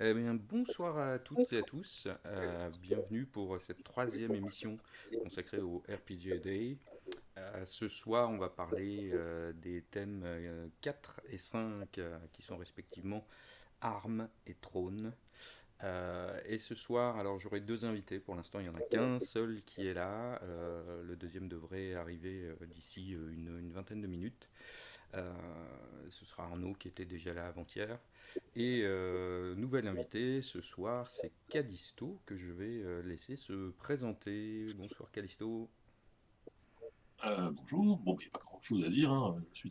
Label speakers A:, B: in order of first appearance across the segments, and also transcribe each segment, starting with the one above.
A: Eh bien, bonsoir à toutes et à tous. Bienvenue pour cette troisième émission consacrée au RPG Day. Ce soir, on va parler des thèmes 4 et 5 qui sont respectivement armes et trônes. Et ce soir, alors j'aurai deux invités. Pour l'instant, il n'y en a qu'un seul qui est là. Le deuxième devrait arriver d'ici une vingtaine de minutes. Euh, Ce sera Arnaud qui était déjà là avant-hier. Et nouvel invité ce soir, c'est Calisto que je vais laisser se présenter. Bonsoir Calisto.
B: Bonjour, bon, il n'y a pas grand-chose à dire, hein. Je suis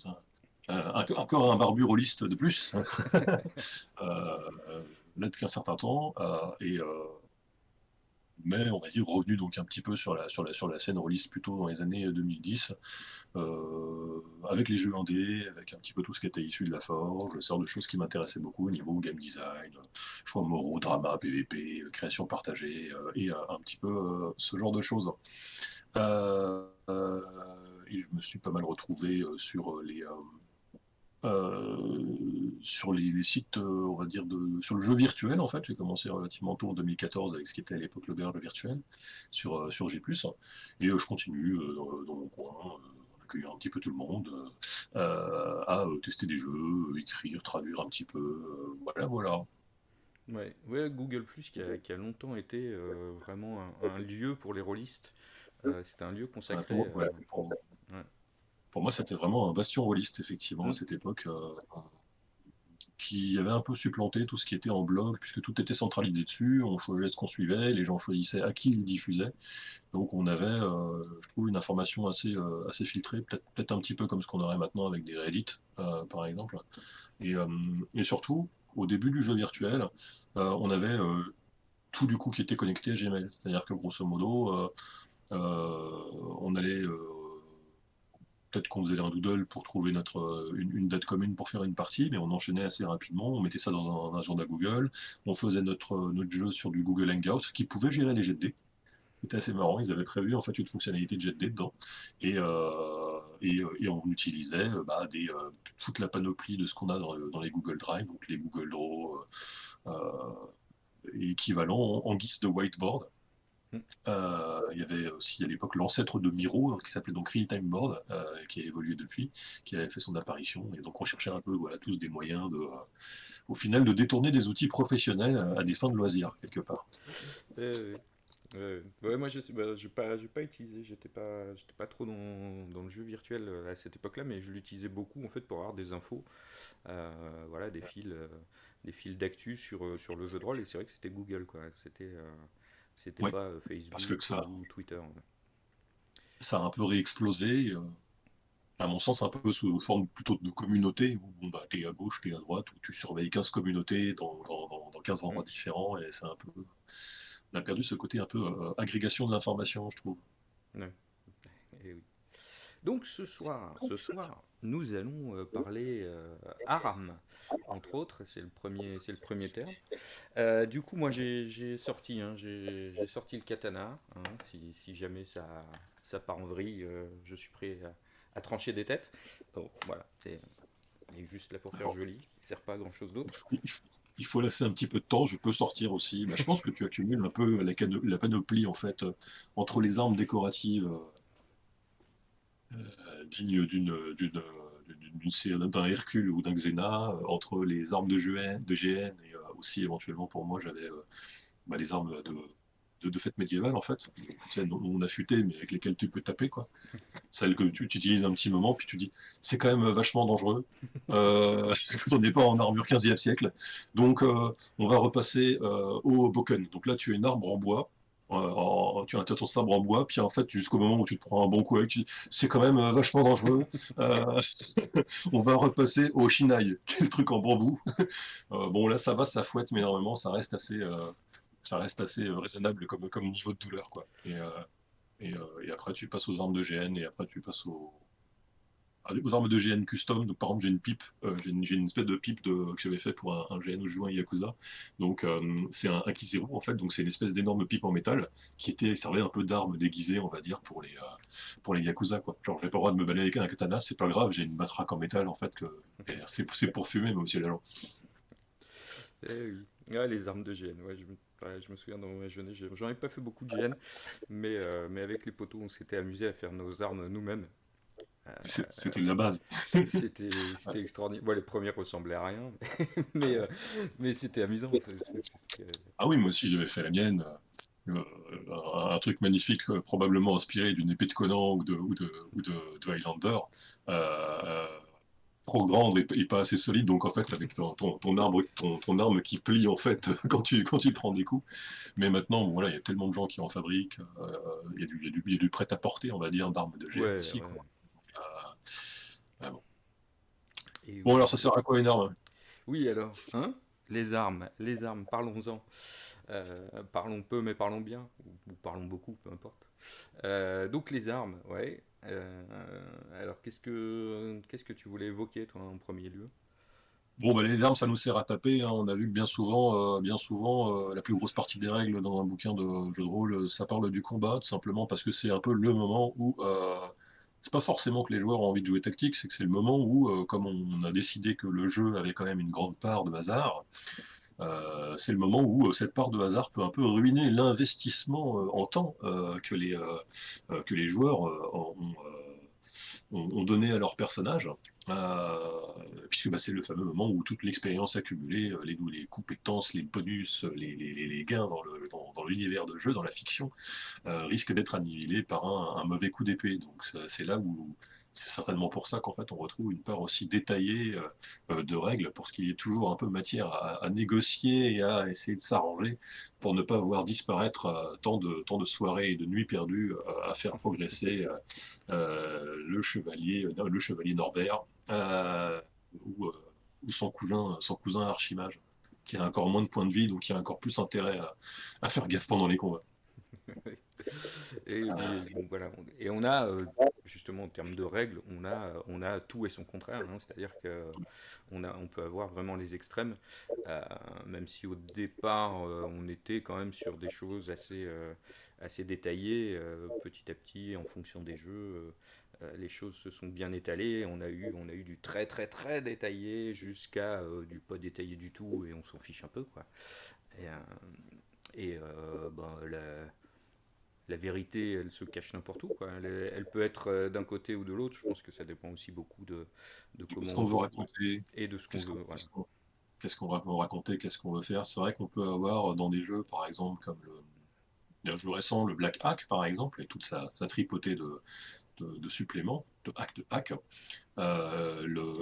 B: encore un barbu rôliste de plus, là depuis un certain temps, mais on va dire revenu donc un petit peu sur la scène rôliste plutôt dans les années 2010, avec les jeux indés, avec un petit peu tout ce qui était issu de la forge, le genre de choses qui m'intéressaient beaucoup au niveau game design, choix moraux, drama, PVP, création partagée, et un petit peu ce genre de choses. Et je me suis pas mal retrouvé sur les sites, on va dire, sur le jeu virtuel, en fait. J'ai commencé relativement tôt en 2014 avec ce qui était à l'époque le virtuel sur G+. Et je continue dans mon coin, en accueillant un petit peu tout le monde, à tester des jeux, écrire, traduire un petit peu. Voilà, voilà.
A: Ouais, ouais, Google Plus qui a longtemps été vraiment un lieu pour les rôlistes. C'était un lieu
B: Ouais,
A: consacré.
B: ouais,
A: Ouais.
B: pour moi, c'était vraiment un bastion rôliste, effectivement, à
A: Mm.
B: cette époque. Qui avait un peu supplanté tout ce qui était en blog, puisque tout était centralisé dessus, on choisissait ce qu'on suivait, les gens choisissaient à qui ils diffusaient. Donc on avait, je trouve, une information assez filtrée, peut-être un petit peu comme ce qu'on aurait maintenant avec des Reddit, par exemple. Et, euh, et surtout, au début du jeu virtuel, on avait tout du coup qui était connecté à Gmail. C'est-à-dire que grosso modo, on allait peut-être qu'on faisait un doodle pour trouver une date commune pour faire une partie, mais on enchaînait assez rapidement. On mettait ça dans un agenda Google. On faisait notre jeu sur du Google Hangout qui pouvait gérer les jets de dés. C'était assez marrant. Ils avaient prévu en fait une fonctionnalité de jet de dés dedans. Et on utilisait toute la panoplie de ce qu'on a dans les Google Drive, donc les Google Draw, équivalent en guise de whiteboard.
A: Mm.
B: Il y avait aussi à l'époque l'ancêtre de Miro, qui s'appelait donc Real Time Board, qui a évolué depuis, qui avait fait son apparition. Et donc on cherchait un peu, voilà, tous des moyens au final, de détourner des outils professionnels à des fins de loisirs quelque part.
A: Euh, ouais, moi j'ai pas utilisé, j'étais pas trop dans le jeu virtuel à cette époque-là, mais je l'utilisais beaucoup en fait pour avoir des infos, voilà, des fils d'actu sur le jeu de rôle, et c'est vrai que c'était Google quoi, c'était
B: Ouais,
A: pas
B: parce que
A: Facebook
B: ça,
A: ou Twitter. Ouais.
B: ça a un peu réexplosé. À mon sens, un peu sous forme plutôt de communauté, où bon, bah, t'es à gauche, t'es à droite, où tu surveilles 15 communautés dans 15 endroits
A: Mm.
B: différents, et c'est un peu. On a perdu ce côté un peu agrégation de l'information, je trouve.
A: Ouais, et oui. Donc ce soir, nous allons parler ARM, entre autres, c'est le premier terme. Du coup, moi j'ai sorti, hein, j'ai sorti le katana, hein, si jamais ça part en vrille, je suis prêt à trancher des têtes. Donc voilà, il est juste là pour faire
B: Alors,
A: joli, il sert pas à grand chose d'autre.
B: il faut laisser un petit peu de temps, je peux sortir aussi. Bah, je pense que tu accumules un peu la panoplie, en fait, entre les armes décoratives dignes d'un Hercule ou d'un Xena, entre les armes de GN et aussi éventuellement pour moi j'avais les armes de fête médiévale en fait, tu sais, non affûtées mais avec lesquelles tu peux taper quoi. Celles que tu utilises un petit moment puis tu dis c'est quand même vachement dangereux quand on n'est pas en armure 15e siècle. Donc on va repasser au Boken. Donc là tu as une arme en bois. Tu as ton sabre en bois, puis en fait, jusqu'au moment où tu te prends un bon coup avec, tu dis, c'est quand même vachement dangereux. Euh, on va repasser au Shinai, qui est le truc en bambou. Bon, là, ça va, ça fouette, mais normalement, ça reste assez raisonnable comme niveau de douleur, quoi. Et après, tu passes aux armes de GN, et après, tu passes aux armes de GN custom. Donc, par exemple, j'ai une pipe, j'ai une espèce de pipe que j'avais fait pour un GN où je jouais à Yakuza. Donc, c'est un Kizeru, en fait. Donc, c'est une espèce d'énorme pipe en métal servait un peu d'arme déguisée, on va dire, pour les Yakuza, quoi. Genre, j'ai pas le droit de me balader avec un katana, c'est pas grave, j'ai une matraque en métal, en fait, que c'est pour fumer, mais aussi la
A: Eh oui. Ouais, les armes de GN, ouais, je me souviens dans ma jeunesse, j'en ai pas fait beaucoup de GN, mais avec les potos, on s'était amusé à faire nos armes nous-mêmes. Euh,
B: C'était la base.
A: c'était extraordinaire. Bon, les premiers ressemblaient à rien, mais, euh, mais c'était amusant.
B: Ah oui, moi aussi j'avais fait la mienne. Un truc magnifique, probablement inspiré d'une épée de Conan ou de Highlander. Euh, Trop grande et pas assez solide, donc en fait avec ton arme qui plie en fait quand tu prends des coups. Mais maintenant, bon, voilà, il y a tellement de gens qui en fabriquent, il y a du prêt-à-porter, on va dire, d'armes de GN
A: Ouais,
B: aussi,
A: ouais.
B: quoi. Bon.
A: Et
B: Bon,
A: oui,
B: alors ça sert à quoi une arme?
A: oui, alors, hein? Les armes, parlons-en. Parlons peu, mais parlons bien, ou parlons beaucoup, peu importe. Donc les armes, ouais. Alors qu'est-ce que tu voulais évoquer toi en premier lieu?
B: Bon, bah, les armes, ça nous sert à taper, hein. On a vu que bien souvent, la plus grosse partie des règles dans un bouquin de jeu de rôle, ça parle du combat, tout simplement parce que c'est un peu le moment où c'est pas forcément que les joueurs ont envie de jouer tactique, c'est que c'est le moment où, comme on a décidé que le jeu avait quand même une grande part de hasard, c'est le moment où cette part de hasard peut un peu ruiner l'investissement en temps que les joueurs ont donné à leur personnage, puisque bah, c'est le fameux moment où toute l'expérience accumulée, les compétences, les bonus, les gains dans l'univers de jeu, dans la fiction, risquent d'être annihilés par un mauvais coup d'épée. Donc c'est là où c'est certainement pour ça qu'en fait on retrouve une part aussi détaillée de règles, pour ce qu'il y ait toujours un peu matière à négocier et à essayer de s'arranger pour ne pas voir disparaître tant de soirées et de nuits perdues à faire progresser le chevalier Norbert ou son cousin Archimage, qui a encore moins de points de vie, donc qui a encore plus intérêt à faire gaffe pendant les combats.
A: Et bon, voilà. Et on a, justement, en termes de règles, on a tout et son contraire, hein. C'est-à-dire que on peut avoir vraiment les extrêmes, euh, même si au départ, on était quand même sur des choses assez détaillées. Petit à petit, en fonction des jeux, les choses se sont bien étalées. On a eu du très très très détaillé jusqu'à du pas détaillé du tout et on s'en fiche un peu, quoi. Et ben, la vérité, elle se cache n'importe où, quoi. Elle peut être d'un côté ou de l'autre. Je pense que ça dépend aussi beaucoup de comment
B: Qu'est-ce
A: on
B: qu'on veut
A: joue
B: raconter?
A: et de ce qu'on
B: Qu'est-ce
A: veut.
B: qu'on
A: Voilà.
B: qu'est-ce qu'on- qu'est-ce qu'on veut raconter? Qu'est-ce qu'on veut faire? C'est vrai qu'on peut avoir dans des jeux, par exemple, comme le jeu récent, le Black Hack, par exemple, et toute sa tripotée de suppléments, de hack.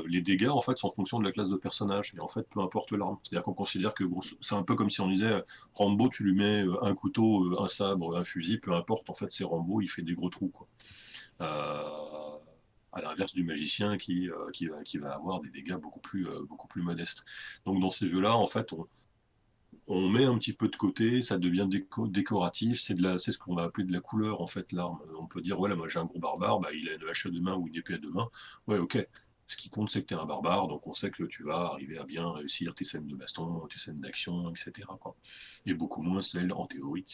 B: Les dégâts en fait sont en fonction de la classe de personnage et en fait peu importe l'arme. C'est-à-dire qu'on considère que c'est un peu comme si on disait Rambo, tu lui mets un couteau, un sabre, un fusil, peu importe, en fait c'est Rambo, il fait des gros trous, quoi. Euh, à l'inverse du magicien qui va avoir des dégâts beaucoup plus modestes. Donc dans ces jeux-là, en fait, on met un petit peu de côté, ça devient décoratif, c'est ce qu'on va appeler de la couleur en fait l'arme. On peut dire voilà, moi j'ai un gros barbare, bah, il a une hache à deux mains ou une épée à deux mains. Ouais, ok. Ce qui compte, c'est que tu es un barbare, donc on sait que tu vas arriver à bien réussir tes scènes de baston, tes scènes d'action, etc., quoi. Et beaucoup moins celles, en théorie,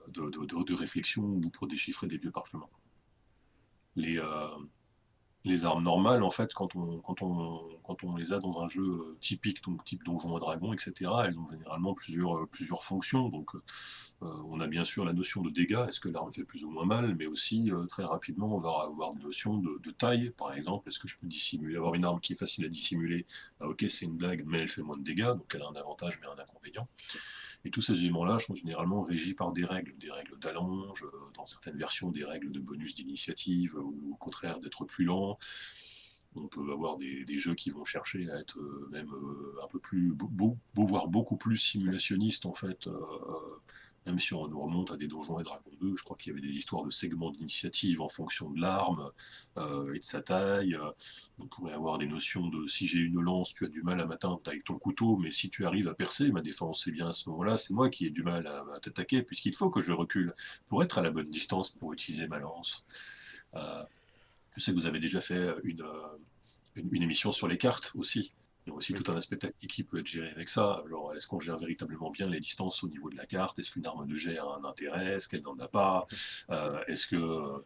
B: de réflexion ou pour déchiffrer des vieux parchemins. Les, euh, les armes normales, en fait, quand on les a dans un jeu typique, donc type Donjon et Dragon, etc., elles ont généralement plusieurs fonctions. Donc, on a bien sûr la notion de dégâts, est-ce que l'arme fait plus ou moins mal, mais aussi, très rapidement, on va avoir une notion de taille, par exemple. Est-ce que je peux avoir une arme qui est facile à dissimuler? Ah, ok, c'est une blague, mais elle fait moins de dégâts, donc elle a un avantage, mais un inconvénient. Et tous ces éléments-là sont généralement régis par des règles d'allonge, dans certaines versions des règles de bonus d'initiative, ou au contraire d'être plus lent. On peut avoir des jeux qui vont chercher à être même un peu plus voire beaucoup plus simulationnistes en fait. Même si on nous remonte à des Donjons et Dragons 2, je crois qu'il y avait des histoires de segments d'initiative en fonction de l'arme et de sa taille. On pourrait avoir des notions de si j'ai une lance, tu as du mal à m'atteindre avec ton couteau, mais si tu arrives à percer, ma défense, c'est bien à ce moment-là, c'est moi qui ai du mal à t'attaquer, puisqu'il faut que je recule pour être à la bonne distance pour utiliser ma lance. Euh, je sais que vous avez déjà fait une émission sur les cartes aussi. Il y a aussi
A: Oui.
B: tout un aspect tactique qui peut être géré avec ça. Genre, est-ce qu'on gère véritablement bien les distances au niveau de la carte? Est-ce qu'une arme de jet a un intérêt? Est-ce qu'elle n'en a pas? Est-ce que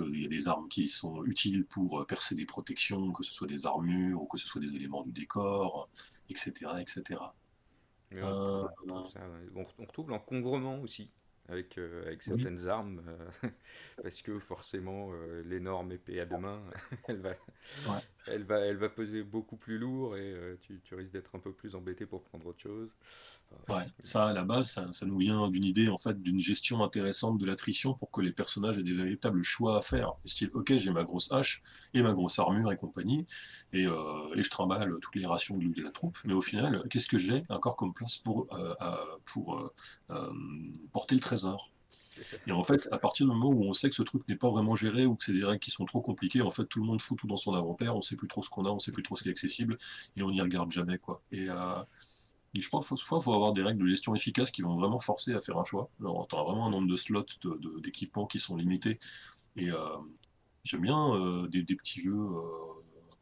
B: il y a des armes qui sont utiles pour percer des protections, que ce soit des armures ou que ce soit des éléments du décor? etc., etc.
A: Mais
B: Euh,
A: on retrouve ça, ouais. On retrouve l'encombrement aussi avec
B: oui,
A: certaines armes, parce que forcément l'énorme épée à deux mains, elle va,
B: ouais.
A: elle va peser beaucoup plus lourd et tu risques d'être un peu plus embêté pour prendre autre chose. Enfin,
B: Ouais, ça à la base, ça nous vient d'une idée en fait d'une gestion intéressante de l'attrition pour que les personnages aient des véritables choix à faire. Style, ok, j'ai ma grosse hache et ma grosse armure et compagnie, et je trimballe toutes les rations de la troupe, mais au final, qu'est-ce que j'ai encore comme place pour porter le trésor?
A: c'est ça.
B: Et en fait, à partir du moment où on sait que ce truc n'est pas vraiment géré ou que c'est des règles qui sont trop compliquées, en fait, tout le monde fout tout dans son inventaire, on sait plus trop ce qu'on a, on sait plus trop ce qui est accessible, et on n'y regarde jamais, quoi. Et je pense qu'il faut avoir des règles de gestion efficaces qui vont vraiment forcer à faire un choix. Alors, tu as vraiment un nombre de slots d'équipements qui sont limités. Et j'aime bien des petits jeux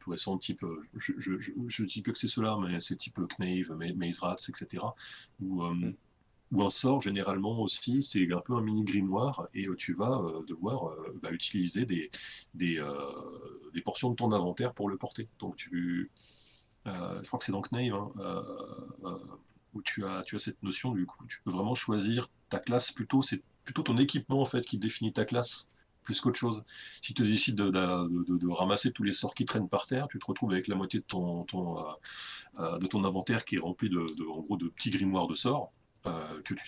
B: tout récents, type, je dis plus que c'est cela, mais c'est type Knave, Maze Rats, etc. Où,
A: Mm.
B: où un sort, généralement aussi, c'est un peu un mini grimoire, et tu vas devoir utiliser des portions de ton inventaire pour le porter. Donc je crois que c'est dans Knave, hein, euh, où tu as cette notion, du coup, tu peux vraiment choisir ta classe plutôt, c'est plutôt ton équipement en fait qui définit ta classe plus qu'autre chose. Si tu décides de ramasser tous les sorts qui traînent par terre, tu te retrouves avec la moitié de ton inventaire qui est rempli en gros, de petits grimoires de sorts. Que tu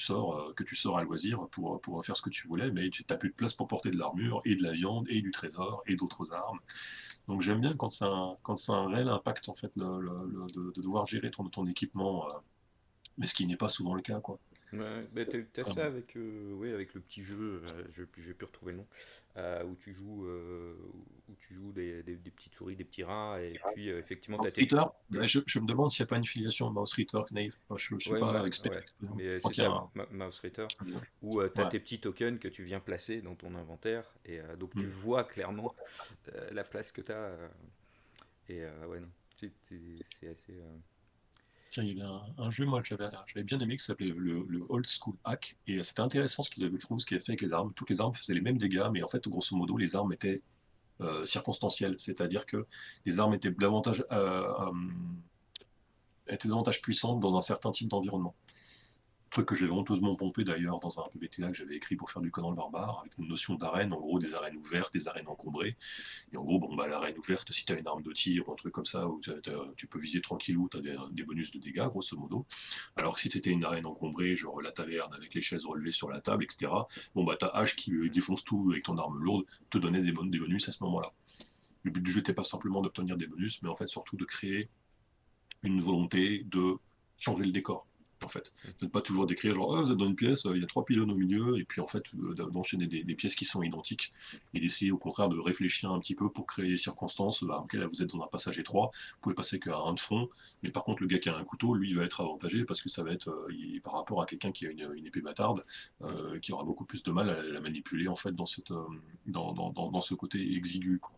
B: sors à loisir pour faire ce que tu voulais, mais tu n'as plus de place pour porter de l'armure et de la viande et du trésor et d'autres armes. Donc j'aime bien quand c'est un réel impact en fait de devoir gérer ton équipement, mais ce qui n'est pas souvent le cas quoi.
A: Ouais, bah, t'as ça
B: Vraiment.
A: avec, ouais, avec le petit jeu, j'ai pu retrouver le nom, où tu joues des petites souris, des petits rats, et puis effectivement t'as
B: Mouse Ritter,
A: tes-
B: je me demande s'il n'y a pas une filiation Mouse Ritter Knave. Enfin, je ne suis
A: ouais,
B: pas expert.
A: ouais,
B: Je
A: mais
B: crois
A: c'est
B: qu'il y
A: ça,
B: a un.
A: Mouse Ritter, où tu as
B: Ouais.
A: tes petits tokens que tu viens placer dans ton inventaire, et donc tu
B: Mm.
A: vois clairement la place que tu as, ouais, non, c'est assez.
B: Tiens, il y avait un jeu moi que j'avais bien aimé qui s'appelait le Old School Hack, et c'était intéressant ce qu'ils avaient, je trouve, ce qu'ils avaient fait avec les armes. Toutes les armes faisaient les mêmes dégâts, mais en fait grosso modo les armes étaient circonstancielles, c'est-à-dire que les armes étaient davantage puissantes dans un certain type d'environnement. Truc que j'avais honteusement pompé d'ailleurs dans un PBTA que j'avais écrit pour faire du Conan le Barbare, avec une notion d'arène, en gros des arènes ouvertes, des arènes encombrées. Et en gros, bon, bah, l'arène ouverte, si tu as une arme de tir ou un truc comme ça, où tu peux viser tranquillou, tu as des bonus de dégâts, grosso modo. Alors que si tu étais une arène encombrée, genre la taverne avec les chaises relevées sur la table, etc., bon, bah, ta hache qui défonce tout avec ton arme lourde te donnait des bonus à ce moment-là. Le but du jeu n'était pas simplement d'obtenir des bonus, mais en fait surtout de créer une volonté de changer le décor. En fait, vous n'êtes pas toujours décrire genre oh, vous êtes dans une pièce, il y a trois pylônes au milieu, et puis en fait d'enchaîner des pièces qui sont identiques et d'essayer au contraire de réfléchir un petit peu pour créer des circonstances. Bah, ok, là vous êtes dans un passage étroit, vous pouvez passer qu'à un de front, mais par contre le gars qui a un couteau, lui, il va être avantagé parce que ça va être par rapport à quelqu'un qui a une épée bâtarde, qui aura beaucoup plus de mal à la manipuler en fait dans ce côté exigu, quoi.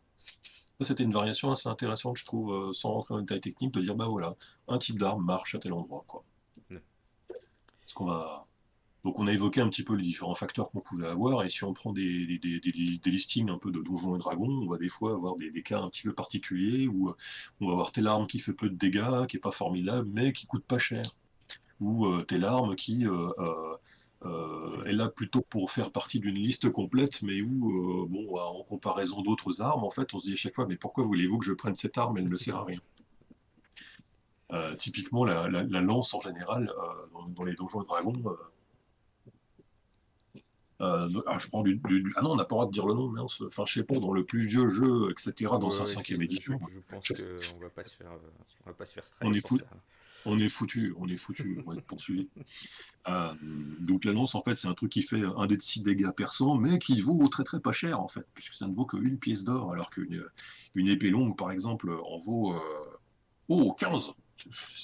B: Ça, c'était une variation assez intéressante, je trouve, sans rentrer dans les détails techniques, de dire, bah voilà, un type d'arme marche à tel endroit, quoi. Parce qu'on va... Donc on a évoqué un petit peu les différents facteurs qu'on pouvait avoir, et si on prend des listings un peu de Donjons et Dragons, on va des fois avoir des cas un petit peu particuliers, où on va avoir telle arme qui fait peu de dégâts, qui est pas formidable, mais qui coûte pas cher. Ou telle arme qui est là plutôt pour faire partie d'une liste complète, mais où, bon, en comparaison d'autres armes, en fait, on se dit à chaque fois, mais pourquoi voulez-vous que je prenne cette arme? Elle ne sert à rien. Typiquement, la lance en général, dans les Donjons et Dragons, je prends ah non, on n'a pas le droit de dire le nom, mince. Enfin, je sais pas, dans le plus vieux jeu, etc., dans
A: Ouais,
B: sa
A: ouais,
B: cinquième édition,
A: je pense
B: je-
A: qu'on va pas se faire, on va pas se faire
B: on
A: strike
B: est
A: pour
B: fou,
A: ça.
B: on va être poursuivi. Donc l'annonce, en fait, c'est un truc qui fait un des 6 dégâts perçants, mais qui vaut très très pas cher, en fait, puisque ça ne vaut qu'une pièce d'or, alors qu'une épée longue, par exemple, en vaut 15.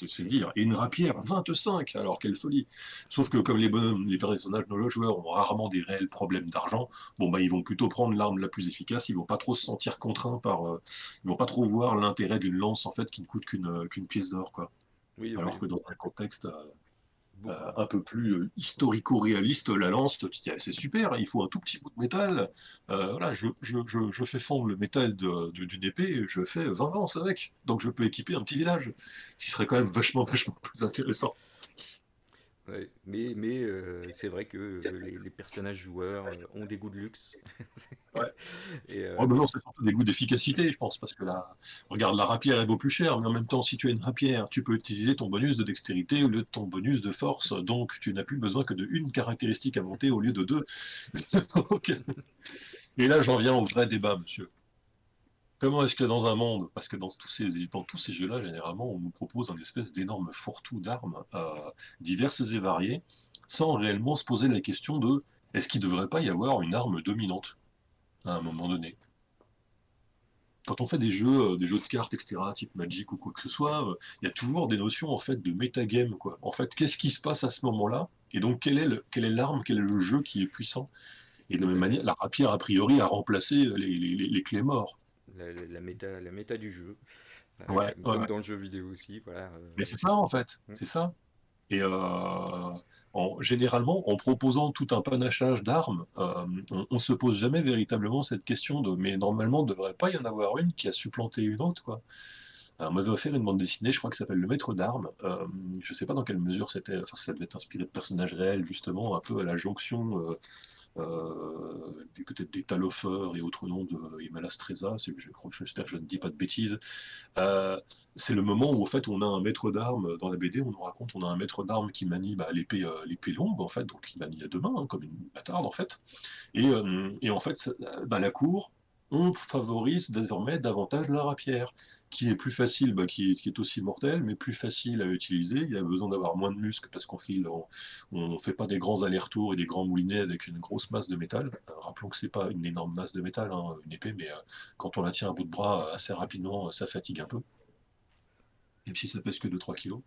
B: C'est dire. Et une rapière, 25, alors quelle folie. Sauf que comme les personnages de nos joueurs ont rarement des réels problèmes d'argent, bon bah ils vont plutôt prendre l'arme la plus efficace, ils vont pas trop se sentir contraints ils vont pas trop voir l'intérêt d'une lance en fait qui ne coûte qu'une pièce d'or quoi.
A: Oui,
B: Alors
A: oui.
B: que dans un contexte
A: beaucoup.
B: un peu plus historico-réaliste, la lance, tu te dis, ah, c'est super, il faut un tout petit bout de métal. Voilà, je fais fondre le métal d'une épée, je fais 20 lances avec. Donc je peux équiper un petit village. Ce qui serait quand même vachement, vachement plus intéressant.
A: Ouais, mais c'est vrai que les personnages joueurs ont des goûts de luxe.
B: Ouais.
A: Et
B: Oh, ben non, c'est surtout des goûts d'efficacité, je pense, parce que là, regarde, la rapière, elle vaut plus cher, mais en même temps, si tu as une rapière, tu peux utiliser ton bonus de dextérité au lieu de ton bonus de force, donc tu n'as plus besoin que de une caractéristique à monter au lieu de deux. Donc, et là, j'en viens au vrai débat, monsieur. Comment est-ce que dans un monde, parce que dans tous ces jeux-là, généralement, on nous propose un espèce d'énorme fourre-tout d'armes diverses et variées, sans réellement se poser la question de est-ce qu'il ne devrait pas y avoir une arme dominante à un moment donné? Quand on fait des jeux de cartes, etc., type Magic ou quoi que ce soit, il y a toujours des notions en fait de metagame, quoi. En fait, qu'est-ce qui se passe à ce moment-là? Et donc, quelle est l'arme, quel est le jeu qui est puissant? Et de
A: c'est
B: la même
A: ça,
B: manière, la rapière, a priori, a remplacé les clés morts.
A: la méta du jeu,
B: Ouais,
A: comme,
B: ouais,
A: comme
B: ouais.
A: dans le jeu vidéo aussi, voilà.
B: Mais c'est ça, en fait,
A: Mm.
B: c'est ça. Et généralement, en proposant tout un panachage d'armes, on se pose jamais véritablement cette question de mais normalement, il ne devrait pas y en avoir une qui a supplanté une autre, quoi. On m'avait offert une bande dessinée, je crois que ça s'appelle Le Maître d'Armes. Je ne sais pas dans quelle mesure c'était, enfin, ça devait être inspiré de personnages réels, justement, un peu à la jonction peut-être des Talofers et autres noms de Himalastreza, j'espère que je ne dis pas de bêtises. Euh, c'est le moment où en fait on a un maître d'armes dans la BD, on nous raconte on a un maître d'armes qui manie l'épée longue en fait, donc il manie à deux mains hein, comme une bâtarde en fait. Et en fait la cour, on favorise désormais davantage la rapière, qui est plus facile, qui est aussi mortelle, mais plus facile à utiliser. Il y a besoin d'avoir moins de muscles parce on fait pas des grands allers-retours et des grands moulinets avec une grosse masse de métal. Rappelons que c'est pas une énorme masse de métal, hein, une épée, mais quand on la tient à bout de bras assez rapidement, ça fatigue un peu, même si ça pèse que 2-3 kilos.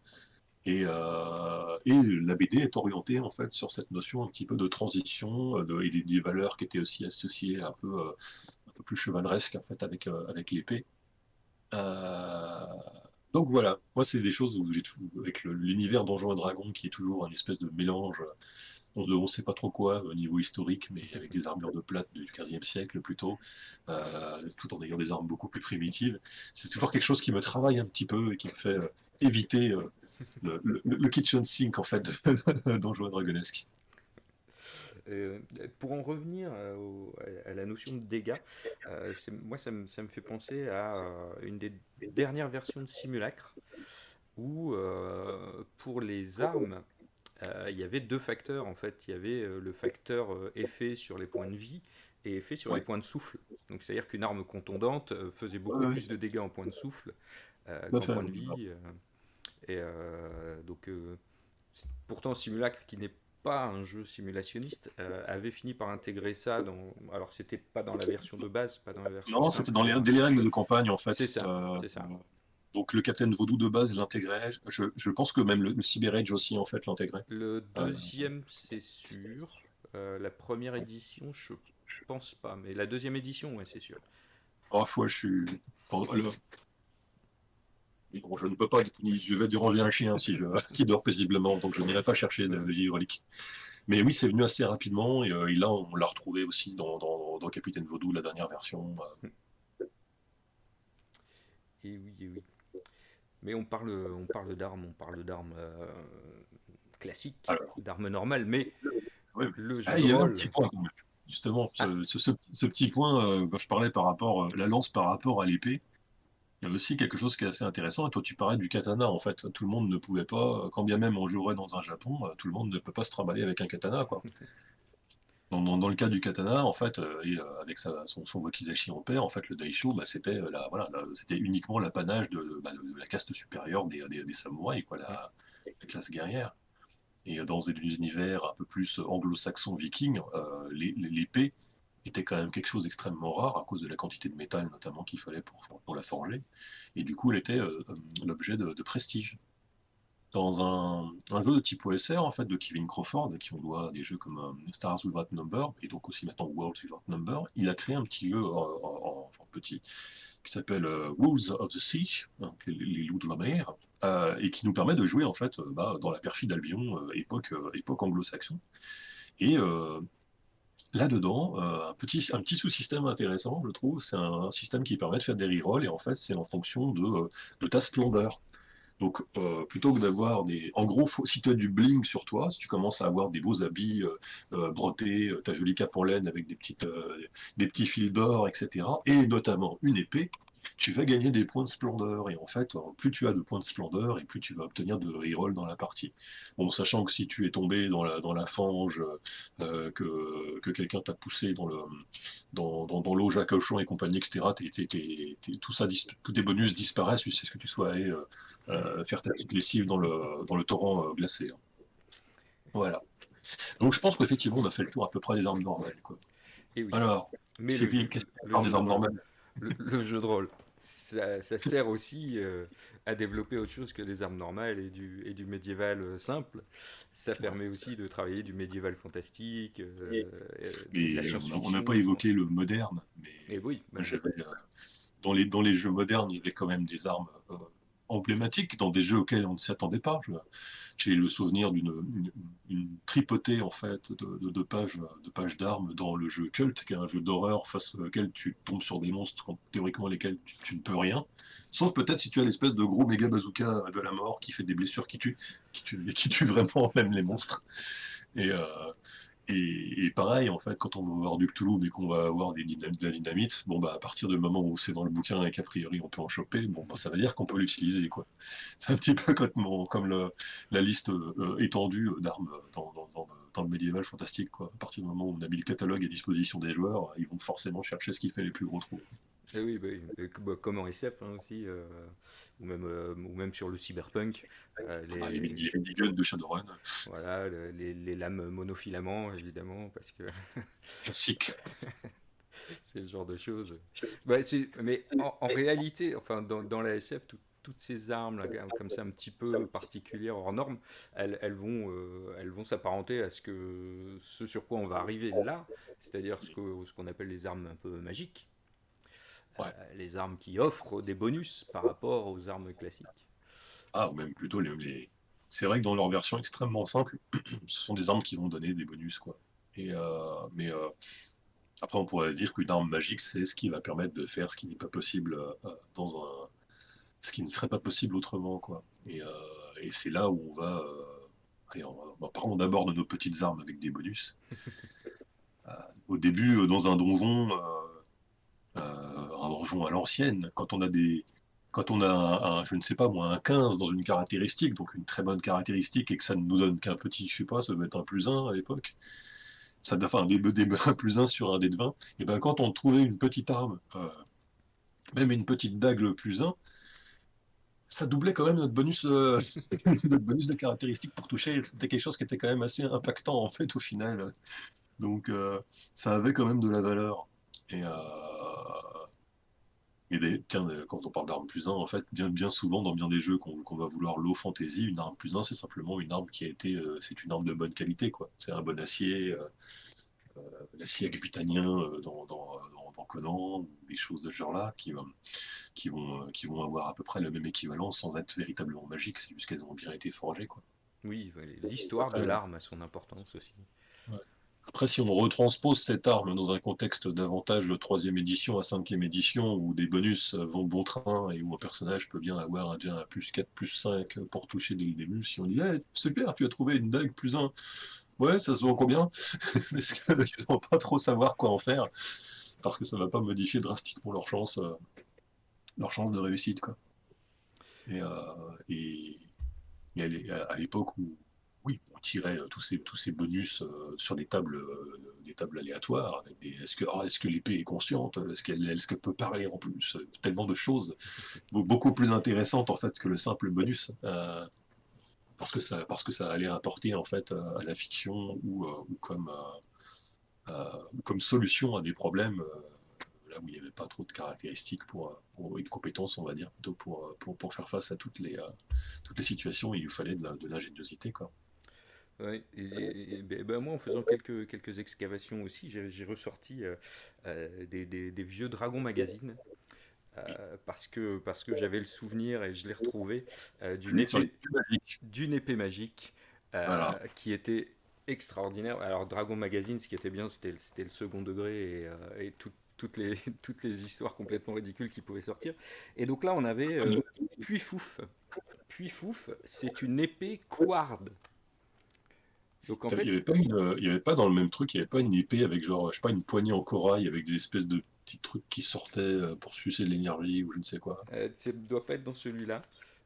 B: Et la BD est orientée en fait sur cette notion un petit peu de transition et des valeurs qui étaient aussi associées un peu plus chevaleresques en fait avec l'épée. Euh, donc voilà, moi c'est des choses où j'ai avec l'univers Donjons et Dragons qui est toujours une espèce de mélange, on ne sait pas trop quoi au niveau historique, mais avec des armures de plate du XVe siècle plutôt, tout en ayant des armes beaucoup plus primitives. C'est toujours quelque chose qui me travaille un petit peu et qui me fait éviter le kitchen sink en fait de Donjons et Dragonesque.
A: Euh, pour en revenir à la notion de dégâts, moi ça me fait penser à une des dernières versions de Simulacre où pour les armes, il y avait deux facteurs en fait. Il y avait le facteur effet sur les points de vie et effet sur les
B: Ouais,
A: points de souffle. Donc c'est-à-dire qu'une arme contondante faisait beaucoup
B: ouais,
A: plus de dégâts en points de souffle
B: tout à
A: qu'en
B: fait.
A: points de vie. Donc pourtant Simulacre qui n'est pas un jeu simulationniste avait fini par intégrer ça dans. Alors c'était pas dans la version de base, pas dans la version
B: Non, c'était
A: simple.
B: dans les règles de campagne en
A: C'est
B: fait.
A: ça, c'est ça.
B: Donc le Captain Voodoo de base l'intégrait. Je pense que même le Cyber Age aussi en fait l'intégrait.
A: Le
B: Euh,
A: deuxième, c'est sûr. La première édition, je pense pas. Mais la deuxième édition, ouais, c'est sûr.
B: Parfois je suis. Bon, je ne peux pas, je vais déranger un chien si je, qui dort paisiblement, donc je n'irai pas chercher de vieilles reliques. Mais oui, c'est venu assez rapidement, et là, on l'a retrouvé aussi dans Capitaine Vaudou, la dernière version.
A: Et oui, et oui. Mais on parle d'armes classiques,
B: Alors,
A: d'armes normales. Mais
B: oui,
A: le jeu
B: ah,
A: de
B: il y avait un
A: rôle.
B: petit point quand même. Justement,
A: Ah,
B: ce petit point, quand je parlais par rapport la lance par rapport à l'épée, il y a aussi quelque chose qui est assez intéressant. Et toi, tu parlais du katana, en fait. Tout le monde ne pouvait pas, quand bien même on jouerait dans un Japon, tout le monde ne peut pas se trimballer avec un katana, quoi. Dans le cas du katana, en fait, avec son wakizashi en paire, en fait, le daisho, bah, c'était voilà, c'était uniquement l'apanage de la caste supérieure des samouraïs, quoi,
A: mm,
B: la classe guerrière. Et dans des univers un peu plus anglo-saxons vikings, l'épée était quand même quelque chose d'extrêmement rare à cause de la quantité de métal notamment qu'il fallait pour la forger. Et du coup, elle était l'objet de prestige. Dans un jeu de type OSR, en fait, de Kevin Crawford, à qui on doit des jeux comme Stars Without Number, et donc aussi maintenant Worlds Without Number, il a créé un petit jeu en petit qui s'appelle Wolves of the Sea, donc les loups de la mer, et qui nous permet de jouer en fait dans la perfide Albion, époque anglo-saxon. Et là-dedans, un petit sous-système intéressant, je trouve, c'est un système qui permet de faire des rerolls, et en fait, c'est en fonction de ta splendeur. Donc, plutôt que d'avoir des... En gros, si tu as du bling sur toi, si tu commences à avoir des beaux habits brodés, ta jolie cape en laine avec des petits fils d'or, etc., et notamment une épée, tu vas gagner des points de splendeur. Et en fait, plus tu as de points de splendeur, et plus tu vas obtenir de reroll dans la partie. Bon, sachant que si tu es tombé dans la fange, que quelqu'un t'a poussé dans l'eau Jacques Auchon et compagnie, etc., tous tes bonus disparaissent, tu sais ce que tu sois allé faire ta petite lessive dans le torrent glacé, hein. Voilà. Donc je pense qu'effectivement, on a fait le tour à peu près des armes normales, quoi.
A: Et oui.
B: Alors,
A: Mais
B: qu'est-ce qu'il y a
A: le
B: encore
A: jeu
B: des
A: de
B: armes
A: rôle,
B: normales?
A: le jeu de rôle, ça sert aussi à développer autre chose que des armes normales et du médiéval simple. Ça permet aussi de travailler du médiéval fantastique, et de la
B: Et on n'a pas
A: science-fiction.
B: évoqué le moderne, mais
A: Et oui,
B: j'avais, dans les jeux modernes, il y avait quand même des armes emblématiques, dans des jeux auxquels on ne s'y attendait pas. J'ai le souvenir une tripotée en fait de pages d'armes dans le jeu Cult, qui est un jeu d'horreur face auquel tu tombes sur des monstres théoriquement lesquels tu ne peux rien. Sauf peut-être si tu as l'espèce de gros méga bazooka de la mort qui fait des blessures qui tue vraiment même les monstres. Et, euh, et pareil, en fait, quand on va avoir du Cthulhu mais qu'on va avoir de la dynamite, bon, bah, à partir du moment où c'est dans le bouquin et qu'a priori on peut en choper, bon, bah, ça veut dire qu'on peut l'utiliser, quoi. C'est un petit peu comme la liste étendue d'armes dans le médiéval fantastique, quoi. À partir du moment où on a mis le catalogue à disposition des joueurs, ils vont forcément chercher ce qui fait les plus gros trous.
A: et oui, bah oui. Comme en SF hein, aussi, ou même sur le cyberpunk,
B: Ah, les miniguns de Shadowrun,
A: voilà, les lames monofilaments, évidemment, parce que
B: classique.
A: c'est le genre de choses. Bah, mais en réalité, enfin, dans la SF, toutes ces armes là, comme ça un petit peu particulières hors normes, elles vont s'apparenter à ce sur quoi on va arriver là, c'est-à-dire ce qu'on appelle les armes un peu magiques,
B: Ouais.
A: les armes qui offrent des bonus par rapport aux armes classiques.
B: Ah, ou même plutôt c'est vrai que dans leur version extrêmement simple, ce sont des armes qui vont donner des bonus, quoi. Mais après, on pourrait dire qu'une arme magique, c'est ce qui va permettre de faire ce qui n'est pas possible ce qui ne serait pas possible autrement, quoi. Et c'est là où on va, allez, on aborde nos petites armes avec des bonus. Au début, dans un donjon à l'ancienne, quand on a je ne sais pas moi, un 15 dans une caractéristique, donc une très bonne caractéristique, et que ça ne nous donne qu'un petit, je sais pas, ça doit être un plus un à l'époque, enfin un plus un sur un dé de 20, et ben quand on trouvait une petite arme, même une petite dague le plus un, ça doublait quand même notre bonus, notre bonus de caractéristiques pour toucher. C'était quelque chose qui était quand même assez impactant en fait au final. Donc ça avait quand même de la valeur. Et, tiens, quand on parle d'arme plus un, en fait, bien souvent dans bien des jeux qu'on va vouloir low fantasy, une arme plus un, c'est simplement une arme qui a été, c'est une arme de bonne qualité, quoi. C'est un bon acier, l'acier butanien dans Conan, ou des choses de ce genre-là, qui vont avoir à peu près le même équivalent sans être véritablement magiques, c'est juste qu'elles ont bien été forgées, quoi.
A: Oui, l'histoire de
B: Après,
A: l'arme a son importance aussi.
B: ouais. Après, si on retranspose cette arme dans un contexte davantage de troisième édition à cinquième édition, où des bonus vont bon train et où un personnage peut bien avoir déjà un plus 4, plus 5 pour toucher dès le début, si on dit hey, super, tu as trouvé une dague plus un, ouais, ça se vend combien? Parce qu'ils vont pas trop savoir quoi en faire, parce que ça va pas modifier drastiquement leur chance de réussite, quoi. Et, euh, et, à l'époque où, oui, on tirait tous ces bonus sur des tables aléatoires. Est-ce que l'épée est consciente? Est-ce qu'elle peut parler en plus? Tellement de choses beaucoup plus intéressantes en fait que le simple bonus. Parce que ça allait apporter en fait à la fiction ou comme solution à des problèmes là où il n'y avait pas trop de caractéristiques et de compétences, on va dire, plutôt pour faire face à toutes les situations, il lui fallait de l'ingéniosité, quoi.
A: Ouais, ben, moi, en faisant quelques excavations aussi, j'ai ressorti des vieux Dragon Magazine parce que j'avais le souvenir et je l'ai retrouvé
B: Sur les plus magiques.
A: d'une épée magique
B: Voilà.
A: qui était extraordinaire. Alors Dragon Magazine, ce qui était bien, c'était le second degré et toutes les histoires complètement ridicules qui pouvaient sortir. Et donc là, on avait Puy-Fouf. Puy-Fouf, c'est une épée Quard. Donc en
B: Il
A: fait,
B: n'y avait pas il y avait pas dans le même truc, il n'y avait pas une épée avec genre, je sais pas, une poignée en corail avec des espèces de petits trucs qui sortaient pour sucer de l'énergie ou je ne sais quoi.
A: ça ne doit pas être dans celui-là.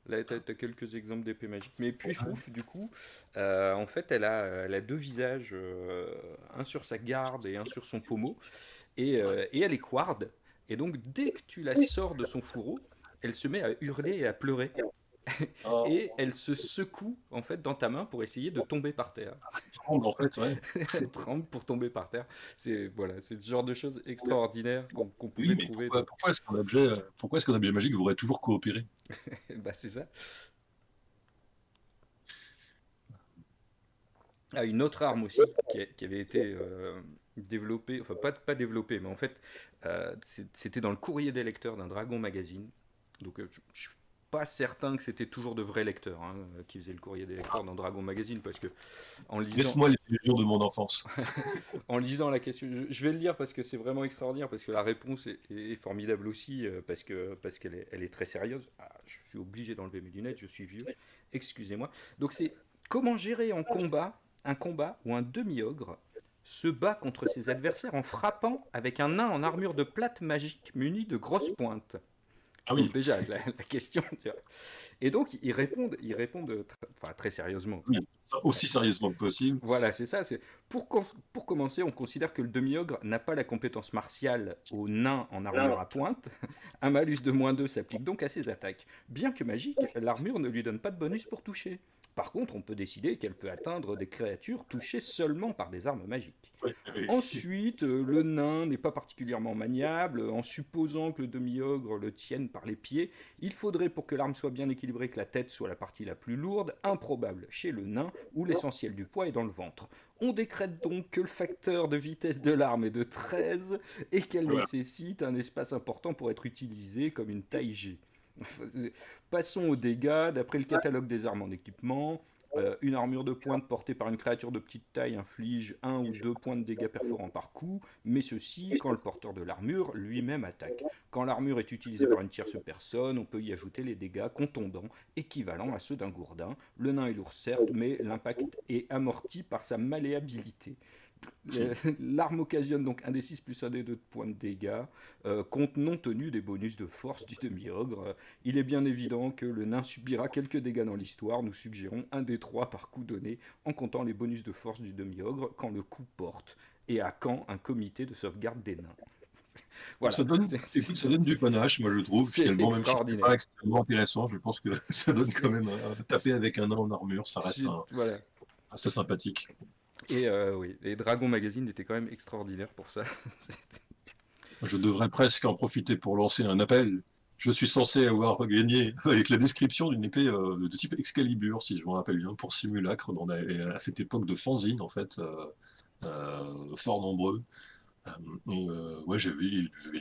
A: Là, tu as quelques exemples d'épées magiques. Mais Puy-Fouf, du coup, en fait, elle a deux visages, un sur sa garde et un sur son pommeau. Et elle est Quard. Et donc, dès que tu la sors de son fourreau, elle se met à hurler et à pleurer.
B: Ah,
A: Et elle se secoue, en fait, dans ta main pour essayer de tomber par terre.
B: en fait, ouais.
A: Elle tremble pour tomber par terre. C'est voilà, c'est ce genre de choses extraordinaires qu'on
B: Oui,
A: pouvait
B: mais
A: trouver.
B: pourquoi est-ce qu'un objet magique voudrait toujours coopérer?
A: Bah, c'est ça. Ah, une autre arme aussi qui avait été développée, enfin pas développée, mais en fait c'était dans le courrier des lecteurs d'un Dragon Magazine. Donc je suis pas certain que c'était toujours de vrais lecteurs hein, qui faisaient le courrier des lecteurs dans Dragon Magazine parce que en lisant,
B: Laisse-moi les illusions de mon enfance.
A: en lisant la question, je vais le lire parce que c'est vraiment extraordinaire parce que la réponse est formidable aussi parce qu'elle elle est très sérieuse. Ah, je suis obligé d'enlever mes lunettes, je suis vieux. Excusez-moi. Donc c'est comment gérer en combat un combat où un demi-ogre se bat contre ses adversaires en frappant avec un nain en armure de plate magique muni de grosses pointes.
B: Ah
A: Donc
B: oui,
A: déjà la question. Tu vois. Et donc ils répondent enfin, très sérieusement.
B: oui, aussi sérieusement que possible.
A: Voilà, c'est ça. C'est pour commencer, on considère que le demi-ogre n'a pas la compétence martiale au nain en armure à pointe. Un malus de -2 s'applique donc à ses attaques. Bien que magique, l'armure ne lui donne pas de bonus pour toucher. Par contre, on peut décider qu'elle peut atteindre des créatures touchées seulement par des armes magiques.
B: Oui, oui, oui.
A: Ensuite, le nain n'est pas particulièrement maniable. En supposant que le demi-ogre le tienne par les pieds, il faudrait pour que l'arme soit bien équilibrée que la tête soit la partie la plus lourde, improbable chez le nain où l'essentiel du poids est dans le ventre. On décrète donc que le facteur de vitesse de l'arme est de 13 et qu'elle
B: Voilà.
A: nécessite un espace important pour être utilisée comme une taille G. Passons aux dégâts. D'après le catalogue des armes en équipement, une armure de pointe portée par une créature de petite taille inflige 1 ou 2 points de dégâts perforants par coup, mais ceci quand le porteur de l'armure lui-même attaque. Quand l'armure est utilisée par une tierce personne, on peut y ajouter les dégâts contondants, équivalents à ceux d'un gourdin. Le nain est lourd certes, mais l'impact est amorti par sa malléabilité. L'arme occasionne donc un des 6 plus un des 2 de points de dégâts, compte non tenu des bonus de force du demi-ogre. Il est bien évident que le nain subira quelques dégâts dans l'histoire. Nous suggérons un des 3 par coup donné, en comptant les bonus de force du demi-ogre quand le coup porte. Et à quand un comité de sauvegarde des nains. Voilà,
B: Écoute, ça donne du panache, moi je trouve,
A: c'est
B: finalement, même si c'est pas
A: extraordinaire.
B: extrêmement intéressant, je pense que ça donne quand même taper avec un nain en armure, ça reste
A: Voilà.
B: assez sympathique.
A: Et oui, et Dragon Magazine était quand même extraordinaire pour ça.
B: Je devrais presque en profiter pour lancer un appel. Je suis censé avoir gagné avec la description d'une épée de type Excalibur, si je me rappelle bien, pour Simulacre, à cette époque de fanzine, en fait, fort nombreux. Ouais, j'avais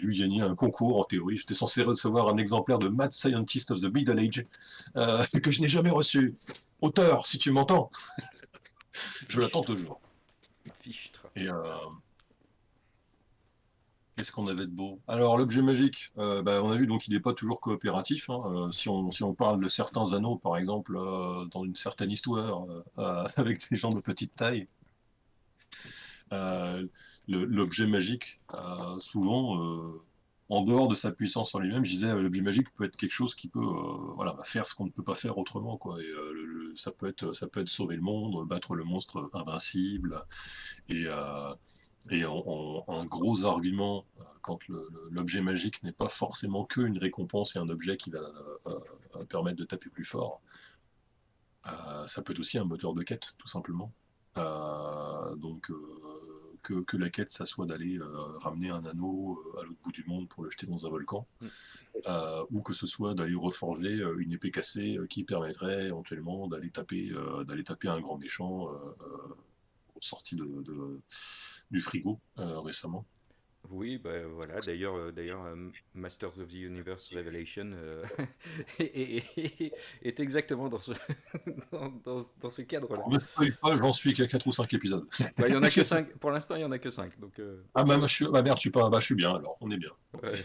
B: lui gagner un concours en théorie. J'étais censé recevoir un exemplaire de Mad Scientist of the Middle Age que je n'ai jamais reçu. Auteur, si tu m'entends, je l'attends
A: Fichtre.
B: toujours.
A: Fichtre.
B: Et qu'est-ce qu'on avait de beau? Alors, l'objet magique, on a vu donc il n'est pas toujours coopératif, hein. Si on parle de certains anneaux, par exemple, dans une certaine histoire, avec des gens de petite taille, euh, l'objet magique, souvent, en dehors de sa puissance en lui-même, je disais, l'objet magique peut être quelque chose qui peut voilà, faire ce qu'on ne peut pas faire autrement, quoi. Et, ça peut être sauver le monde, battre le monstre invincible, et, un gros argument quand l'objet magique n'est pas forcément qu'une récompense et un objet qui va permettre de taper plus fort, ça peut être aussi un moteur de quête, tout simplement. Que la quête, ça soit d'aller ramener un anneau à l'autre bout du monde pour le jeter dans un volcan,
A: Mm.
B: ou que ce soit d'aller reforger une épée cassée qui permettrait éventuellement d'aller taper un grand méchant sorti du frigo récemment.
A: Oui, bah voilà. D'ailleurs, Masters of the Universe Revelation est exactement dans ce dans ce cadre-là.
B: On ne spoil pas, j'en suis qu'à 4 ou 5 épisodes.
A: Bah, il y en a que 5. Pour l'instant, il y en a que 5. Donc,
B: Ah bah, merde, je suis pas, bah, je suis bien alors, on est bien.
A: ouais.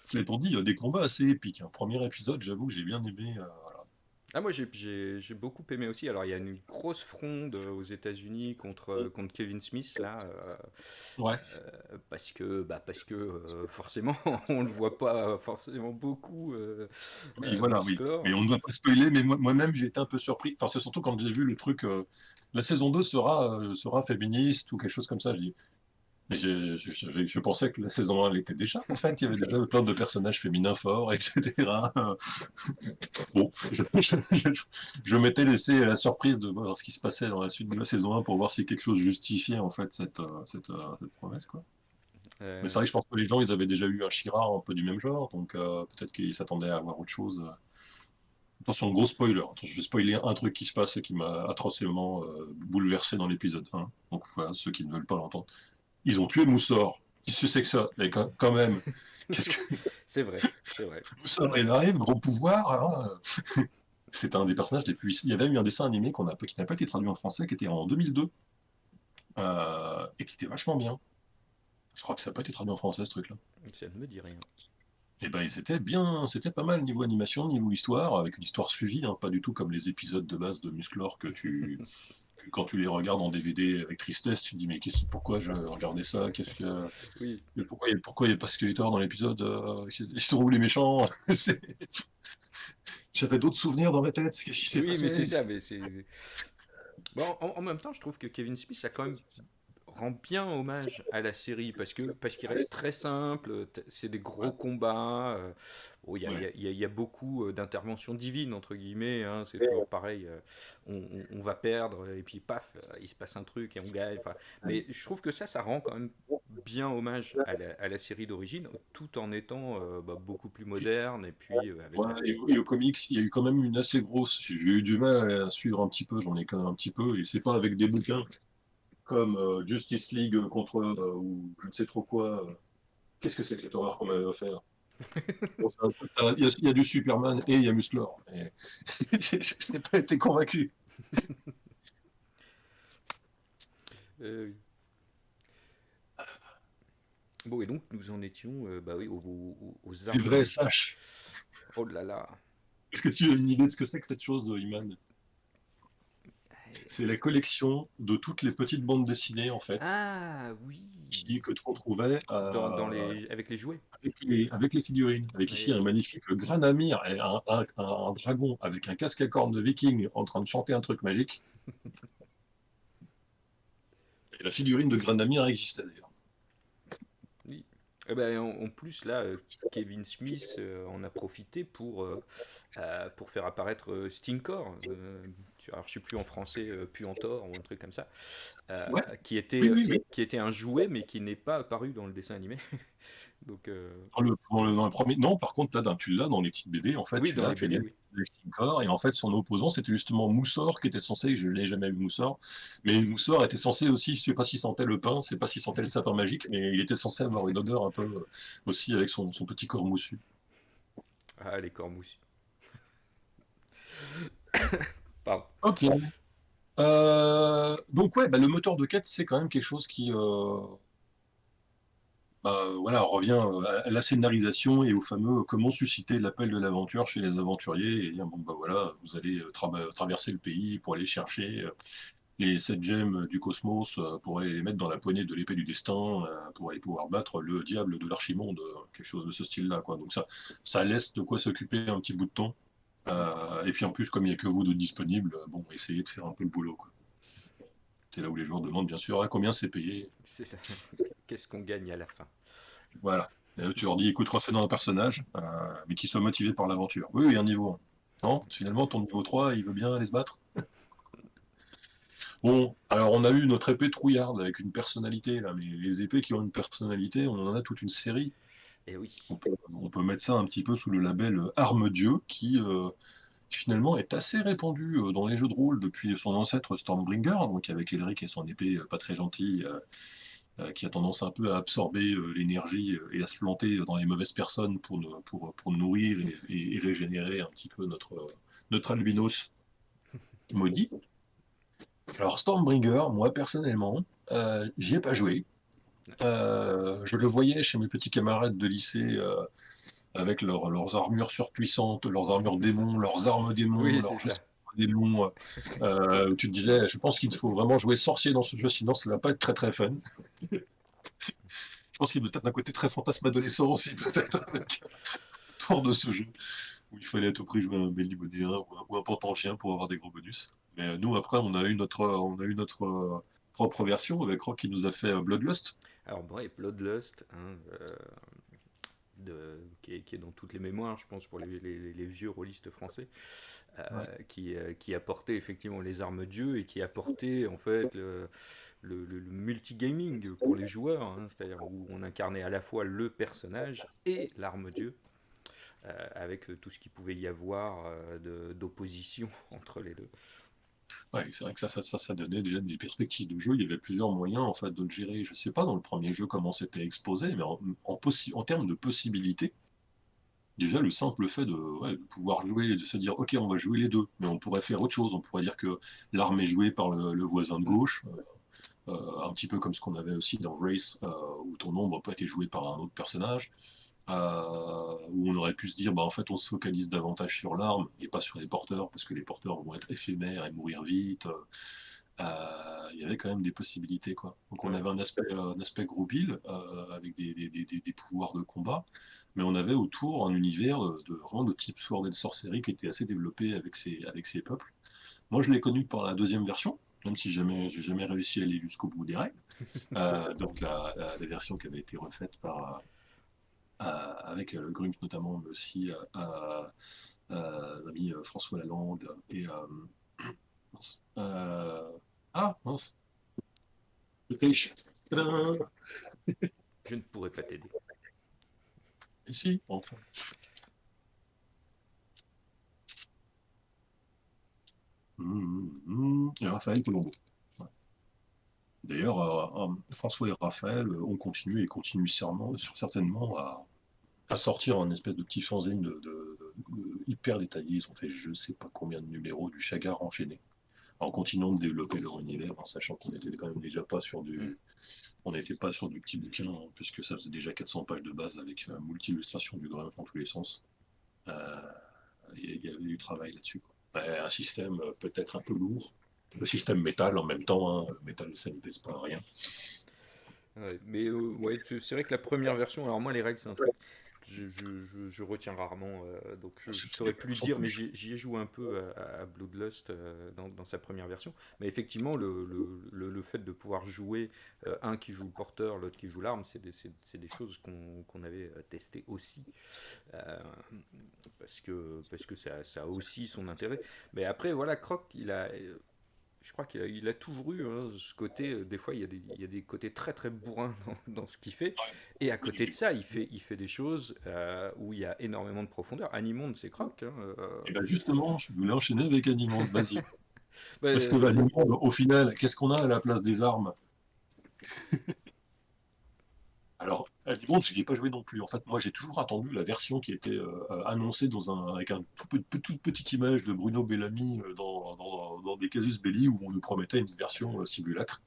B: Cela étant dit, il y a des combats assez épiques, hein. Premier épisode, j'avoue que j'ai bien aimé. Voilà.
A: Ah, moi, j'ai beaucoup aimé aussi. Alors, il y a une grosse fronde aux États-Unis contre Kevin Smith, là,
B: Ouais,
A: parce que forcément, on le voit pas forcément beaucoup,
B: oui, voilà, oui.
A: Musclor.
B: Mais on ne va pas spoiler, mais moi-même, j'ai été un peu surpris. Enfin, c'est surtout quand j'ai vu le truc. La saison 2 sera féministe ou quelque chose comme ça. Je dis, mais je pensais que la saison 1 l'était déjà. En fait, il y avait déjà plein de personnages féminins forts, etc. Bon, je m'étais laissé la surprise de voir ce qui se passait dans la suite de la saison 1 pour voir si quelque chose justifiait en fait cette promesse, quoi. Mais c'est
A: Euh,
B: vrai que je pense que les gens, ils avaient déjà eu un She-Ra un peu du même genre, donc peut-être qu'ils s'attendaient à voir autre chose. Attention, gros spoiler. Attention, je vais spoiler un truc qui se passe et qui m'a atrocement bouleversé dans l'épisode 1. Donc voilà, ceux qui ne veulent pas l'entendre. Ils ont tué Moussor. Qu'est-ce que c'est que ça? Mais quand même, qu'est-ce que
A: c'est vrai, c'est vrai.
B: Moussor, il arrive, gros pouvoir, hein. C'est un des personnages les plus. Il y avait eu un dessin animé qui n'a pas été traduit en français, qui était en 2002, et qui était vachement bien. Je crois que ça n'a pas été traduit en français, ce truc-là.
A: Ça ne me dit rien.
B: Et ben, c'était bien, c'était pas mal niveau animation, niveau histoire, avec une histoire suivie, hein, pas du tout comme les épisodes de base de Musclor que quand tu les regardes en DVD avec tristesse, tu te dis mais pourquoi je regardais ça?
A: Oui,
B: Pourquoi il y a pas Skeletor dans l'épisode? Ils sont où les méchants? C'est- J'avais d'autres souvenirs dans ma tête. Qu'est-ce qui s'est
A: oui, mais c'est
B: passé?
A: ça. Mais c'est bon. En même temps, je trouve que Kevin Smith a quand même rend bien hommage à la série parce qu'il reste très simple, c'est des gros combats. Bon,
B: Ouais.
A: il y a beaucoup d'interventions divines entre guillemets, hein, c'est toujours pareil. On va perdre et puis paf, il se passe un truc et on gagne. Enfin, mais je trouve que ça rend quand même bien hommage à la série d'origine, tout en étant beaucoup plus moderne et puis avec
B: Ouais,
A: un petit.
B: et au comics, il y a eu quand même une assez grosse. J'ai eu du mal à suivre un petit peu, j'en ai quand même un petit peu, et c'est pas avec des bouquins comme Justice League contre ou je ne sais trop quoi. Qu'est-ce que c'est que cette horreur qu'on m'avait offert? Bon, il y a du Superman et il y a Musclor. Mais je n'ai pas été convaincu.
A: Oui. Bon, et donc nous en étions bah oui, aux
B: Du
A: armes
B: vrai
A: de.
B: Sash.
A: Oh là là.
B: Est-ce que tu as une idée de ce que c'est que cette chose, Iman? C'est la collection de toutes les petites bandes dessinées, en fait,
A: Ah oui,
B: que tu retrouvais
A: avec les jouets.
B: avec les figurines. Avec ici
A: Oui.
B: un magnifique Granamyr, et un dragon avec un casque à cornes de viking en train de chanter un truc magique. Et la figurine de Granamyr existait d'ailleurs.
A: Oui. Eh ben, en plus, là, Kevin Smith en a profité pour faire apparaître Stinkor, alors je sais plus en français, Puantor ou un truc comme ça, euh,
B: Ouais,
A: qui
B: oui,
A: était,
B: oui, oui.
A: qui était un jouet mais qui n'est pas apparu dans le dessin animé. Donc,
B: Dans le premier. Non, par contre, là, tu l'as dans les petites BD, en fait,
A: oui, dans les
B: tu as
A: BD,
B: des
A: oui.
B: Stinkor, et en fait, son opposant, c'était justement Moussor, qui était censé, je ne l'ai jamais vu Moussor, mais Moussor était censé aussi, je sais pas s'il sentait le pain, je sais pas s'il sentait le sapin magique, mais il était censé avoir une odeur un peu aussi avec son petit corps moussu.
A: Ah, les corps moussus. Pardon.
B: Ok. Donc ouais, bah, le moteur de quête, c'est quand même quelque chose qui, voilà, on revient à la scénarisation et au fameux comment susciter l'appel de l'aventure chez les aventuriers et dire bon bah voilà, vous allez traverser le pays pour aller chercher les 7 gemmes du cosmos pour aller les mettre dans la poignée de l'épée du destin pour aller pouvoir battre le diable de l'archimonde, quelque chose de ce style-là quoi. Donc ça laisse de quoi s'occuper un petit bout de temps. Et puis en plus, comme il n'y a que vous de disponibles, bon, essayez de faire un peu le boulot quoi. C'est là où les joueurs demandent bien sûr à combien c'est payé.
A: C'est ça. Qu'est-ce qu'on gagne à la fin?
B: Voilà. Et tu leur dis, écoute, refais-nous un personnage, mais qui soit motivé par l'aventure. Oui, oui, un niveau 1. Non, finalement, ton niveau 3, il veut bien aller se battre. Bon, alors on a eu notre épée trouillarde avec une personnalité, là, mais les épées qui ont une personnalité, on en a toute une série.
A: Eh oui.
B: On peut mettre ça un petit peu sous le label Arme Dieu, qui finalement est assez répandu dans les jeux de rôle depuis son ancêtre Stormbringer, donc avec Elric et son épée pas très gentille, qui a tendance un peu à absorber l'énergie et à se planter dans les mauvaises personnes pour nourrir et régénérer un petit peu notre albinos maudit. Alors Stormbringer, moi personnellement, j'y ai pas joué. Je le voyais chez mes petits camarades de lycée avec leurs armures surpuissantes, leurs armures démons, leurs armes démons,
A: Oui, c'est
B: leurs je
A: ça.
B: sais pas, démons. Où tu te disais, je pense qu'il faut vraiment jouer sorcier dans ce jeu, sinon ça va pas être très très fun. Je pense qu'il y a peut-être un côté très fantasme adolescent aussi, peut-être, avec autour de ce jeu, où il fallait à tout prix jouer un Béliboudien ou un Pantangien pour avoir des gros bonus. Mais nous, après, on a eu notre propre version avec Rock qui nous a fait Bloodlust.
A: Alors, bon, et Bloodlust, hein, qui est dans toutes les mémoires, je pense, pour les vieux rôlistes français,
B: Ouais.
A: qui apportait effectivement les armes dieux et qui apportait en fait le multigaming pour les joueurs, hein, c'est-à-dire où on incarnait à la fois le personnage et l'arme dieu, avec tout ce qu'il pouvait y avoir d'opposition entre les deux.
B: Ouais, c'est vrai que ça donnait déjà des perspectives de jeu. Il y avait plusieurs moyens en fait de le gérer. Je sais pas dans le premier jeu comment c'était exposé, mais en termes de possibilités, déjà le simple fait ouais, de pouvoir jouer, de se dire ok, on va jouer les deux, mais on pourrait faire autre chose. On pourrait dire que l'arme est jouée par le voisin de
A: Mm.
B: gauche, un petit peu comme ce qu'on avait aussi dans Race, où ton ombre peut être joué par un autre personnage. Où on aurait pu se dire, bah, en fait, on se focalise davantage sur l'arme et pas sur les porteurs, parce que les porteurs vont être éphémères et mourir vite. Il y avait quand même des possibilités, quoi. Donc on
A: Ouais.
B: avait un aspect gros build avec des pouvoirs de combat, mais on avait autour un univers vraiment de type Sword and Sorcery qui était assez développé avec ses peuples. Moi, je l'ai connu par la deuxième version, même si j'ai jamais réussi à aller jusqu'au bout des règles. Donc la version qui avait été refaite avec le Grumpf notamment, mais aussi l'ami François Lalande et mince, mince, le pêche. Tadam.
A: Je ne pourrais pas t'aider.
B: Ici, enfin. Et Raphaël Colombo. Ouais. D'ailleurs, François et Raphaël ont continué et continuent certainement à sortir un espèce de petit fanzine hyper détaillé. Ils ont fait je sais pas combien de numéros du Chagar enchaîné, en continuant de développer leur univers, en sachant qu'on était quand même déjà pas sur
A: Mm.
B: on n'était pas sur du petit bouquin, hein, puisque ça faisait déjà 400 pages de base avec multi-illustration du Grumpf en tous les sens. Euh, il y avait du travail là-dessus, quoi. Un système peut-être un peu lourd, le système métal en même temps, hein, métal ça ne pèse pas à rien.
A: Ouais, mais ouais, c'est vrai que la première version, alors moi les règles c'est un truc, je retiens rarement, donc
B: Bon,
A: je
B: c'était
A: saurais
B: des
A: plus le
B: sans
A: dire, mais
B: couche.
A: j'y ai joué un peu à Bloodlust dans sa première version. Mais effectivement, le fait de pouvoir jouer un qui joue le porteur, l'autre qui joue l'arme, c'est des choses qu'on avait testées aussi, euh, parce que ça a aussi son intérêt. Mais après, voilà, Croc, je crois qu'il a toujours eu hein, ce côté, des fois il y a des côtés très très bourrins dans ce qu'il fait, et à côté de ça il fait des choses où il y a énormément de profondeur. Animonde c'est Croc, hein,
B: Et bien justement, je voulais enchaîner avec Animonde, vas-y.
A: bah,
B: Parce que Animonde, au final, qu'est-ce qu'on a à la place des armes? Alors, Animonde, je n'y ai pas joué non plus. En fait, moi, j'ai toujours attendu la version qui était annoncée avec toute petite image de Bruno Bellamy dans des casus belli où on nous promettait une version simulacre.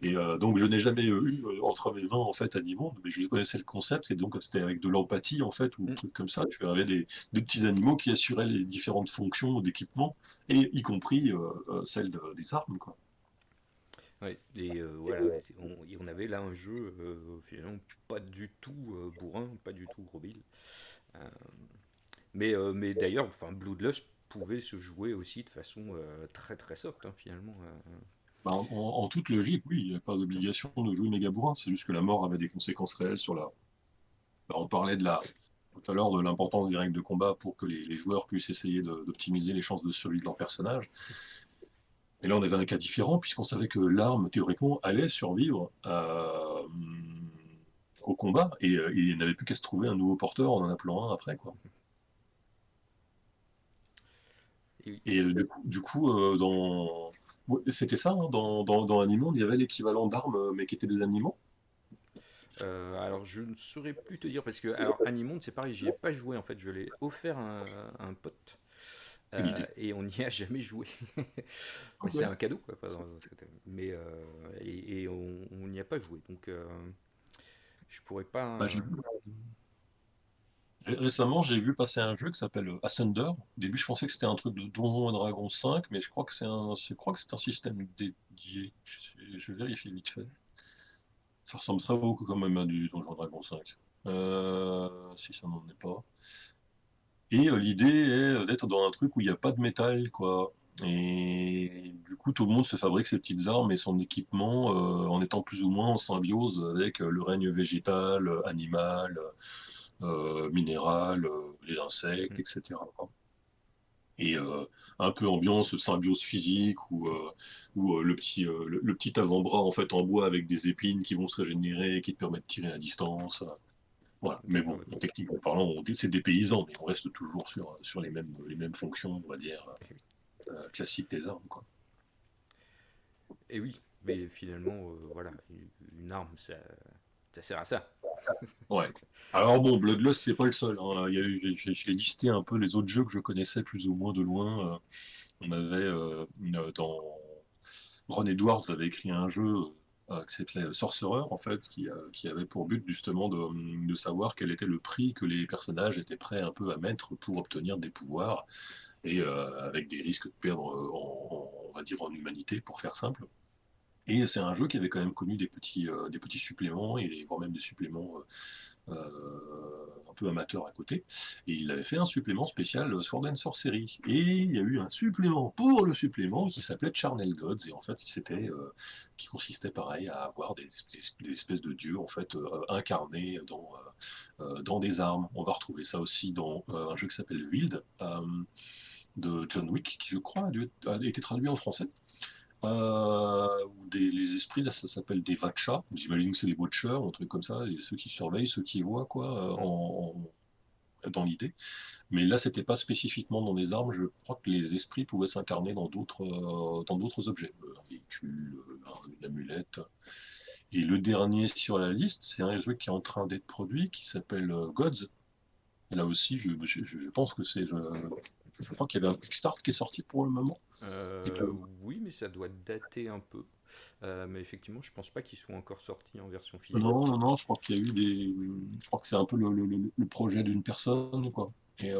B: Et donc, je n'ai jamais eu entre mes mains, en fait, Animonde, mais je connaissais le concept. Et donc, c'était avec de l'empathie, en fait, ou un
A: mm,
B: truc comme ça. Tu avais des petits animaux qui assuraient les différentes fonctions d'équipement, et y compris celles des armes, quoi.
A: ouais, et voilà, et on avait là un jeu finalement pas du tout bourrin, pas du tout gros bill. Euh, mais d'ailleurs, enfin, Bloodlust pouvait se jouer aussi de façon très très soft hein, finalement.
B: Bah, en toute logique, oui, il n'y a pas d'obligation de jouer méga bourrin. C'est juste que la mort avait des conséquences réelles sur la. Bah, on parlait tout à l'heure de l'importance des règles de combat pour que les joueurs puissent essayer d'optimiser les chances de survie de leur personnage. Et là, on avait un cas différent, puisqu'on savait que l'arme, théoriquement, allait survivre au combat, et il n'avait plus qu'à se trouver un nouveau porteur en appelant un après, quoi.
A: Et,
B: Et du coup ouais, c'était ça, hein, dans Animonde, il y avait l'équivalent d'armes, mais qui étaient des animaux.
A: Alors je ne saurais plus te dire parce que alors Animonde c'est pareil, j'y ai pas joué en fait, je l'ai offert à un pote
B: Quelle idée.
A: et on n'y a jamais joué.
B: Ah
A: Ouais, c'est
B: ouais.
A: un cadeau quoi, mais et on n'y a pas joué donc je pourrais pas.
B: Bah, récemment, j'ai vu passer un jeu qui s'appelle Ascender. Au début, je pensais que c'était un truc de Donjons et Dragons 5, mais je crois que c'est un système dédié. Je vérifie vite fait. Ça ressemble très beaucoup quand même à du Donjon Dragon 5. Si ça n'en est pas. Et l'idée est d'être dans un truc où il n'y a pas de métal, quoi. Et du coup, tout le monde se fabrique ses petites armes et son équipement en étant plus ou moins en symbiose avec le règne végétal, animal, minéral, les insectes,
A: Hmm.
B: etc. Et un peu ambiance symbiose physique où le petit avant-bras en fait en bois avec des épines qui vont se régénérer et qui te permettent de tirer à distance. Voilà. Mais
A: D'accord,
B: bon,
A: ouais.
B: techniquement parlant, c'est des paysans, mais on reste toujours sur les mêmes fonctions, on va dire,
A: Eh oui.
B: classiques des armes, quoi.
A: Et oui, mais finalement voilà, une arme ça sert à ça.
B: Ouais. Alors bon, Bloodlust, c'est pas le seul, hein. Il y a eu, j'ai listé un peu les autres jeux que je connaissais plus ou moins de loin. On avait dans Ron Edwards avait écrit un jeu qui s'appelait Sorcerer, en fait, qui avait pour but justement de savoir quel était le prix que les personnages étaient prêts un peu à mettre pour obtenir des pouvoirs, et avec des risques de perdre, on va dire, en humanité, pour faire simple. Et c'est un jeu qui avait quand même connu des petits suppléments, et voire même des suppléments un peu amateurs à côté. Et il avait fait un supplément spécial Sword and Sorcery. Et il y a eu un supplément pour le supplément qui s'appelait Charnel Gods. Et en fait, qui consistait pareil à avoir des espèces de dieux en fait incarnés dans des armes. On va retrouver ça aussi dans un jeu qui s'appelle Wild de John Wick, qui je crois a été traduit en français. Ou les esprits, là, ça s'appelle des Vatchas. J'imagine que c'est des Watchers, un truc comme ça, et ceux qui surveillent, ceux qui voient, quoi,
A: Hmm.
B: dans l'idée. Mais là, c'était pas spécifiquement dans des armes. Je crois que les esprits pouvaient s'incarner dans d'autres objets, un véhicule, une amulette. Et le dernier sur la liste, c'est un jeu qui est en train d'être produit, qui s'appelle Gods. Et là aussi, je pense que je crois qu'il y avait un Kickstart qui est sorti pour le moment. Et que
A: Oui, mais ça doit dater un peu. Mais effectivement, je pense pas qu'ils soient encore sortis en version
B: non,
A: physique.
B: non, non, je crois qu'il y a eu des. Je crois que c'est un peu le projet d'une personne, quoi. Et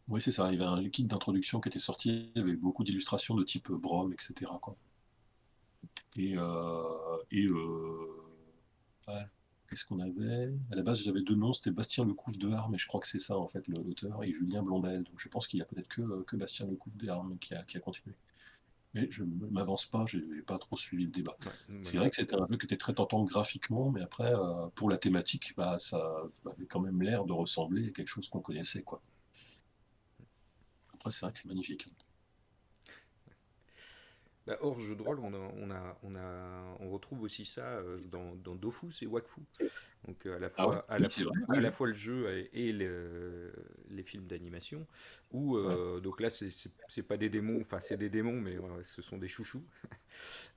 B: oui, c'est ça. Il y avait un kit d'introduction qui était sorti avec beaucoup d'illustrations de type Brom, etc., quoi. Et ouais, qu'est-ce qu'on avait? À la base, j'avais deux noms, c'était Bastien Lecouf de Harmes, et je crois que c'est ça, en fait, l'auteur, et Julien Blondel. Donc je pense qu'il y a peut-être que Bastien Lecouf de Harmes qui a continué. Mais je ne m'avance pas, j'ai pas trop suivi le débat.
A: Ouais, moi
B: C'est
A: non
B: vrai que
A: plus.
B: c'était un jeu qui était très tentant graphiquement, mais après, pour la thématique, bah, ça avait quand même l'air de ressembler à quelque chose qu'on connaissait, quoi. Après, c'est vrai que c'est magnifique.
A: Bah, hors jeu de rôle, on retrouve aussi ça dans Dofus et Wakfu. Donc
B: Ah ouais? Oui, c'est vrai,
A: à
B: oui,
A: la
B: oui.
A: fois le jeu et les films d'animation. Où
B: Ouais,
A: donc là c'est pas des démons, enfin c'est des démons, mais ce sont des chouchous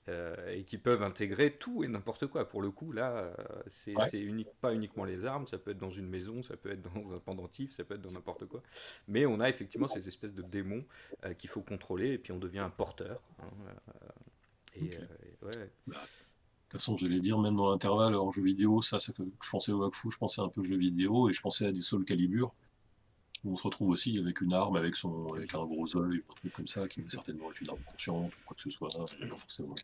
A: et qui peuvent intégrer tout et n'importe quoi. Pour le coup, là,
B: ouais,
A: pas uniquement les armes, ça peut être dans une maison, ça peut être dans un pendentif, ça peut être dans n'importe quoi. Mais on a effectivement ces espèces de démons qu'il faut contrôler, et puis on devient un porteur, hein,
B: ok.
A: ouais.
B: Bah, de toute façon, j'allais dire, même dans l'intervalle en jeu vidéo, ça que je pensais au Wakfu, je pensais un peu jeu vidéo, et je pensais à des Soul Calibur, où on se retrouve aussi avec une arme, avec un gros œil, un truc comme ça, qui va certainement être une arme consciente, ou quoi que ce soit, pas forcément.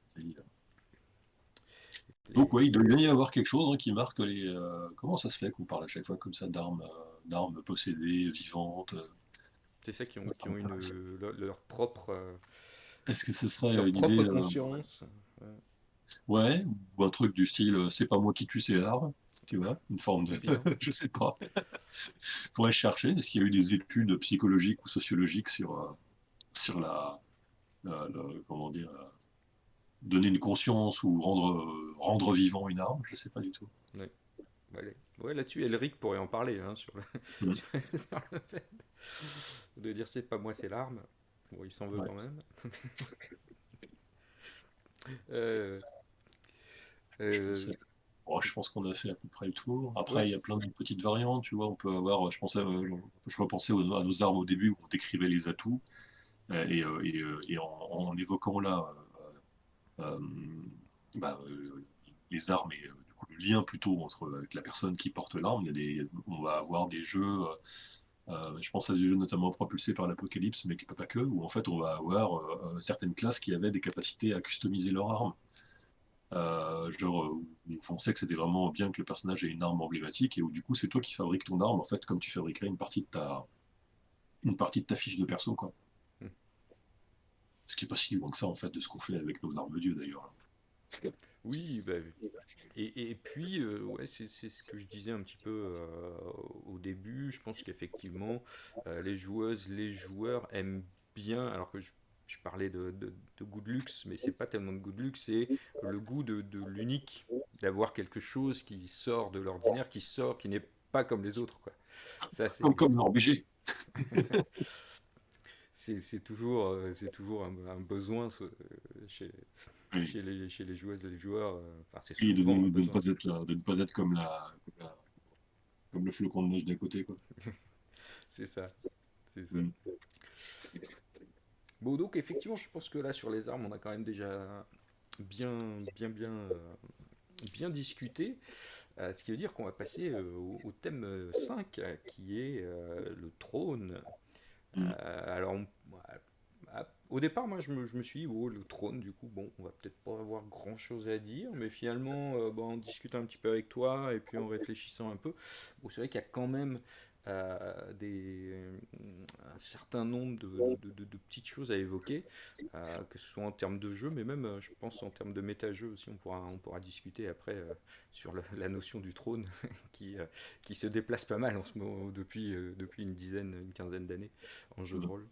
B: Donc
A: Les-
B: oui, il doit bien y avoir quelque chose qui marque les. Comment ça se fait qu'on parle à chaque fois comme ça d'armes possédées, vivantes
A: c'est ça
B: ça m'intéresse. Est-ce que ce serait
A: leur
B: une idée,
A: propre conscience.
B: ouais, ou un truc du style, c'est pas moi qui tue, c'est l'arme, tu vois, une forme de,
A: Très bien.
B: je sais pas. Faudrait chercher. Est-ce qu'il y a eu des études psychologiques ou sociologiques sur comment dire, donner une conscience ou rendre vivant une arme? Je sais pas du tout.
A: Ouais. Ouais, là-dessus, Elric pourrait en parler, hein,
B: Mhm.
A: sur le fait de dire c'est pas moi, c'est l'arme. Bon, il s'en veut
B: Ouais.
A: quand même. Euh,
B: Je
A: euh,
B: pensais. Oh, je pense qu'on a fait à peu près le tour.
A: Ouais,
B: Après, il y a plein de petites variantes, tu vois. On peut avoir, je repensais à nos armes au début où on décrivait les atouts et en évoquant là euh, bah, les armes et du coup, le lien plutôt entre avec la personne qui porte l'arme. On va avoir des jeux. Je pense à des jeux notamment propulsés par l'Apocalypse, mais pas que, où en fait on va avoir certaines classes qui avaient des capacités à customiser leur arme. Où on pensait que c'était vraiment bien que le personnage ait une arme emblématique et où du coup c'est toi qui fabriques ton arme en fait comme tu fabriquerais une partie de ta fiche de perso quoi.
A: Hmm.
B: Ce qui est pas si loin que ça en fait de ce qu'on fait avec nos armes de dieu d'ailleurs.
A: Oui, bah, et puis, ouais, c'est ce que je disais un petit peu au début. Je pense qu'effectivement, les joueuses, les joueurs aiment bien, alors que je parlais de goût de luxe, mais c'est pas tellement de goût de luxe, c'est le goût de l'unique, d'avoir quelque chose qui sort de l'ordinaire, qui n'est pas comme les autres, quoi. Ça,
B: Comme l'RBG.
A: c'est toujours un besoin chez,
B: Oui.
A: chez les joueuses et les joueurs. Enfin, c'est
B: Et
A: souvent un
B: de ne
A: besoin.
B: pas être là, de ne pas être comme le flocon de neige d'à côté quoi.
A: C'est ça, c'est ça.
B: Mm.
A: Bon, donc effectivement, je pense que là, sur les armes, on a quand même déjà bien discuté. Ce qui veut dire qu'on va passer au thème 5, qui est le trône.
B: Mm.
A: Au départ, moi, je me suis dit, oh, le trône, du coup, bon, on va peut-être pas avoir grand-chose à dire, mais finalement, bon, en discutant un petit peu avec toi, et puis en réfléchissant un peu, bon, c'est vrai qu'il y a quand même un certain nombre de petites choses à évoquer, que ce soit en termes de jeu, mais même, je pense, en termes de méta-jeu aussi, on pourra discuter après sur la notion du trône, qui, euh, qui se déplace pas mal en ce moment, depuis une quinzaine d'années en jeu de
B: Mm.
A: rôle.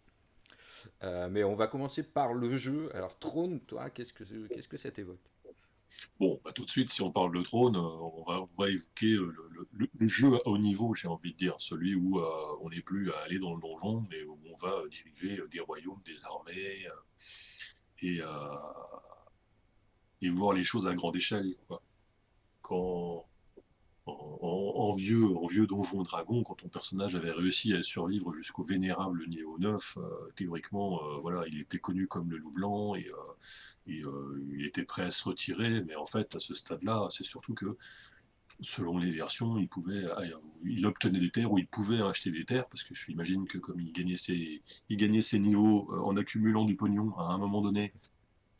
A: Mais on va commencer par le jeu. Alors, Trône, toi, qu'est-ce que ça t'évoque?
B: Bon, bah, tout de suite, si on parle de trône, on va évoquer le jeu à haut niveau, j'ai envie de dire, celui où on n'est plus à aller dans le donjon, mais où on va diriger des royaumes, des armées, et, euh, et voir les choses à grande échelle, quoi. Quand, en vieux donjon dragon, quand ton personnage avait réussi à survivre jusqu'au vénérable niveau 9, théoriquement, voilà, il était connu comme le loup blanc et il était prêt à se retirer, mais en fait, à ce stade-là, c'est surtout que selon les versions, il obtenait des terres ou il pouvait acheter des terres, parce que je imagine que comme il gagnait ses niveaux en accumulant du pognon à un moment donné,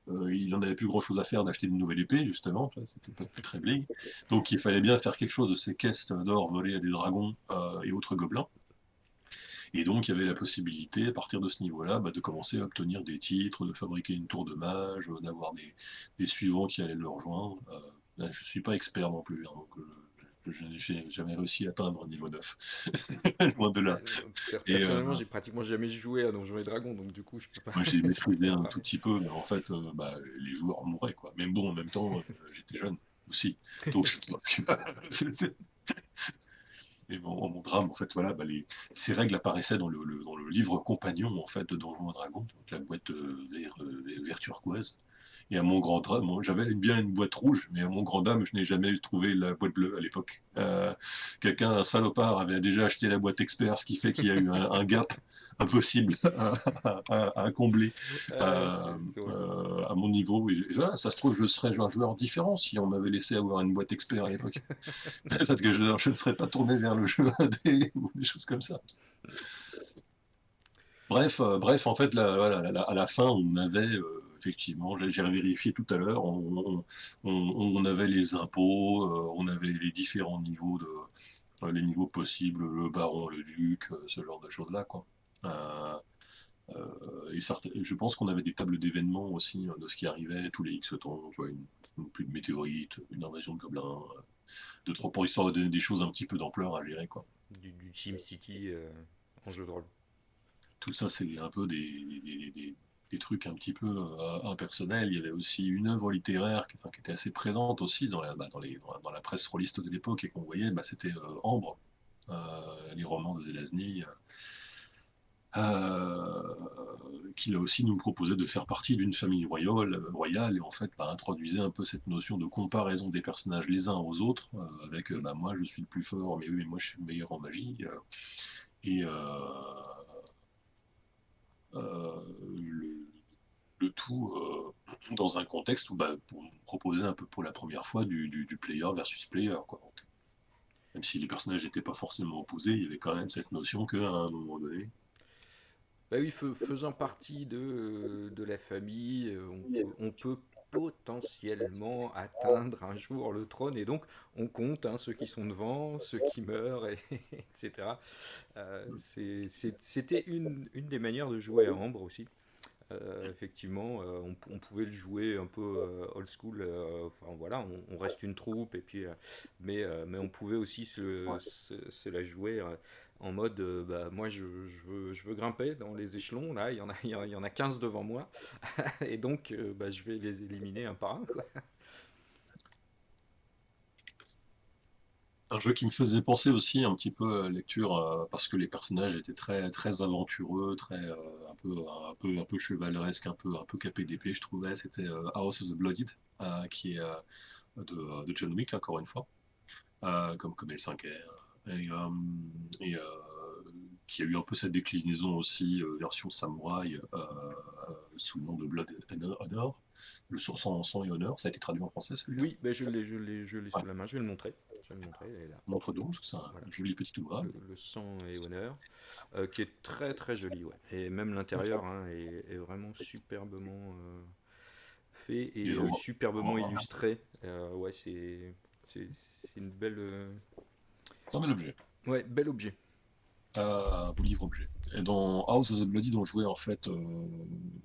B: il n'en avait plus grand-chose à faire d'acheter une nouvelle épée, justement, c'était pas plus très bling. Donc il fallait bien faire quelque chose de ces caisses d'or volées à des dragons et autres gobelins. Et donc il y avait la possibilité, à partir de ce niveau-là, bah, de commencer à obtenir des titres, de fabriquer une tour de mage, d'avoir des suivants qui allaient le rejoindre. Là, je ne suis pas expert non plus, hein, donc je n'ai jamais réussi à atteindre un niveau 9. Loin de là. Et
A: Personnellement, j'ai pratiquement jamais joué à Donjons et Dragons, donc du coup, je peux pas,
B: moi, j'ai
A: je peux
B: maîtrisé
A: pas en
B: un tout
A: parler.
B: petit peu, mais en fait, bah, les joueurs mouraient, quoi. Même bon, en même temps, j'étais jeune aussi. Donc, c'est- et mon drame, en fait, voilà, bah, ces règles apparaissaient dans le livre compagnon, en fait, de Donjons et Dragons, donc la boîte vert turquoise. Et à mon grand drame, j'avais bien une boîte rouge, mais à mon grand dame, je n'ai jamais trouvé la boîte bleue à l'époque. Un salopard, avait déjà acheté la boîte expert, ce qui fait qu'il y a eu un gap impossible à combler
A: Ah, c'est drôle.
B: à mon niveau. Et là, ça se trouve, je serais un joueur différent si on m'avait laissé avoir une boîte expert à l'époque. Peut-être que je ne serais pas tourné vers le jeu indé ou des choses comme ça. Bref, en fait, voilà, à la fin, on avait effectivement, j'ai vérifié tout à l'heure, on avait les impôts, on avait les différents niveaux les niveaux possibles, le baron, le duc, ce genre de choses-là, quoi. Euh, je pense qu'on avait des tables d'événements aussi de ce qui arrivait tous les X temps, tu vois, une pluie de météorites, une invasion de gobelins, deux, trois pour histoire de donner des choses un petit peu d'ampleur à gérer, quoi.
A: Du SimCity en jeu de rôle.
B: Tout ça, c'est un peu des trucs un petit peu impersonnels. Il y avait aussi une œuvre littéraire enfin, qui était assez présente aussi dans la presse rôliste de l'époque et qu'on voyait, bah, c'était Ambre, les romans de Zelazny. euh, qu'il a aussi nous proposé de faire partie d'une famille royale et en fait introduisait un peu cette notion de comparaison des personnages les uns aux autres, avec
A: Mm.
B: moi je suis le plus fort, mais oui, mais moi je suis le meilleur en magie, et le, le tout dans un contexte où pour nous proposer un peu pour la première fois du player versus player, quoi. Donc, même si les personnages n'étaient pas forcément opposés, il y avait quand même cette notion qu'à un moment donné,
A: Bah oui, faisant partie de la famille, on peut potentiellement atteindre un jour le trône, et donc on compte hein, ceux qui sont devant, ceux qui meurent, etc. C'était une des manières de jouer à Ambre aussi. Effectivement, on pouvait le jouer un peu old school. Enfin voilà, on reste une troupe et puis, mais on pouvait aussi se la jouer en mode, bah, moi je veux grimper dans les échelons. Là, il y en a 15 devant moi et donc bah, je vais les éliminer un par un, quoi.
B: un jeu qui me faisait penser aussi un petit peu à lecture, parce que les personnages étaient très, très aventureux, très, un peu chevaleresque, un peu capé d'épée, je trouvais. C'était House of the Blooded, qui est de John Wick, encore une fois, comme L5R, et, qui a eu un peu cette déclinaison aussi, version samouraï, sous le nom de Blood and Honor, le sang et honneur. Ça a été traduit en français, celui-là.
A: Oui, ben je l'ai
B: Ouais,
A: sous la main. Je vais le montrer. Je vais le montrer. Elle est là.
B: montre donc, c'est un
A: Voilà.
B: joli petit ouvrage.
A: Le sang et honneur. Qui est très très joli, ouais. Et même
B: Ok.
A: l'intérieur hein, est vraiment superbement fait
B: Et
A: et superbement illustré. Ouais, c'est une belle,
B: c'est un bel objet.
A: ouais, bel objet.
B: Un beau livre-objet. Et dans House of the Bloody, on jouait en fait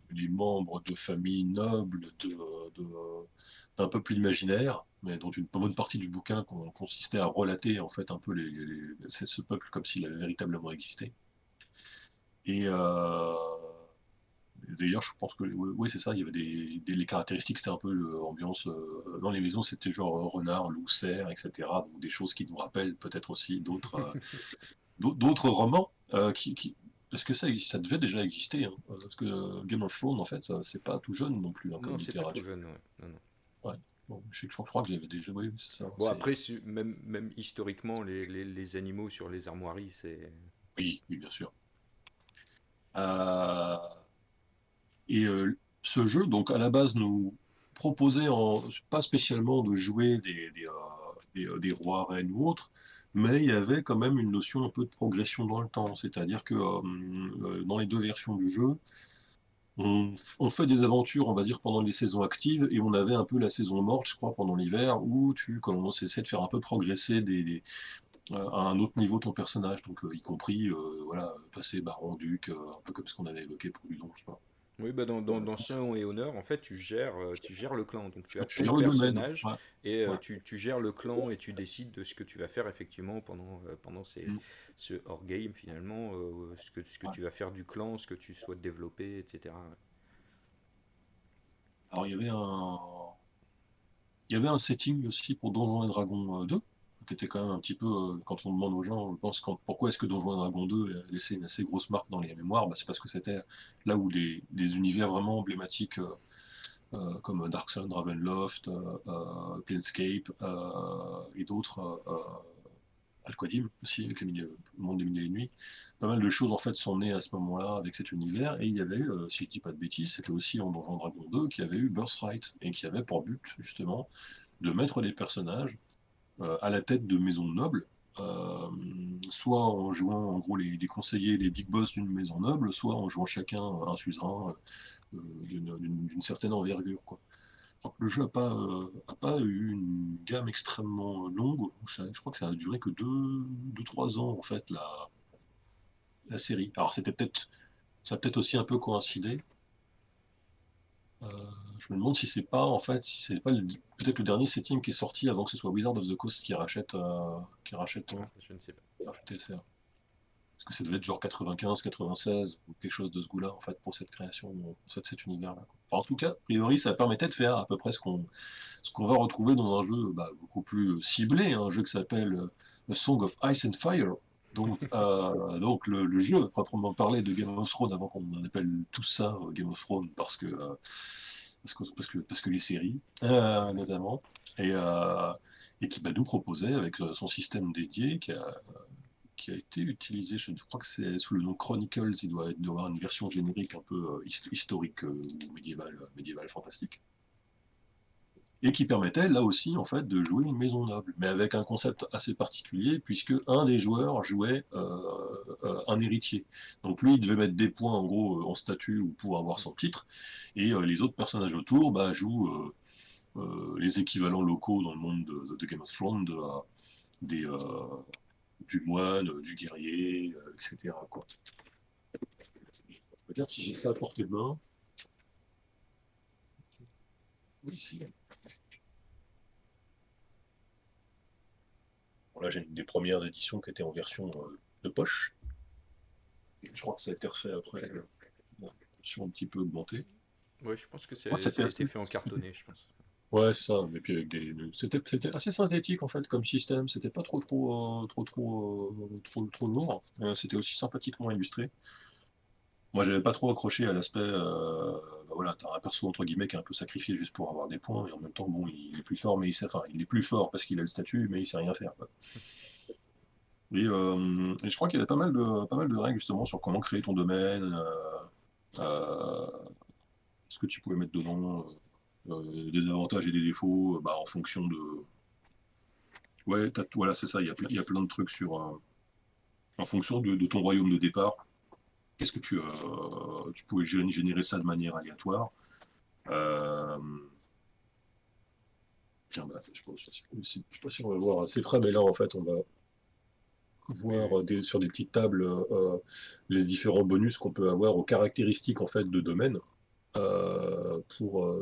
B: les membres de familles nobles d'un peuple imaginaire, mais dont une bonne partie du bouquin consistait à relater en fait un peu ce peuple comme s'il avait véritablement existé. Et d'ailleurs, je pense que oui, c'est ça, il y avait les caractéristiques, c'était un peu l'ambiance dans les maisons, c'était genre renard, loup, cerf, etc. Donc des choses qui nous rappellent peut-être aussi d'autres romans est-ce que ça devait déjà exister, hein, parce que Game of Thrones, en fait, c'est pas tout jeune non plus, hein, comme
A: Non, c'est pas tout
B: littérature.
A: jeune, ouais. Non, non.
B: Ouais. Bon, je crois que j'avais déjà. Oui, c'est ça.
A: Bon, après, même historiquement, les animaux sur les armoiries, c'est.
B: Oui, oui, bien sûr. Euh, Et ce jeu, donc à la base, nous proposait pas spécialement de jouer des rois, reines ou autres, mais il y avait quand même une notion un peu de progression dans le temps. C'est-à-dire que dans les deux versions du jeu, on fait des aventures, on va dire, pendant les saisons actives, et on avait un peu la saison morte, je crois, pendant l'hiver, où tu commences à essayer de faire un peu progresser à un autre niveau ton personnage, donc y compris voilà, passer baron, duc, un peu comme ce qu'on avait évoqué pour Ludon, je crois.
A: Oui, bah dans Sang et Honneur, en fait, tu gères le clan. Donc tu as
B: Tu
A: ton
B: gères le domaine.
A: personnage
B: Ouais,
A: et
B: ouais.
A: tu gères le clan et tu décides de ce que tu vas faire effectivement pendant
B: Mm,
A: ce hors game finalement, ce que
B: ouais.
A: tu vas faire du clan, ce que tu souhaites développer, etc.
B: Alors il y avait un setting aussi pour Donjons et Dragons 2, qui était quand même un petit peu, quand on demande aux gens, je pense, pourquoi est-ce que Donjons et Dragons 2 a laissé une assez grosse marque dans les mémoires, c'est parce que c'était là où les univers vraiment emblématiques, comme Darksun, Ravenloft, Planescape, et d'autres, Al-Qadim aussi, avec le monde des mille et une nuits. Pas mal de choses en fait sont nées à ce moment-là avec cet univers. Et il y avait, si je dis pas de bêtises, c'était aussi en Donjons Dragon 2 qui avait eu Birthright et qui avait pour but justement de mettre des personnages à la tête de maisons nobles, euh, soit en jouant en gros les conseillers, les big boss d'une maison noble, soit en jouant chacun un suzerain d'une certaine envergure, quoi. Donc, le jeu a pas eu une gamme extrêmement longue. Je crois que ça a duré que 2, 3 ans, en fait, la série. Alors, ça a peut-être aussi un peu coïncidé. Euh, je me demande si c'est pas, en fait, si c'est pas peut-être le dernier setting qui est sorti avant que ce soit Wizard of the Coast
A: Ah, je ne sais pas.
B: qui rachète TSR. Parce que ça devait être genre 95, 96 ou quelque chose de ce goût-là, en fait, pour cette création, pour cet univers-là, quoi. Enfin, en tout cas, a priori, ça permettait de faire à peu près ce qu'on va retrouver dans un jeu beaucoup plus ciblé, un jeu qui s'appelle A Song of Ice and Fire. Donc le jeu, à proprement parler de Game of Thrones, avant qu'on en appelle tout ça Game of Thrones, parce que les séries, notamment, et, euh, et qui nous proposait, avec son système dédié, qui a été utilisé, je crois que c'est sous le nom Chronicles, il doit y avoir une version générique un peu historique ou médiévale fantastique, et qui permettait là aussi en fait de jouer une maison noble, mais avec un concept assez particulier puisque un des joueurs jouait un héritier. Donc lui il devait mettre des points en gros en statut ou pour avoir son titre, et les autres personnages autour jouent les équivalents locaux dans le monde de Game of Thrones, des, du moine, du guerrier, etc. Quoi. Regarde si j'ai ça à portée de main. Oui, si. Bon, là j'ai une des premières éditions qui était en version de poche. Je crois que ça a été refait après, version un petit peu augmentée.
A: Ouais, je pense que
B: Ouais,
A: ça a été fait en cartonné, je pense.
B: ouais, c'est ça. Mais puis c'était assez synthétique en fait comme système. C'était pas trop lourd. C'était aussi sympathiquement illustré. Moi, j'avais pas trop accroché à l'aspect. Voilà, t'as un perso entre guillemets qui est un peu sacrifié juste pour avoir des points et en même temps, bon, il est plus fort, mais il est plus fort parce qu'il a le statut, mais il sait rien faire, quoi. Et je crois qu'il y avait pas mal de règles justement sur comment créer ton domaine, euh, ce que tu pouvais mettre dedans, des avantages et des défauts, en fonction de. Ouais, voilà, c'est ça. Il y a plein de trucs en fonction de ton royaume de départ. Qu'est-ce que tu pouvais générer ça de manière aléatoire. Euh, Tiens, je sais pas si on va voir assez près, mais là en fait on va
A: Oui, oui.
B: voir sur des petites tables les différents bonus qu'on peut avoir aux caractéristiques en fait de domaine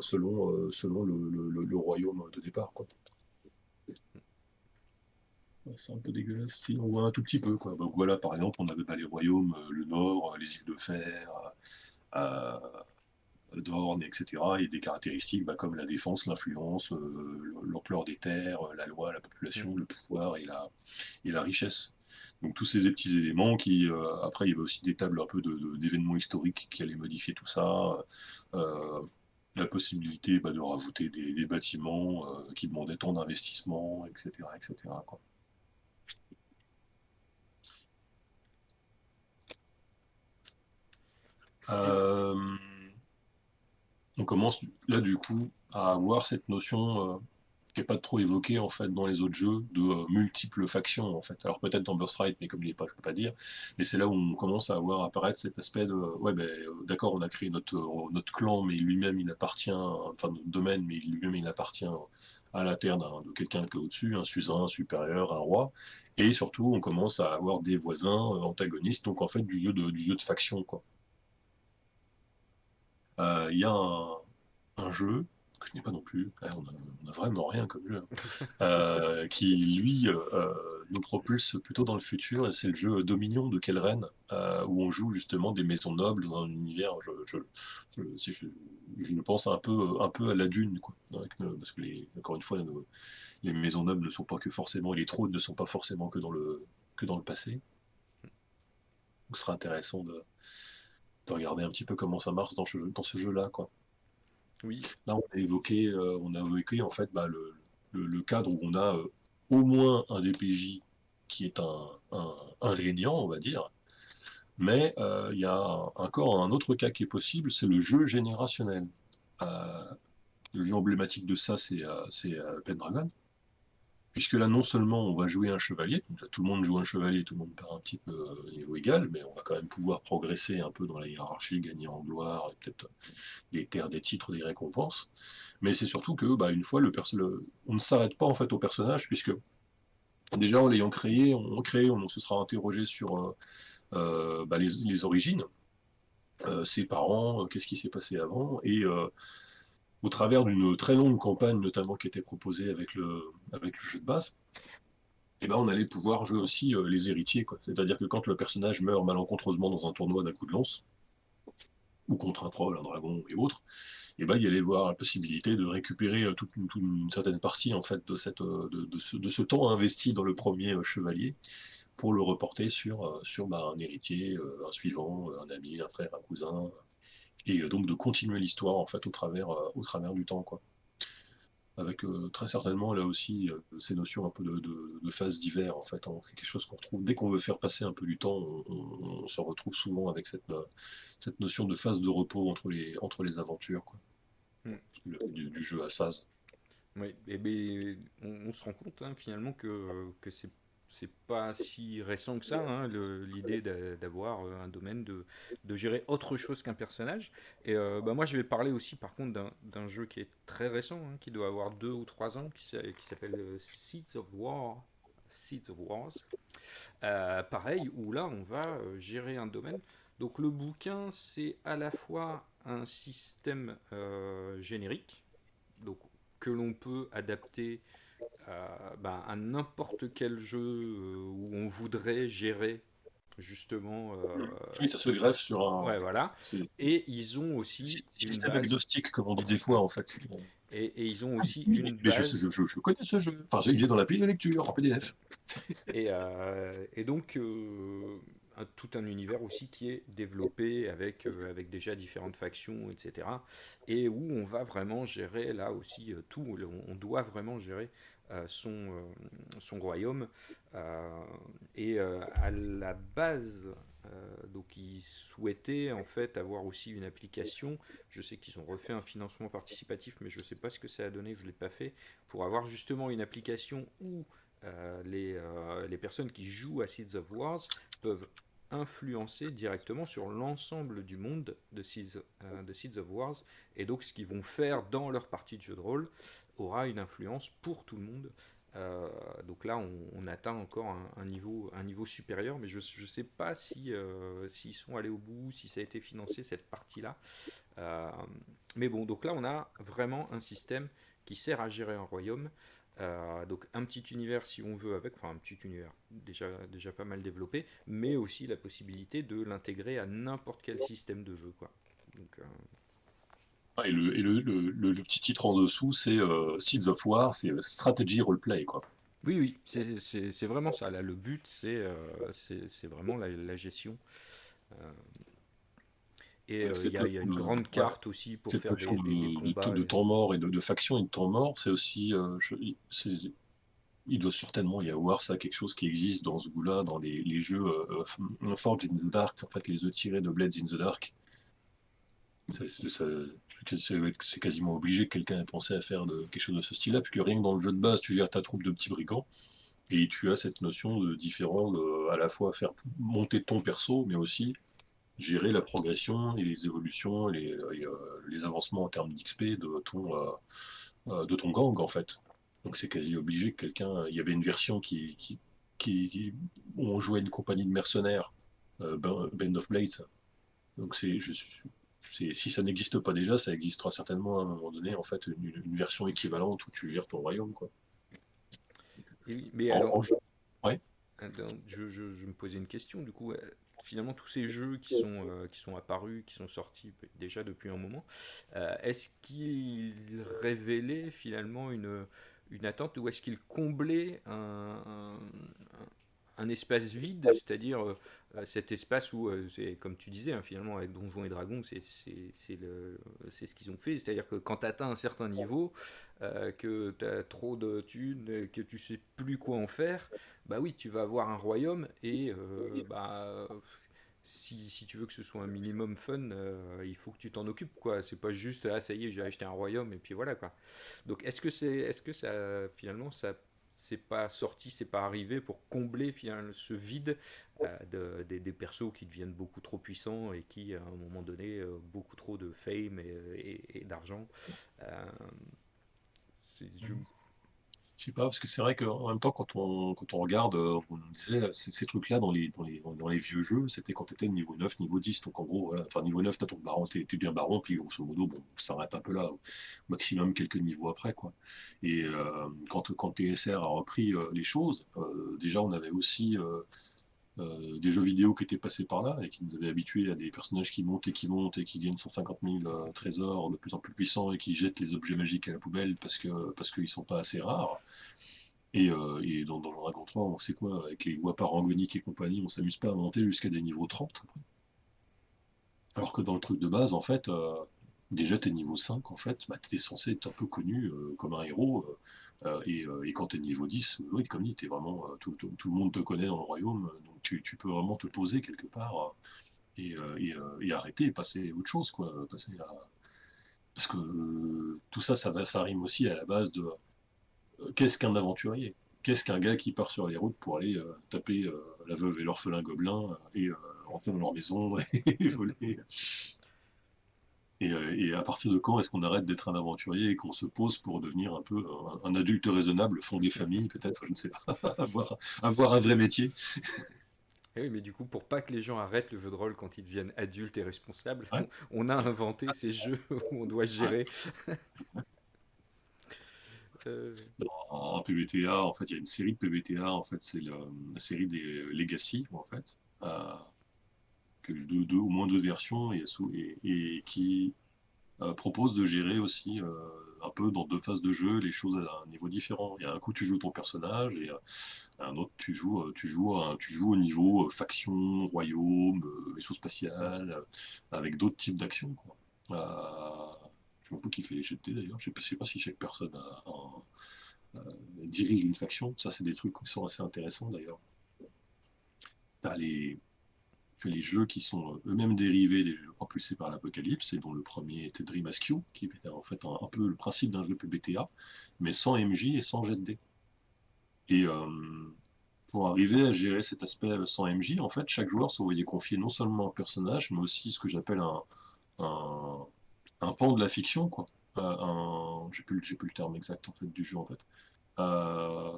B: selon le royaume de départ, quoi. Ouais, c'est un peu dégueulasse. Si on voit un tout petit peu, quoi. Donc voilà, par exemple, on avait les royaumes, le Nord, les îles de Fer, euh, Dorne, etc. Et des caractéristiques comme la défense, l'influence, l'ampleur des terres, la loi, la population,
A: Mhm.
B: le pouvoir et la richesse. Donc tous ces petits éléments qui, après, il y avait aussi des tables un peu d'événements historiques qui allaient modifier tout ça. Euh, la possibilité de rajouter des bâtiments qui demandaient tant d'investissement, etc., etc., quoi.
A: Et
B: Euh, on commence là du coup à avoir cette notion qui n'est pas trop évoquée en fait dans les autres jeux de multiples factions en fait. Alors peut-être dans Birthright, mais comme il n'est pas, je peux pas dire. Mais c'est là où on commence à voir apparaître cet aspect de ouais d'accord, on a créé notre clan, mais lui-même il appartient, enfin notre domaine, mais lui-même il appartient à la terre de quelqu'un qui est au-dessus, un suzerain, un supérieur, un roi. Et surtout, on commence à avoir des voisins antagonistes, donc en fait du jeu de faction quoi. Il y a un jeu que je n'ai pas non plus, on a vraiment rien comme jeu, hein, qui lui nous propulse plutôt dans le futur, et c'est le jeu Dominion de Kelren, où on joue justement des maisons nobles dans un univers, si je le pense un peu à la Dune, quoi, parce que encore une fois, les maisons nobles ne sont pas que forcément, et les trônes ne sont pas forcément que dans le passé. Donc ce sera intéressant de regarder un petit peu comment ça marche dans ce jeu-là, quoi.
A: oui,
B: Là, on a évoqué en fait le cadre où on a au moins un DPJ qui est un régnant, on va dire, mais il y a encore un autre cas qui est possible, c'est le jeu générationnel. Euh, le jeu emblématique de ça, c'est Pendragon, puisque là, non seulement on va jouer un chevalier, donc là, tout le monde joue un chevalier, tout le monde part un petit peu niveau égal, mais on va quand même pouvoir progresser un peu dans la hiérarchie, gagner en gloire, et peut-être des terres, des titres, des récompenses. Mais c'est surtout que, une fois, on ne s'arrête pas en fait au personnage, puisque déjà en l'ayant créé, on se sera interrogé sur les origines, ses parents, qu'est-ce qui s'est passé avant, et au travers d'une très longue campagne, notamment qui était proposée avec le jeu de base, on allait pouvoir jouer aussi les héritiers, quoi. C'est-à-dire que quand le personnage meurt malencontreusement dans un tournoi d'un coup de lance, ou contre un troll, un dragon et autres, il y allait voir la possibilité de récupérer toute une certaine partie en fait de ce temps investi dans le premier chevalier pour le reporter sur un héritier, un suivant, un ami, un frère, un cousin, et donc de continuer l'histoire en fait au travers du temps, quoi. Avec très certainement là aussi ces notions un peu de phase d'hiver en fait, hein. C'est quelque chose qu'on retrouve dès qu'on veut faire passer un peu du temps, on se retrouve souvent avec cette notion de phase de repos entre les aventures, quoi.
A: Mm.
B: Du jeu à phase.
A: Oui, et ben, on se rend compte hein, finalement que c'est pas si récent que ça, hein, l'idée d'avoir un domaine, de gérer autre chose qu'un personnage. Et bah, moi, je vais parler aussi, par contre, d'un jeu qui est très récent, hein, qui doit avoir 2 ou 3 ans, qui s'appelle Seeds of War. Seeds of Wars. Pareil, où là, on va gérer un domaine. Donc, le bouquin, c'est à la fois un système générique, donc que l'on peut adapter à n'importe quel jeu où on voudrait gérer justement.
B: Oui, ça se greffe sur un
A: Ouais, voilà.
B: c'est-
A: Et ils ont aussi une
B: système
A: base.
B: agnostique, comme on dit des fois
A: Ouais.
B: en fait.
A: Et ils ont aussi
B: Oui,
A: une
B: mais
A: base.
B: je connais ce jeu. Enfin, il est dans la pile de lecture en PDF.
A: Et donc, tout un univers aussi qui est développé avec déjà différentes factions, etc. Et où on va vraiment gérer là aussi tout. On doit vraiment gérer son royaume. Euh, à la base, donc ils souhaitaient en fait avoir aussi une application. Je sais qu'ils ont refait un financement participatif, mais je ne sais pas ce que ça a donné, je ne l'ai pas fait, pour avoir justement une application où les personnes qui jouent à Seeds of Wars peuvent influencer directement sur l'ensemble du monde de Seeds of Wars. Et donc ce qu'ils vont faire dans leur partie de jeu de rôle aura une influence pour tout le monde. Donc là, on atteint encore un niveau supérieur, mais je ne sais pas s'ils sont allés au bout, si ça a été financé cette partie-là. Euh, mais bon, donc là, on a vraiment un système qui sert à gérer un royaume. Donc un petit univers si on veut avec, enfin un petit univers déjà pas mal développé, mais aussi la possibilité de l'intégrer à n'importe quel système de jeu, quoi. Donc,
B: Ah, et le petit titre en dessous, c'est Seeds of War, c'est Strategy Roleplay, quoi.
A: oui, oui, c'est vraiment ça. Là, le but, c'est vraiment la gestion. Euh, et
B: Avec
A: il
B: cette
A: y a
B: notion
A: une grande
B: ouais,
A: carte aussi pour
B: cette
A: faire
B: notion
A: des
B: de,
A: combats.
B: de temps mort et de faction et de temps mort, c'est aussi, il doit certainement y avoir ça, quelque chose qui existe dans ce goût-là, dans les jeux Forge in the Dark, en fait, les œufs tirés de Blades in the Dark. C'est quasiment obligé que quelqu'un ait pensé à faire quelque chose de ce style-là, puisque rien que dans le jeu de base, tu gères ta troupe de petits brigands, et tu as cette notion de différent, à la fois faire monter ton perso, mais aussi gérer la progression et les évolutions, les avancements en termes d'XP de ton gang, en fait. Donc c'est quasi obligé que quelqu'un. Il y avait une version où on jouait une compagnie de mercenaires, Band of Blades. Donc si ça n'existe pas déjà, ça existera certainement à un moment donné, en fait, une version équivalente où tu gères ton royaume, quoi.
A: Et oui, mais
B: En,
A: alors,
B: en jeu. Ouais.
A: je me posais une question, du coup, finalement, tous ces jeux qui sont apparus, qui sont sortis déjà depuis un moment, est-ce qu'ils révélaient finalement une attente ou est-ce qu'ils comblaient un espace vide, c'est-à-dire cet espace où, c'est comme tu disais, hein, finalement avec Donjons et Dragons, c'est ce qu'ils ont fait, c'est-à-dire que quand tu atteins un certain niveau, que tu as trop de thunes, que tu sais plus quoi en faire, bah oui, tu vas avoir un royaume et si tu veux que ce soit un minimum fun, il faut que tu t'en occupes, quoi. C'est pas juste, ah ça y est, j'ai acheté un royaume et puis voilà, quoi. Donc est-ce que ça, finalement, ça c'est pas sorti, c'est pas arrivé pour combler finalement ce vide des persos qui deviennent beaucoup trop puissants et qui, à un moment donné, beaucoup trop de fame et d'argent. Euh, je...
B: Je sais pas, parce que c'est vrai qu'en même temps, quand on regarde, on nous disait, ces trucs-là dans les vieux jeux, c'était quand tu étais niveau 9 niveau 10. Donc en gros, voilà, enfin niveau 9 t'as ton baron, t'es bien baron, puis grosso modo, bon, ça s'arrête un peu là, au maximum quelques niveaux après, quoi. Et quand TSR a repris les choses, déjà on avait aussi des jeux vidéo qui étaient passés par là et qui nous avaient habitués à des personnages qui montent et qui montent et qui gagnent 150 000 trésors de plus en plus puissants et qui jettent les objets magiques à la poubelle parce qu'ils sont pas assez rares. Et dans Donjons Dragon 3, on sait quoi, avec les lois parangoniques et compagnie, on s'amuse pas à monter jusqu'à des niveaux 30. Alors que dans le truc de base, en fait, déjà t'es niveau 5, en fait, bah, t'es censé être un peu connu comme un héros. Et quand t'es niveau 10, oui, comme dit, t'es vraiment, tout le monde te connaît dans le royaume, donc tu peux vraiment te poser quelque part et arrêter et passer à autre chose, quoi. Parce que tout ça, ça rime aussi à la base de qu'est-ce qu'un aventurier? Qu'est-ce qu'un gars qui part sur les routes pour aller taper la veuve et l'orphelin gobelin et rentrer dans leur maison et voler? Et à partir de quand est-ce qu'on arrête d'être un aventurier et qu'on se pose pour devenir un peu un adulte raisonnable, fonder famille, peut-être, je ne sais pas, avoir un vrai métier?
A: Et oui, mais du coup, pour pas que les gens arrêtent le jeu de rôle quand ils deviennent adultes et responsables,
B: Ouais,
A: on a inventé ces jeux où on doit
B: ouais.
A: gérer. Euh,
B: En PBTA, en fait, il y a une série de PBTA, en fait, c'est la série des Legacy, en fait, que au moins deux versions et qui propose de gérer aussi un peu dans deux phases de jeu les choses à un niveau différent. Il y a un coup tu joues ton personnage et un autre tu joues au niveau faction, royaume, vaisseau spatial, avec d'autres types d'actions, quoi. Je sais pas qui fait les GT d'ailleurs. Je sais pas si chaque personne dirige une faction. Ça, c'est des trucs qui sont assez intéressants d'ailleurs. T'as les jeux qui sont eux-mêmes dérivés des jeux propulsés par l'Apocalypse, et dont le premier était Dream Askew, qui était en fait un peu le principe d'un jeu PBTA, mais sans MJ et sans jet de dés. Et pour arriver à gérer cet aspect sans MJ, en fait, chaque joueur se voyait confier non seulement un personnage, mais aussi ce que j'appelle un, un pan de la fiction, quoi. J'ai plus le terme exact en fait du jeu en fait. Euh,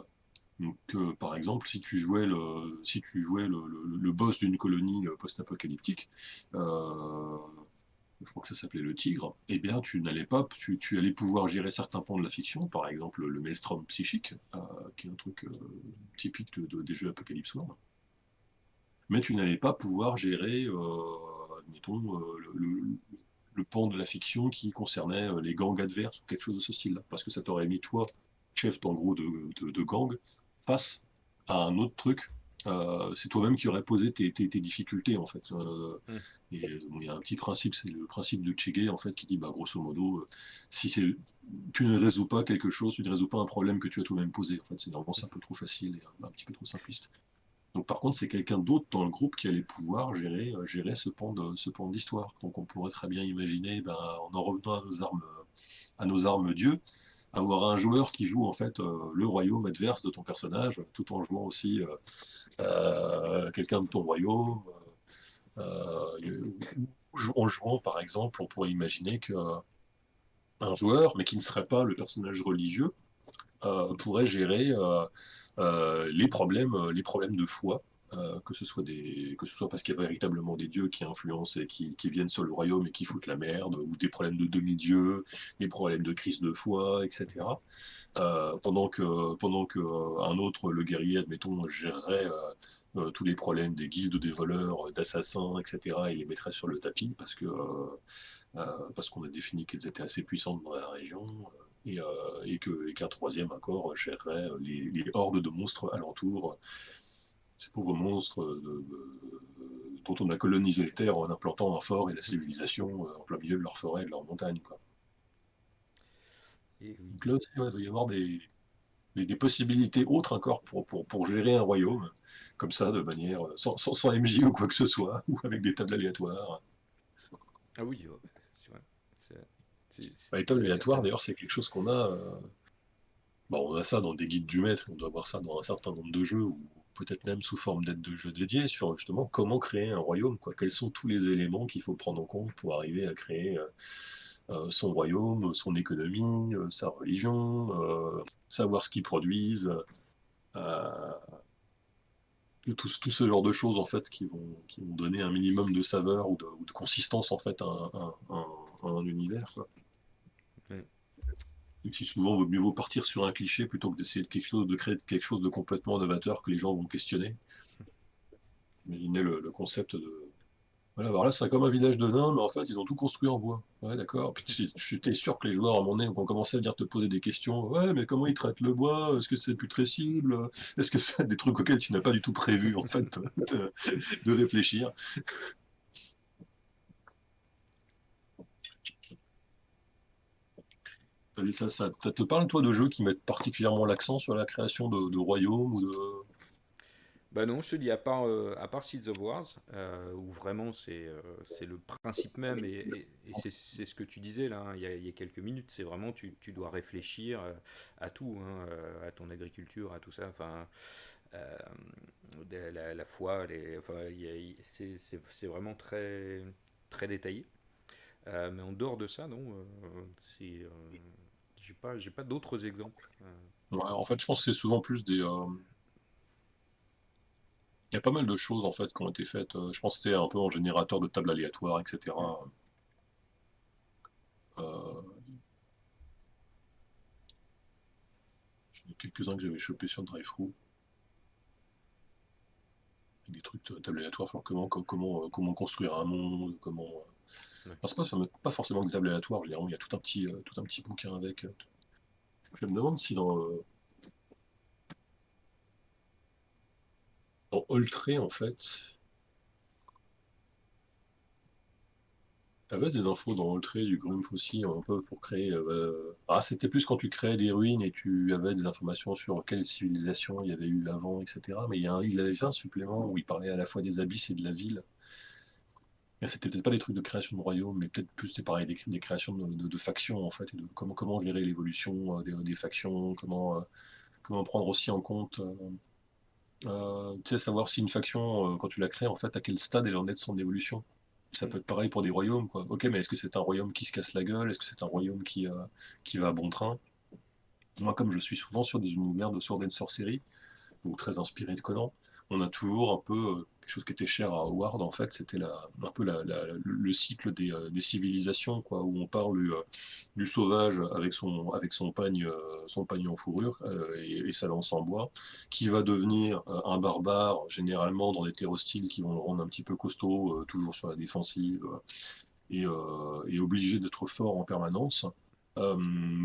B: donc, par exemple, si tu jouais le boss d'une colonie post-apocalyptique, euh, je crois que ça s'appelait le Tigre, eh bien, tu allais pouvoir gérer certains pans de la fiction, par exemple le Maelstrom psychique, qui est un truc typique des jeux Apocalypse World, mais tu n'allais pas pouvoir gérer, admettons, le pan de la fiction qui concernait les gangs adverses ou quelque chose de ce style-là, parce que ça t'aurait mis toi, chef en gros de gang, face à un autre truc. C'est toi-même qui aurais posé tes difficultés en fait.
A: hmm.
B: Et bon, il y a un petit principe, c'est le principe de Cheguet en fait qui dit bah grosso modo, si c'est tu ne résous pas quelque chose, tu ne résous pas un problème que tu as toi-même posé. En fait, c'est normalement c'est un peu trop facile et un petit peu trop simpliste. Donc par contre, c'est quelqu'un d'autre dans le groupe qui allait pouvoir gérer ce pan d'histoire. Donc on pourrait très bien imaginer, ben, en revenant à nos armes dieux, avoir un joueur qui joue en fait le royaume adverse de ton personnage, tout en jouant aussi quelqu'un de ton royaume. En jouant par exemple, on pourrait imaginer qu'un joueur, mais qui ne serait pas le personnage religieux, pourrait gérer les problèmes de foi, que ce soit parce qu'il y a véritablement des dieux qui influencent et qui viennent sur le royaume et qui foutent la merde, ou des problèmes de demi-dieux, des problèmes de crise de foi, etc. Pendant que un autre, le guerrier, admettons, gérerait tous les problèmes des guildes, des voleurs, d'assassins, etc. et les mettrait sur le tapis parce qu'on a défini qu'elles étaient assez puissantes dans la région et qu'un troisième accord gérerait les hordes de monstres alentour, ces pauvres monstres dont on a colonisé les terres en implantant un fort et la civilisation en plein milieu de leur forêt et de leur montagne, quoi.
A: Et oui.
B: Donc là aussi, ouais, il doit y avoir des possibilités autres encore pour gérer un royaume, comme ça, de manière sans MJ ou quoi que ce soit, ou avec des tables aléatoires.
A: Ah oui, c'est vrai. C'est c'est
B: Bah, les tables
A: très
B: aléatoires,
A: certaines.
B: d'ailleurs, c'est quelque chose qu'on a. On a ça dans des guides du maître, on doit avoir ça dans un certain nombre de jeux, ou peut-être même sous forme d'aide de jeux dédiés, sur justement comment créer un royaume, quoi. Quels sont tous les éléments qu'il faut prendre en compte pour arriver à créer son royaume, son économie, sa religion, savoir ce qu'ils produisent, euh, tout ce genre de choses en fait qui vont donner un minimum de saveur ou de consistance en fait à un univers, quoi.
A: Ouais.
B: Et puis souvent, il vaut mieux partir sur un cliché plutôt que d'essayer de créer quelque chose de complètement novateur que les gens vont questionner. Imaginez le concept Voilà, alors là, c'est comme un village de nains, mais en fait, ils ont tout construit en bois. Ouais, d'accord. Puis j'étais sûr que les joueurs, à un moment donné, ont commencé à venir te poser des questions. Ouais, mais comment ils traitent le bois? Est-ce que c'est putrescible? Est-ce que c'est des trucs auxquels tu n'as pas du tout prévu, en fait, de réfléchir? Et ça te parle, toi, de jeux qui mettent particulièrement l'accent sur la création de royaumes ou de...
A: Bah non, je te dis, à part Seeds of Wars, où vraiment c'est le principe même, et c'est ce que tu disais là, hein, il y a quelques minutes, c'est vraiment tu dois réfléchir à tout, hein, à ton agriculture, à tout ça, enfin, euh, la foi, enfin, c'est vraiment très détaillé. Mais en dehors de ça, non, c'est, j'ai pas d'autres exemples.
B: Ouais, en fait, je pense que c'est souvent plus des... Il y a pas mal de choses, en fait, qui ont été faites. Je pense que c'était un peu en générateur de tables aléatoires, etc. Euh, J'en ai quelques-uns que j'avais chopés sur Drive-Thru. Des trucs de table aléatoire sur comment construire un monde, comment...
A: Ouais.
B: Enfin, c'est pas forcément des tables aléatoires, je veux dire, il y a tout un petit bouquin avec. Je me demande si dans Oltré, en fait, t'avais des infos dans Oltré, du Grumpf aussi, un peu pour créer... Ah, c'était plus quand tu créais des ruines et tu avais des informations sur quelle civilisation il y avait eu avant, etc. Mais il avait fait un supplément où il parlait à la fois des abysses et de la ville. Et c'était peut-être pas des trucs de création de royaume, mais peut-être plus c'était pareil, des créations de factions, en fait, et de comment gérer l'évolution des factions, comment prendre aussi en compte... tu sais, savoir si une faction, quand tu la crées, en fait, à quel stade elle en est de son évolution. Ça
A: Mm.
B: peut être pareil pour des royaumes, quoi. Ok, mais est-ce que c'est un royaume qui se casse la gueule? Est-ce que c'est un royaume qui va à bon train? Moi, comme je suis souvent sur des univers de Sword and Sorcery, ou très inspiré de Conan, on a toujours un peu quelque chose qui était cher à Howard, en fait, c'était un peu le cycle des civilisations, quoi, où on parle du sauvage avec son pagne en fourrure et sa lance en bois, qui va devenir un barbare, généralement dans des terres hostiles qui vont le rendre un petit peu costaud, toujours sur la défensive, et obligé d'être fort en permanence,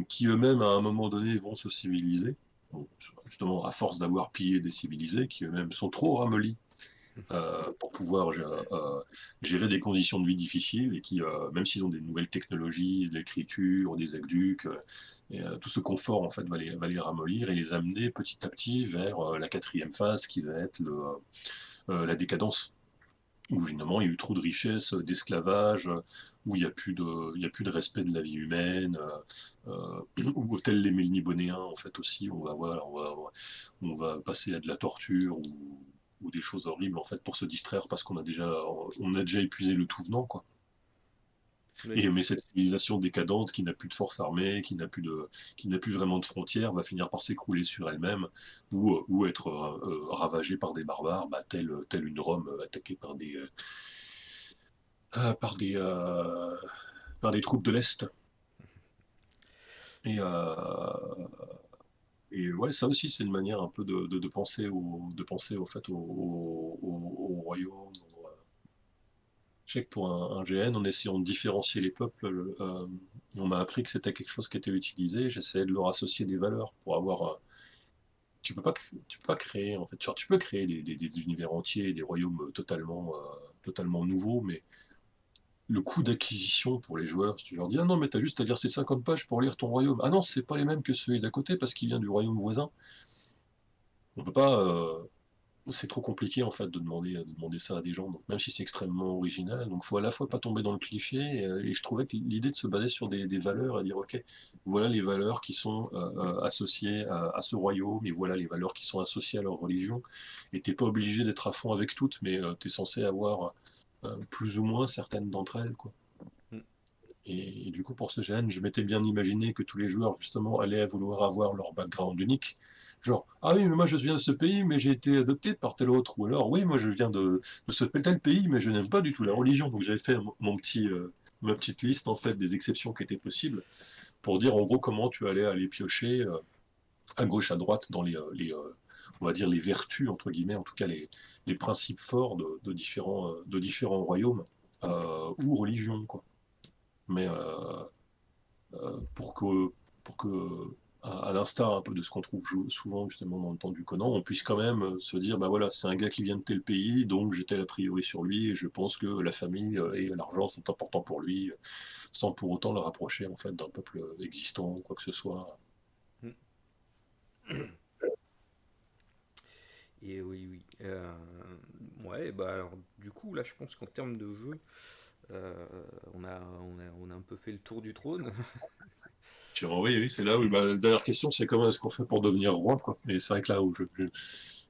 B: qui eux-mêmes, à un moment donné, vont se civiliser, bon, justement à force d'avoir pillé des civilisés, qui eux-mêmes sont trop ramollis pour pouvoir gérer des conditions de vie difficiles et qui, même s'ils ont des nouvelles technologies, de l'écriture, des aqueducs, tout ce confort en fait va les ramollir et les amener petit à petit vers la quatrième phase qui va être la décadence où finalement il y a eu trop de richesses, d'esclavage, où il y a plus de respect de la vie humaine, ou tel les Mélnibonéens en fait aussi, on va passer à de la torture ou des choses horribles en fait pour se distraire parce on a déjà épuisé le tout venant quoi.
A: Oui.
B: Mais cette civilisation décadente qui n'a plus de force armée, qui n'a plus vraiment de frontières, va finir par s'écrouler sur elle-même ou être ravagée par des barbares, telle une Rome attaquée euh, par des, euh, par des troupes de l'Est. Et, ouais, ça aussi, c'est une manière un peu de penser au fait au royaume. Je sais que pour un GN, en essayant de différencier les peuples, on m'a appris que c'était quelque chose qui était utilisé. J'essayais de leur associer des valeurs pour avoir. Tu peux pas créer, en fait. Genre, tu peux créer des univers entiers, des royaumes totalement nouveaux, mais le coût d'acquisition pour les joueurs, si tu leur dis ah non, mais t'as juste à lire ces 50 pages pour lire ton royaume. Ah non, c'est pas les mêmes que celui d'à côté parce qu'il vient du royaume voisin. On peut pas. C'est trop compliqué en fait de demander ça à des gens, donc même si c'est extrêmement original, donc faut à la fois pas tomber dans le cliché, et je trouvais que l'idée de se baser sur des valeurs et dire ok, voilà les valeurs qui sont associées à ce royaume, et voilà les valeurs qui sont associées à leur religion, et t'es pas obligé d'être à fond avec toutes, mais tu es censé avoir plus ou moins certaines d'entre elles, quoi.
A: Mm.
B: Et du coup, pour ce GN, je m'étais bien imaginé que tous les joueurs, justement, allaient vouloir avoir leur background unique. Genre, ah oui, mais moi je viens de ce pays, mais j'ai été adopté par tel autre. Ou alors, oui, moi je viens de ce tel pays, mais je n'aime pas du tout la religion. Donc j'avais fait ma petite liste, en fait, des exceptions qui étaient possibles pour dire, en gros, comment tu allais aller piocher à gauche, à droite dans on va dire, les vertus, entre guillemets, en tout cas les principes forts de différents royaumes. ou religion, quoi. Mais pour que, pour que, à l'instar un peu de ce qu'on trouve souvent justement dans le temps du Conan, on puisse quand même se dire, bah voilà, c'est un gars qui vient de tel pays, donc j'ai tel a priori sur lui, et je pense que la famille et l'argent sont importants pour lui, sans pour autant le rapprocher en fait d'un peuple existant ou quoi que ce soit.
A: Hmm. Et oui, oui. Ouais, bah alors, du coup, là, je pense qu'en termes de jeu, on a un peu fait le tour du trône.
B: Oui, oui, c'est là où bah, la dernière question, c'est comment est-ce qu'on fait pour devenir roi, quoi. Et c'est vrai que là où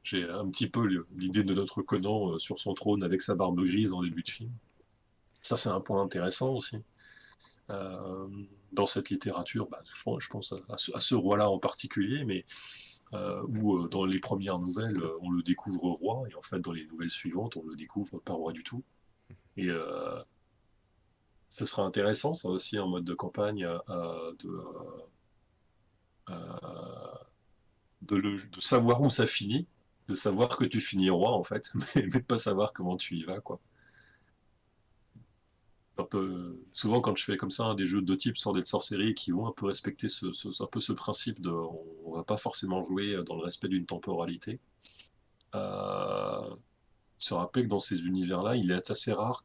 B: j'ai un petit peu l'idée de notre Conan sur son trône avec sa barbe grise en début de film. Ça, c'est un point intéressant aussi. Euh, Dans cette littérature, bah, je pense à ce roi-là en particulier, mais où dans les premières nouvelles, on le découvre roi, et en fait, dans les nouvelles suivantes, on le découvre pas roi du tout. Et ce sera intéressant, ça aussi, en mode de campagne, de savoir où ça finit, de savoir que tu finis roi, en fait, mais de pas savoir comment tu y vas, quoi. Souvent, quand je fais comme ça, hein, des jeux de type Sword and Sorcery qui vont un peu respecter un peu ce principe de on va pas forcément jouer dans le respect d'une temporalité. Se rappeler que dans ces univers-là, il est assez rare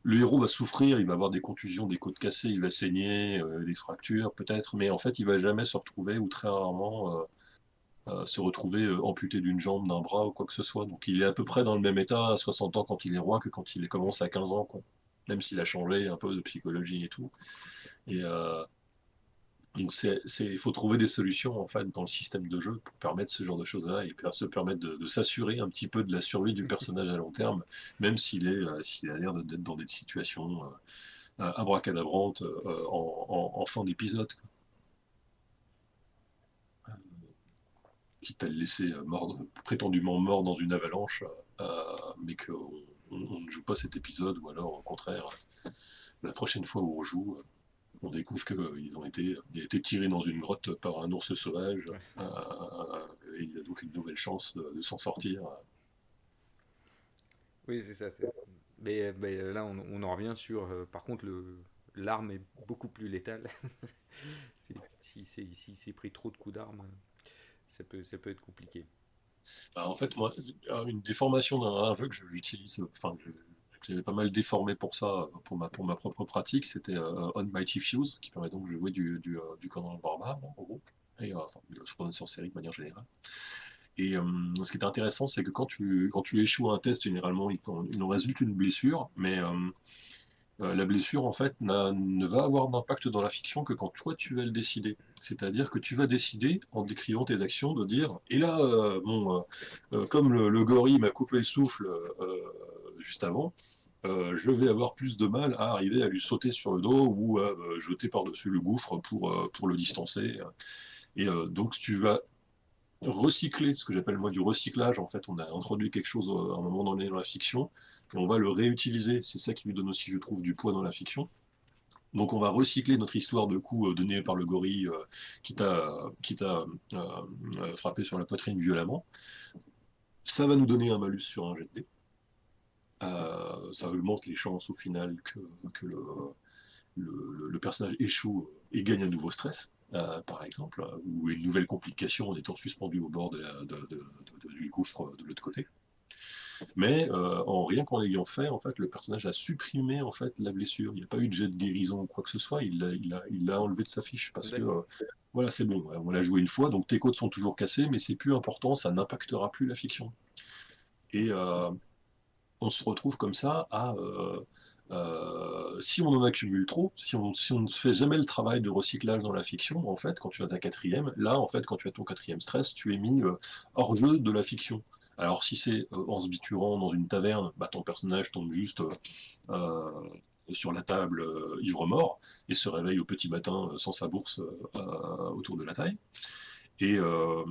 B: le héros va souffrir, il va avoir des contusions, des côtes cassées, il va saigner, des fractures peut-être, mais en fait, il va jamais se retrouver, ou très rarement, se retrouver amputé d'une jambe, d'un bras ou quoi que ce soit. Donc il est à peu près dans le même état à 60 ans quand il est roi que quand il commence à 15 ans, quoi. Même s'il a changé un peu de psychologie et tout. Et donc il faut trouver des solutions en fait dans le système de jeu pour permettre ce genre de choses-là et se permettre de s'assurer un petit peu de la survie du personnage à long terme, même s'il a l'air d'être dans des situations abracadabrantes en fin d'épisode, quoi. Quitte à le laisser prétendument mort dans une avalanche, mais qu'on on ne joue pas cet épisode, ou alors au contraire, la prochaine fois où on joue, on découvre qu'ils il a été tiré dans une grotte par un ours sauvage,
A: Ouais.
B: et il a donc une nouvelle chance de s'en sortir.
A: Oui, c'est ça. Mais là, on en revient sur. Par contre, l'arme est beaucoup plus létale. Si c'est pris trop de coups d'arme, ça peut être compliqué.
B: En fait, moi, une déformation d'un jeu que j'utilise, enfin, que j'avais pas mal déformé pour ça, pour ma propre pratique, c'était On Mighty Fuse, qui permet donc de jouer du Conan le Barbare, en gros, et enfin, de Sword and Sorcery de manière générale. Et ce qui est intéressant, c'est que quand tu échoues à un test, généralement, il en résulte une blessure, mais la blessure, en fait, ne va avoir d'impact dans la fiction que quand toi, tu vas le décider. C'est-à-dire que tu vas décider, en décrivant tes actions, de dire, et là, comme le gorille m'a coupé le souffle juste avant, je vais avoir plus de mal à arriver à lui sauter sur le dos ou à jeter par-dessus le gouffre pour le distancer. Et donc, tu vas recycler, ce que j'appelle moi du recyclage. En fait, on a introduit quelque chose à un moment donné dans la fiction, et on va le réutiliser. C'est ça qui lui donne aussi, je trouve, du poids dans la fiction. Donc on va recycler notre histoire de coup donnée par le gorille qui t'a frappé sur la poitrine violemment. Ça va nous donner un malus sur un jet de dés. Ça augmente les chances au final que le personnage échoue et gagne un nouveau stress, par exemple, ou une nouvelle complication en étant suspendu au bord du gouffre de l'autre côté. Mais rien qu'en l'ayant fait, en fait, le personnage a supprimé en fait la blessure. Il n'y a pas eu de jet de guérison ou quoi que ce soit. Il l'a enlevé de sa fiche parce que
A: D'accord.
B: voilà, c'est bon. On l'a joué une fois, donc tes côtes sont toujours cassées, mais c'est plus important. Ça n'impactera plus la fiction. Et on se retrouve comme ça si on en accumule trop, si on ne fait jamais le travail de recyclage dans la fiction, en fait, quand tu as ta quatrième, là, en fait, quand tu as ton quatrième stress, tu es mis hors jeu de la fiction. Alors, si c'est en se biturant dans une taverne, bah, ton personnage tombe juste euh, sur la table ivre-mort et se réveille au petit matin sans sa bourse autour de la taille. Et, euh,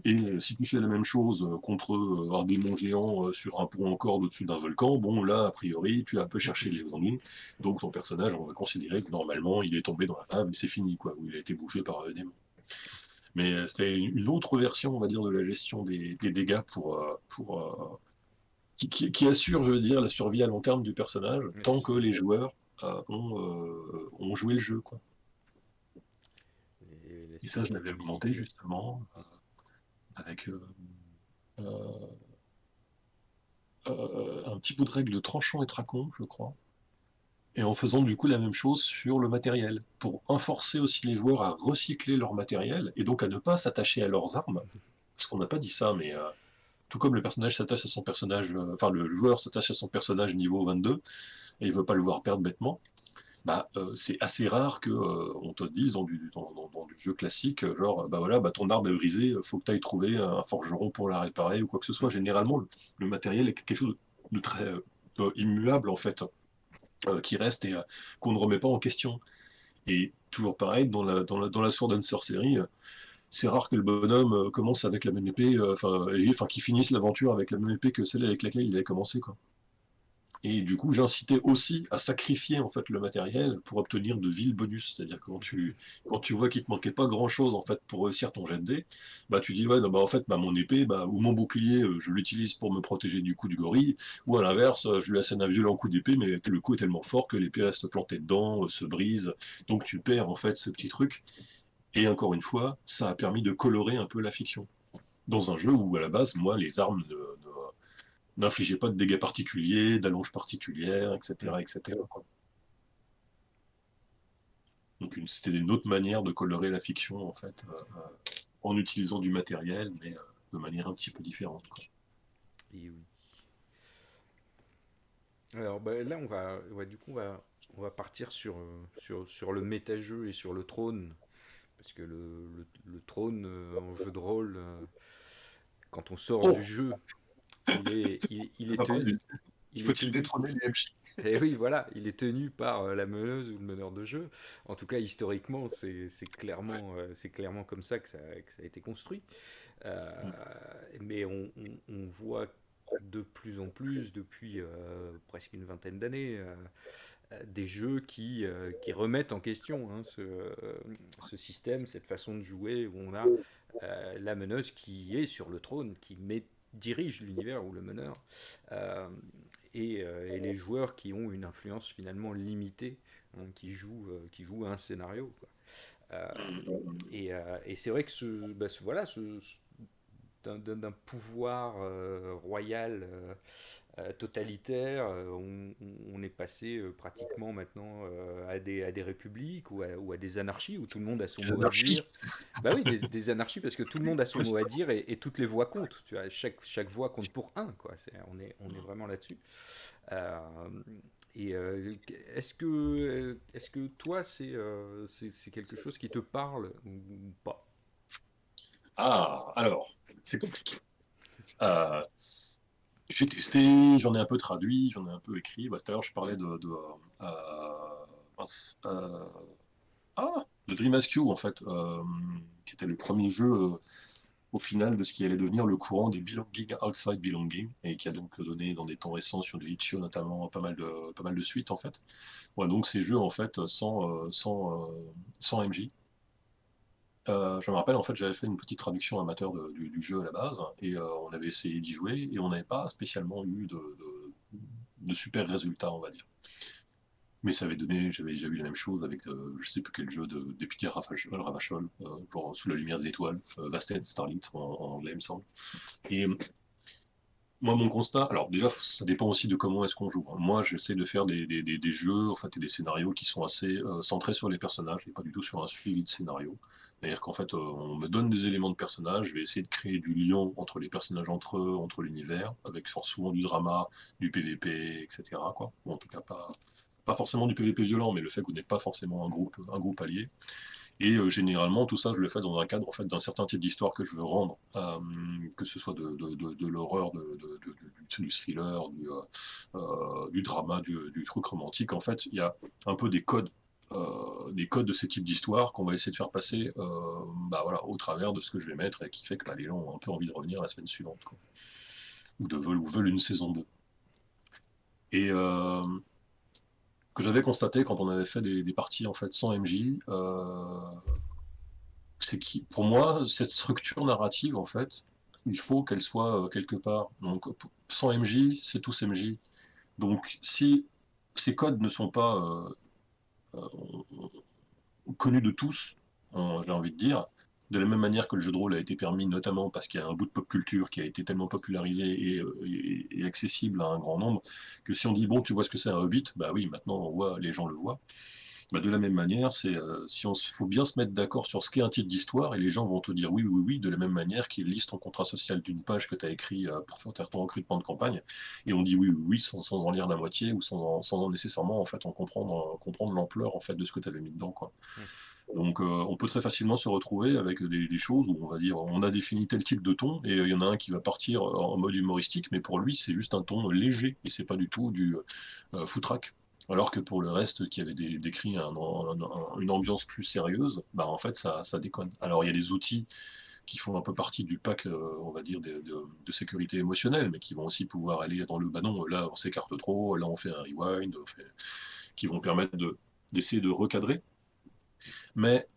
B: et si tu fais la même chose contre un démon géant sur un pont en corde au-dessus d'un volcan, bon là, a priori, tu as un peu cherché les ennuis. Donc ton personnage, on va considérer que normalement, il est tombé dans la table et c'est fini, quoi, ou il a été bouffé par un démon. Mais c'était une autre version, on va dire, de la gestion des dégâts qui assure, je veux dire, la survie à long terme du personnage, tant
A: Yes.
B: que les joueurs ont joué le jeu, quoi.
A: Les
B: Et ça, je l'avais augmenté
A: survivabilités.
B: justement avec euh, un petit bout de règle de tranchant et traquant, je crois. Et en faisant du coup la même chose sur le matériel, pour enforcer aussi les joueurs à recycler leur matériel et donc à ne pas s'attacher à leurs armes. Parce qu'on n'a pas dit ça, mais tout comme le personnage s'attache à son personnage, enfin le joueur s'attache à son personnage niveau 22 et il veut pas le voir perdre bêtement, bah, c'est assez rare que on te dise dans du jeu classique, genre bah voilà, bah, ton arme est brisée, faut que tu ailles trouver un forgeron pour la réparer ou quoi que ce soit.
A: Mhm.
B: Généralement, le matériel est quelque chose de très immuable en fait, qui reste et qu'on ne remet pas en question. Et toujours pareil, dans la Sword and Sorcery, c'est rare que le bonhomme commence avec la même épée, enfin qu'il finisse l'aventure avec la même épée que celle avec laquelle il avait commencé, quoi. Et du coup, j'incitais aussi à sacrifier en fait le matériel pour obtenir de vils bonus. C'est-à-dire que quand tu vois qu'il te manquait pas grand-chose en fait pour réussir ton jet de dés, bah tu dis ouais non, bah en fait bah, mon épée bah, ou mon bouclier je l'utilise pour me protéger du coup du gorille, ou à l'inverse je lui assène un violent coup d'épée mais le coup est tellement fort que l'épée reste plantée dedans, se brise, donc tu perds en fait ce petit truc. Et encore une fois, ça a permis de colorer un peu la fiction dans un jeu où à la base moi les armes n'infligeaient pas de dégâts particuliers, d'allonges particulières, etc.
A: Mhm.
B: etc. quoi. Donc c'était une autre manière de colorer la fiction, en fait, en utilisant du matériel, mais de manière un petit peu différente, quoi.
A: Et oui. Alors bah, là, du coup, on va partir sur le méta-jeu et sur le trône. Parce que le trône en jeu de rôle, quand on sort du
B: Oh,
A: jeu, il
B: ça
A: est
B: va pas,
A: tenu.
B: il
A: Il est
B: faut-il
A: tenu.
B: détrôner les MJ?
A: Et oui, voilà, il est tenu par la meneuse ou le meneur de jeu. En tout cas, historiquement,
B: Ouais.
A: c'est clairement comme ça que ça a été construit. Euh, mais on voit de plus en plus, depuis presque une vingtaine d'années, des jeux qui remettent en question ce système, cette façon de jouer où on a la meneuse qui est sur le trône, dirige l'univers ou le meneur, euh, et les joueurs qui ont une influence finalement limitée, hein, qui jouent un scénario, quoi. Euh, et c'est vrai que voilà, d'un pouvoir royal totalitaire, on est passé pratiquement maintenant à des républiques ou à des anarchies où tout le monde a son
B: Les
A: mot à dire.
B: anarchies.
A: Bah oui, des anarchies parce que tout le monde a son
B: Ouais,
A: mot
B: c'est
A: à
B: ça.
A: dire et toutes les voix comptent. Tu vois, chaque voix compte pour un, quoi. On est vraiment là-dessus. Euh, et est-ce que toi, c'est quelque chose qui te parle ou pas?
B: Ah, alors, c'est compliqué. Euh, j'ai testé, j'en ai un peu traduit, j'en ai un peu écrit. Bah, tout à l'heure, je parlais mince, de Dream Askew, en fait, qui était le premier jeu au final de ce qui allait devenir le courant des belonging outside belonging et qui a donc donné dans des temps récents sur du Itch.io notamment pas mal de suites en fait. Ouais, donc ces jeux en fait sans MJ. Je me rappelle en fait j'avais fait une petite traduction amateur du jeu à la base et on avait essayé d'y jouer et on n'avait pas spécialement eu de super résultats on va dire. Mais ça avait donné, j'avais déjà vu la même chose avec je sais plus quel jeu d'Épicure Ravachol, genre Sous la lumière des étoiles, Vast Starlit en anglais il me semble. Et moi, mon constat, alors déjà, ça dépend aussi de comment est-ce qu'on joue, hein. Moi, j'essaie de faire des jeux, en fait, et des scénarios qui sont assez centrés sur les personnages et pas du tout sur un suivi de scénario. C'est-à-dire qu'en fait, on me donne des éléments de personnages, je vais essayer de créer du lien entre les personnages entre eux, entre l'univers, avec souvent du drama, du PVP, etc., quoi. Ou en tout cas, pas forcément du PVP violent, mais le fait que vous n'êtes pas forcément un groupe allié. Et généralement, tout ça, je le fais dans un cadre en fait, d'un certain type d'histoire que je veux rendre, que ce soit de l'horreur, du thriller, du drama, du truc romantique. En fait, il y a un peu des codes de ces types d'histoires qu'on va essayer de faire passer bah, voilà, au travers de ce que je vais mettre et qui fait que bah, les gens ont un peu envie de revenir la semaine suivante, quoi. Ou veulent une saison 2. Et ce que j'avais constaté quand on avait fait des parties en fait, sans MJ, c'est qui, pour moi, cette structure narrative, en fait, il faut qu'elle soit quelque part. Donc, sans MJ, c'est tous MJ. Donc, si ces codes ne sont pas connus de tous, j'ai envie de dire, de la même manière que le jeu de rôle a été permis, notamment parce qu'il y a un bout de pop culture qui a été tellement popularisé et accessible à un grand nombre, que si on dit, bon, tu vois ce que c'est un Hobbit, bah oui, maintenant on voit, les gens le voient. Bah, de la même manière, si on faut bien se mettre d'accord sur ce qu'est un titre d'histoire, et les gens vont te dire oui, oui, oui, de la même manière qu'ils lisent ton contrat social d'une page que tu as écrit pour faire ton recrutement de campagne, et on dit oui, oui, oui, sans en lire la moitié, ou sans en nécessairement en fait en comprendre l'ampleur en fait de ce que tu avais mis dedans, quoi.
A: Hmm.
B: Donc on peut très facilement se retrouver avec des choses où on va dire on a défini tel type de ton, et il y en a un qui va partir en mode humoristique, mais pour lui c'est juste un ton léger, et c'est pas du tout du foutraque. Alors que pour le reste, qui avait décrit une ambiance plus sérieuse, bah en fait ça déconne. Alors il y a des outils qui font un peu partie du pack, on va dire, de sécurité émotionnelle, mais qui vont aussi pouvoir aller dans le bah non, là on s'écarte trop, là on fait un rewind, qui vont permettre d'essayer de recadrer. Mais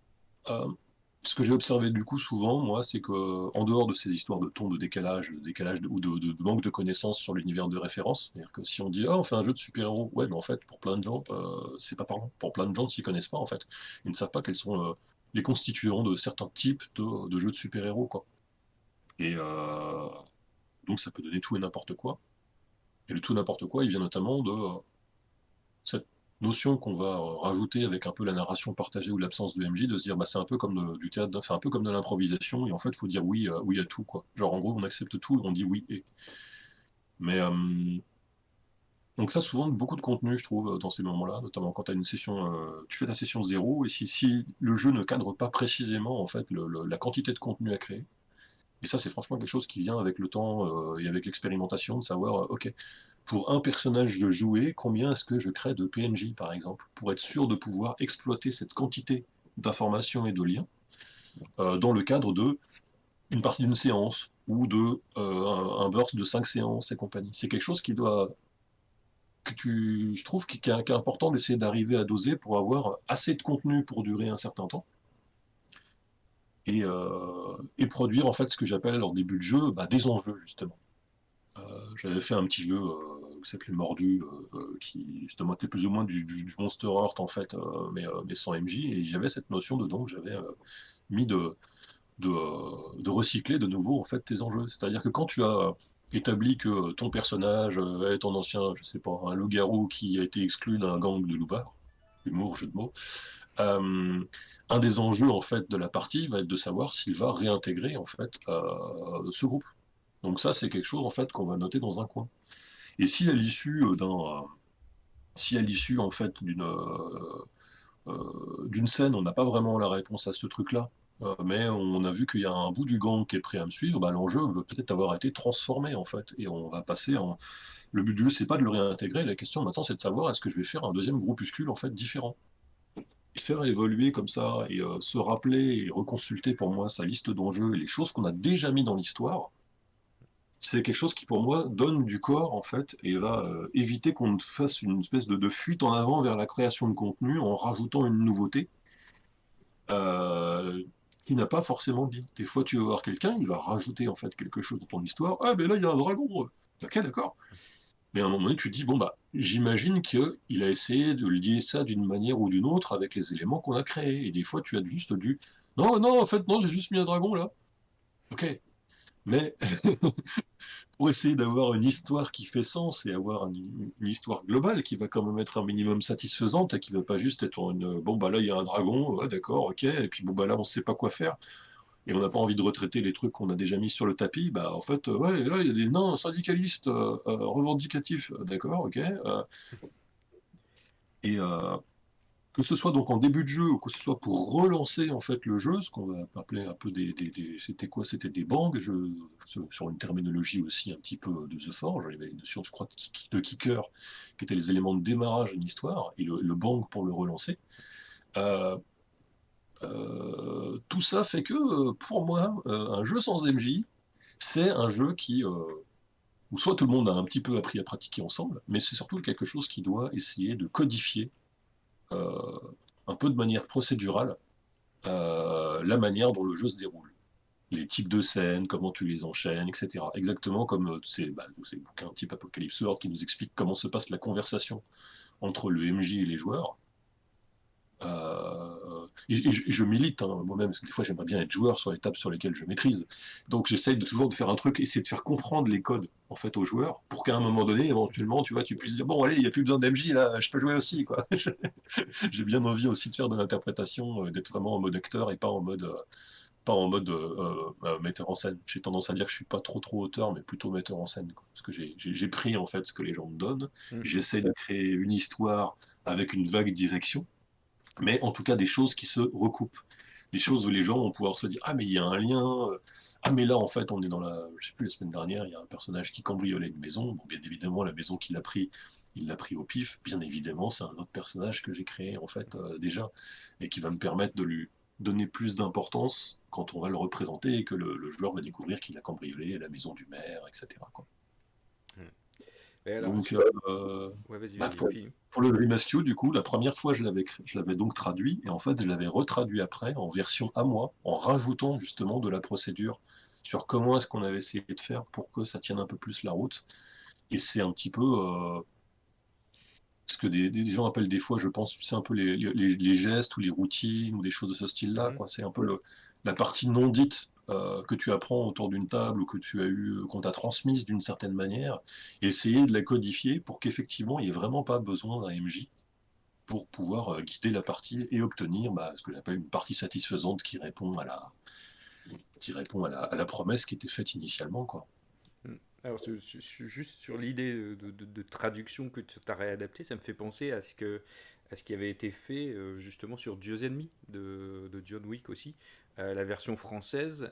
B: ce que j'ai observé du coup souvent, moi, c'est que en dehors de ces histoires de ton, de décalage ou de manque de connaissances sur l'univers de référence, c'est-à-dire que si on dit ah on fait un jeu de super-héros, ouais, mais en fait pour plein de gens, c'est pas parlant. Pour plein de gens qui s'y connaissent pas en fait, ils ne savent pas quels sont les constituants de certains types de jeux de super-héros quoi. Et donc ça peut donner tout et n'importe quoi. Et le tout et n'importe quoi, il vient notamment de cette notion qu'on va rajouter avec un peu la narration partagée ou l'absence de MJ, de se dire bah, c'est un peu comme du théâtre, c'est un peu comme de l'improvisation, et en fait il faut dire oui, oui à tout quoi. Genre en gros on accepte tout et on dit oui et. Mais on crée souvent beaucoup de contenu je trouve dans ces moments-là, notamment quand tu as une session, tu fais ta session zéro, et si le jeu ne cadre pas précisément en fait la quantité de contenu à créer, et ça c'est franchement quelque chose qui vient avec le temps et avec l'expérimentation, de savoir ok, pour un personnage de jouer, combien est-ce que je crée de PNJ, par exemple, pour être sûr de pouvoir exploiter cette quantité d'informations et de liens dans le cadre de une partie d'une séance ou de un burst de 5 séances et compagnie. C'est quelque chose je trouve, qui est important d'essayer d'arriver à doser pour avoir assez de contenu pour durer un certain temps et produire en fait ce que j'appelle en début de jeu bah, des enjeux justement. J'avais fait un petit jeu qui s'appelait Mordu, qui justement était plus ou moins du Monster Heart en fait, mais sans MJ, et j'avais cette notion dedans que j'avais mis de recycler de nouveau en fait tes enjeux. C'est-à-dire que quand tu as établi que ton personnage est ton ancien, je sais pas, un loup-garou qui a été exclu d'un gang de loupards, humour, jeu de mots, euh, un des enjeux en fait de la partie va être de savoir s'il va réintégrer en fait ce groupe. Donc ça, c'est quelque chose en fait qu'on va noter dans un coin. Et si à l'issue en fait d'une scène, on n'a pas vraiment la réponse à ce truc-là, mais on a vu qu'il y a un bout du gang qui est prêt à me suivre, bah, l'enjeu va peut-être avoir été transformé en fait, et on va passer en. Le but du jeu, c'est pas de le réintégrer. La question maintenant, c'est de savoir est-ce que je vais faire un deuxième groupuscule en fait différent. Et faire évoluer comme ça et se rappeler et reconsulter pour moi sa liste d'enjeux et les choses qu'on a déjà mis dans l'histoire, c'est quelque chose qui pour moi donne du corps en fait et va éviter qu'on fasse une espèce de fuite en avant vers la création de contenu en rajoutant une nouveauté euh, qui n'a pas forcément dit. Des fois tu vas voir quelqu'un, il va rajouter en fait quelque chose dans ton histoire. Ah mais là il y a un dragon. Ok d'accord. Mais à un moment donné tu te dis bon bah j'imagine qu'il a essayé de lier ça d'une manière ou d'une autre avec les éléments qu'on a créés. Et des fois tu as juste du non non en fait non j'ai juste mis un dragon là. Ok. Mais pour essayer d'avoir une histoire qui fait sens et avoir une histoire globale qui va quand même être un minimum satisfaisante et qui ne va pas juste être une bon bah là il y a un dragon, ouais, d'accord, ok, et puis bon bah là on sait pas quoi faire et on n'a pas envie de retraiter les trucs qu'on a déjà mis sur le tapis, bah en fait ouais là il y a des nains syndicalistes revendicatifs, d'accord, ok, et que ce soit donc en début de jeu ou que ce soit pour relancer en fait le jeu, ce qu'on va appeler un peu c'était quoi? C'était des bangs, sur une terminologie aussi un petit peu de The Forge. Il y avait une notion, je crois, de kicker, qui étaient les éléments de démarrage d'une histoire, et le bang pour le relancer. Euh, tout ça fait que, pour moi, un jeu sans MJ, c'est un jeu où soit tout le monde a un petit peu appris à pratiquer ensemble, mais c'est surtout quelque chose qui doit essayer de codifier un peu de manière procédurale la manière dont le jeu se déroule. les types de scènes, comment tu les enchaînes, etc. Exactement comme ces bouquins type Apocalypse World qui nous expliquent comment se passe la conversation entre le MJ et les joueurs. Je milite moi-même, parce que des fois j'aimerais bien être joueur sur les tables sur lesquelles je maîtrise. Donc j'essaye toujours de faire un truc, essayer de faire comprendre les codes en fait aux joueurs, pour qu'à un moment donné, éventuellement, tu vois, tu puisses dire bon allez, il n'y a plus besoin d'MJ là, je peux jouer aussi quoi. J'ai bien envie aussi de faire de l'interprétation, d'être vraiment en mode acteur et pas en mode metteur en scène. J'ai tendance à dire que je suis pas trop auteur, mais plutôt metteur en scène, quoi. Parce que j'ai pris en fait ce que les gens me donnent,
A: Mhm.
B: j'essaie de créer une histoire avec une vague direction, mais en tout cas des choses qui se recoupent, des choses où les gens vont pouvoir se dire ah mais il y a un lien, ah mais là en fait on est dans je sais plus, la semaine dernière il y a un personnage qui cambriolait une maison. Bon, bien évidemment la maison qu'il a pris, il l'a pris au pif, bien évidemment c'est un autre personnage que j'ai créé en fait déjà, et qui va me permettre de lui donner plus d'importance quand on va le représenter, et que le joueur va découvrir qu'il a cambriolé la maison du maire, etc., quoi.
A: Mhm. Et alors,
B: Donc,
A: ouais, vas-y,
B: bah,
A: vas-y, finis.
B: pour le Dream Rescue, du coup, la première fois, je l'avais donc traduit, et en fait, je l'avais retraduit après en version à moi, en rajoutant justement de la procédure sur comment est-ce qu'on avait essayé de faire pour que ça tienne un peu plus la route. Et c'est un petit peu ce que des gens appellent des fois, je pense, c'est un peu les gestes ou les routines ou des choses de ce style-là,
A: Mhm.
B: quoi. C'est un peu la partie non dite que tu apprends autour d'une table, ou que tu as eu, qu'on t'a transmise d'une certaine manière, et essayer de la codifier pour qu'effectivement il n'y ait vraiment pas besoin d'un MJ pour pouvoir guider la partie et obtenir ce que j'appelle une partie satisfaisante qui répond à la promesse qui était faite initialement, quoi.
A: Mm. Alors, juste sur l'idée de traduction que tu as réadapté, ça me fait penser à ce qui avait été fait justement sur Dieux ennemis de John Wick aussi. La version française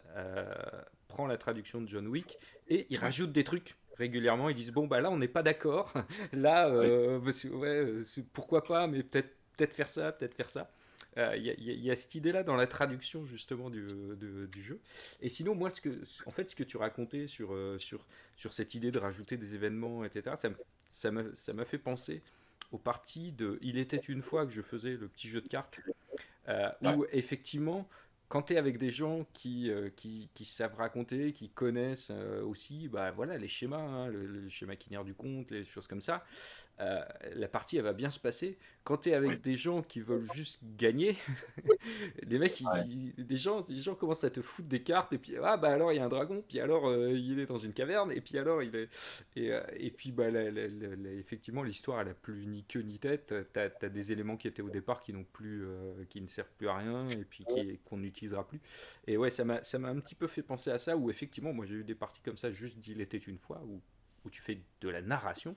A: prend la traduction de John Wick et il
B: Ouais.
A: rajoute des trucs régulièrement. Ils disent bon, bah là, on n'est pas d'accord. Là,
B: Ouais.
A: ouais, pourquoi pas, mais peut-être faire ça, peut-être faire ça. Il y a cette idée-là dans la traduction justement du jeu. Et sinon, moi, en fait, ce que tu racontais sur cette idée de rajouter des événements, etc., ça m'a fait penser aux parties de Il était une fois que je faisais le petit jeu de cartes,
B: Ouais.
A: où effectivement, quand tu es avec des gens qui savent raconter, qui connaissent aussi bah, voilà, les schémas, hein, le schéma quinaire du conte, les choses comme ça, euh, la partie elle va bien se passer. Quand tu es
B: Ouais.
A: avec des gens qui veulent juste gagner, les mecs,
B: Ouais.
A: les gens commencent à te foutre des cartes, et puis ah bah alors il y a un dragon, puis alors il est dans une caverne, et puis alors il est. Et puis bah, effectivement, l'histoire elle a plus ni queue ni tête. T'as des éléments qui étaient au départ qui, n'ont plus, qui ne servent plus à rien, et puis qu'on n'utilisera plus. Et ouais, ça m'a un petit peu fait penser à ça, où effectivement, moi j'ai eu des parties comme ça, juste d'Il était une fois, où tu fais de la narration,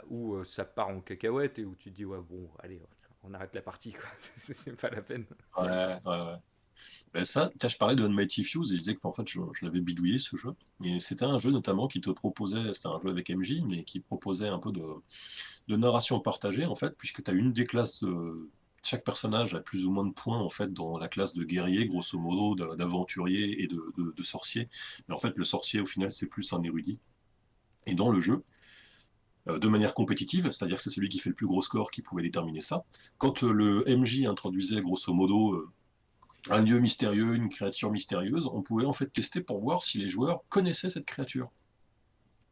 A: où ça part en cacahuète et où tu te dis ouais bon allez on arrête la partie quoi, c'est pas la peine.
B: Ouais. Ouais. Ben ça, tiens, je parlais de Mighty Fuse et je disais que en fait, je l'avais bidouillé ce jeu. Et c'était un jeu notamment qui te proposait, c'était un jeu avec MJ, mais qui proposait un peu de narration partagée en fait, puisque tu as une des classes chaque personnage a plus ou moins de points en fait dans la classe de guerrier, grosso modo, d'aventurier et de sorcier. Mais en fait, le sorcier au final, c'est plus un érudit. Et dans le jeu, de manière compétitive, c'est-à-dire que c'est celui qui fait le plus gros score qui pouvait déterminer ça. Quand le MJ introduisait grosso modo un lieu mystérieux, une créature mystérieuse, on pouvait en fait tester pour voir si les joueurs connaissaient cette créature.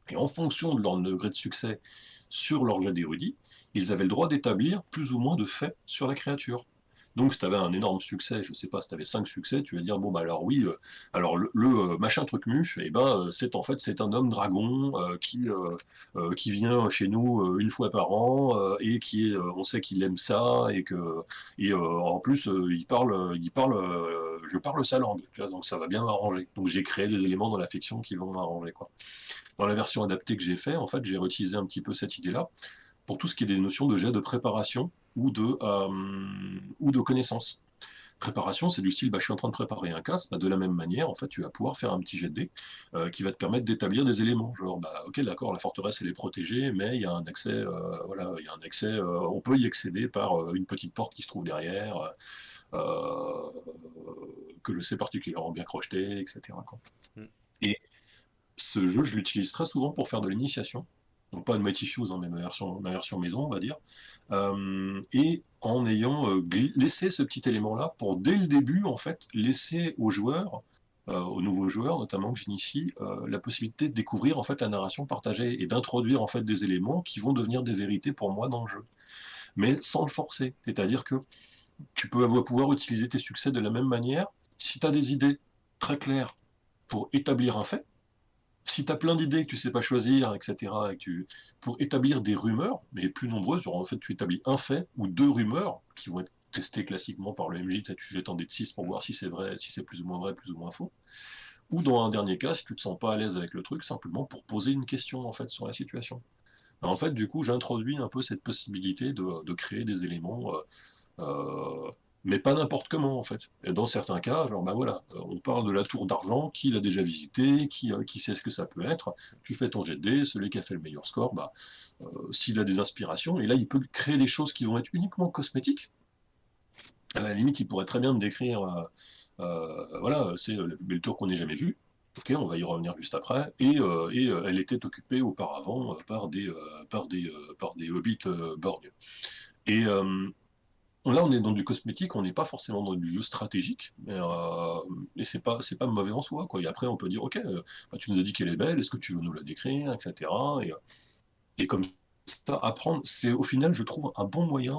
B: Et en fonction de leur degré de succès sur leur jet d'érudit, ils avaient le droit d'établir plus ou moins de faits sur la créature. Donc, si tu avais un énorme succès, je sais pas, si tu avais 5 succès, tu vas dire, bon, bah alors oui, alors machin truc muche, eh ben, c'est un homme dragon qui vient chez nous une fois par an, et on sait qu'il aime ça, et en plus, je parle sa langue, tu vois, donc ça va bien m'arranger. Donc, j'ai créé des éléments dans la fiction qui vont m'arranger, quoi. Dans la version adaptée que j'ai fait, en fait, j'ai réutilisé un petit peu cette idée-là pour tout ce qui est des notions de jet de préparation ou de connaissance. Préparation, c'est du style, je suis en train de préparer un casse, de la même manière, en fait, tu vas pouvoir faire un petit jet de dés qui va te permettre d'établir des éléments. Genre, ok, d'accord, la forteresse, elle est protégée, mais il y a un accès, voilà, il y a un accès, on peut y accéder par une petite porte qui se trouve derrière, euh, que je sais particulièrement bien crocheter, etc., quoi.
A: Mm.
B: Et ce jeu, je l'utilise très souvent pour faire de l'initiation. Donc pas de Mighty Fuse, hein, mais ma version maison, on va dire. Et en ayant laissé ce petit élément-là pour, dès le début, en fait, laisser aux joueurs aux nouveaux joueurs, notamment que j'initie, la possibilité de découvrir en fait la narration partagée et d'introduire en fait des éléments qui vont devenir des vérités pour moi dans le jeu, mais sans le forcer. C'est-à-dire que tu peux pouvoir utiliser tes succès de la même manière. Si tu as des idées très claires pour établir un fait, si tu as plein d'idées que tu ne sais pas choisir, etc., pour établir des rumeurs, mais plus nombreuses, en fait, tu établis un fait ou deux rumeurs qui vont être testées classiquement par le MJ, tu jettes en dé de 6 pour voir si c'est vrai, si c'est plus ou moins vrai, plus ou moins faux. Ou dans un dernier cas, si tu te sens pas à l'aise avec le truc, simplement pour poser une question en fait sur la situation. En fait, du coup, j'introduis un peu cette possibilité de créer des éléments mais pas n'importe comment en fait. Et dans certains cas, genre bah voilà, on parle de la tour d'argent, qui l'a déjà visité, qui sait ce que ça peut être, tu fais ton jet de dés, celui qui a fait le meilleur score, bah, s'il a des inspirations, et là il peut créer des choses qui vont être uniquement cosmétiques. À la limite, il pourrait très bien me décrire, voilà, c'est le plus belle tour qu'on ait jamais vu. Ok, on va y revenir juste après. Et elle était occupée auparavant par des hobbits Borg. Et, là, on est dans du cosmétique, on n'est pas forcément dans du jeu stratégique, et c'est pas mauvais en soi, quoi. Et après, on peut dire, ok, bah, tu nous as dit qu'elle est belle, est-ce que tu veux nous la décrire, etc. Et comme ça, apprendre, c'est au final, je trouve, un bon moyen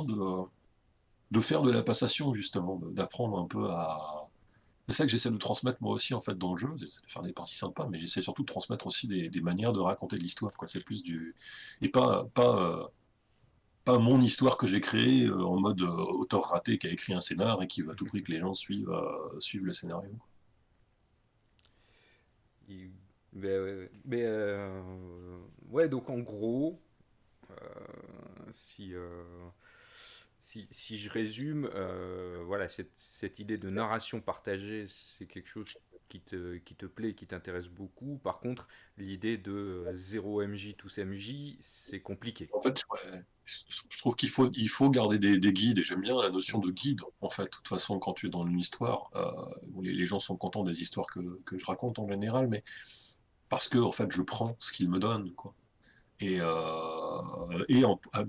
B: de faire de la passation, justement, d'apprendre un peu à. C'est ça que j'essaie de transmettre moi aussi, en fait, dans le jeu, j'essaie de faire des parties sympas, mais j'essaie surtout de transmettre aussi des manières de raconter de l'histoire, quoi. C'est plus du. Et pas mon histoire que j'ai créée en mode auteur raté qui a écrit un scénar et qui veut à tout prix que les gens suivent le scénario.
A: Il- ouais, donc en gros, euh, si, si je résume, voilà, cette idée de narration partagée, c'est quelque chose qui te plaît, qui t'intéresse beaucoup. Par contre, l'idée de 0 MJ, tous MJ, c'est compliqué.
B: En fait, ouais, je trouve qu'il faut garder des guides et j'aime bien la notion de guide. En fait, de toute façon, quand tu es dans une histoire, où les gens sont contents des histoires que je raconte en général, mais parce que en fait, je prends ce qu'ils me donnent, quoi. Mais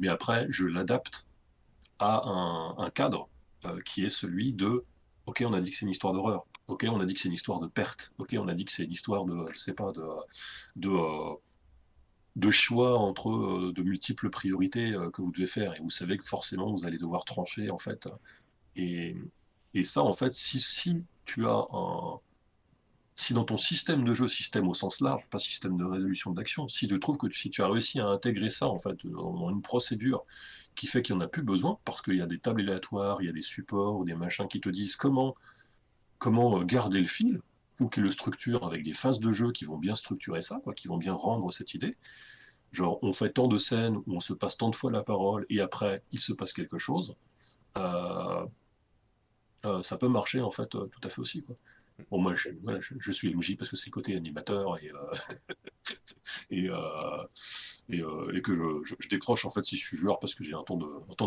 B: après, je l'adapte à un cadre qui est celui de, ok, on a dit que c'est une histoire d'horreur, ok, on a dit que c'est une histoire de perte, ok, on a dit que c'est une histoire de, je sais pas, de, euh, de choix entre de multiples priorités que vous devez faire, et vous savez que forcément vous allez devoir trancher en fait. Et, et ça, en fait, si tu as un, si dans ton système de jeu, système au sens large, pas système de résolution d'action, si tu trouves que si tu as réussi à intégrer ça en fait dans une procédure qui fait qu'il n'y en a plus besoin, parce qu'il y a des tables aléatoires, il y a des supports ou des machins qui te disent comment garder le fil, ou qui le structurent avec des phases de jeu qui vont bien structurer ça, quoi, qui vont bien rendre cette idée. Genre, on fait tant de scènes où on se passe tant de fois la parole et après, il se passe quelque chose. Euh, Ça peut marcher en fait tout à fait aussi, quoi. Bon, moi, voilà, je suis MJ parce que c'est le côté animateur et, et que je décroche en fait si je suis joueur parce que j'ai un temps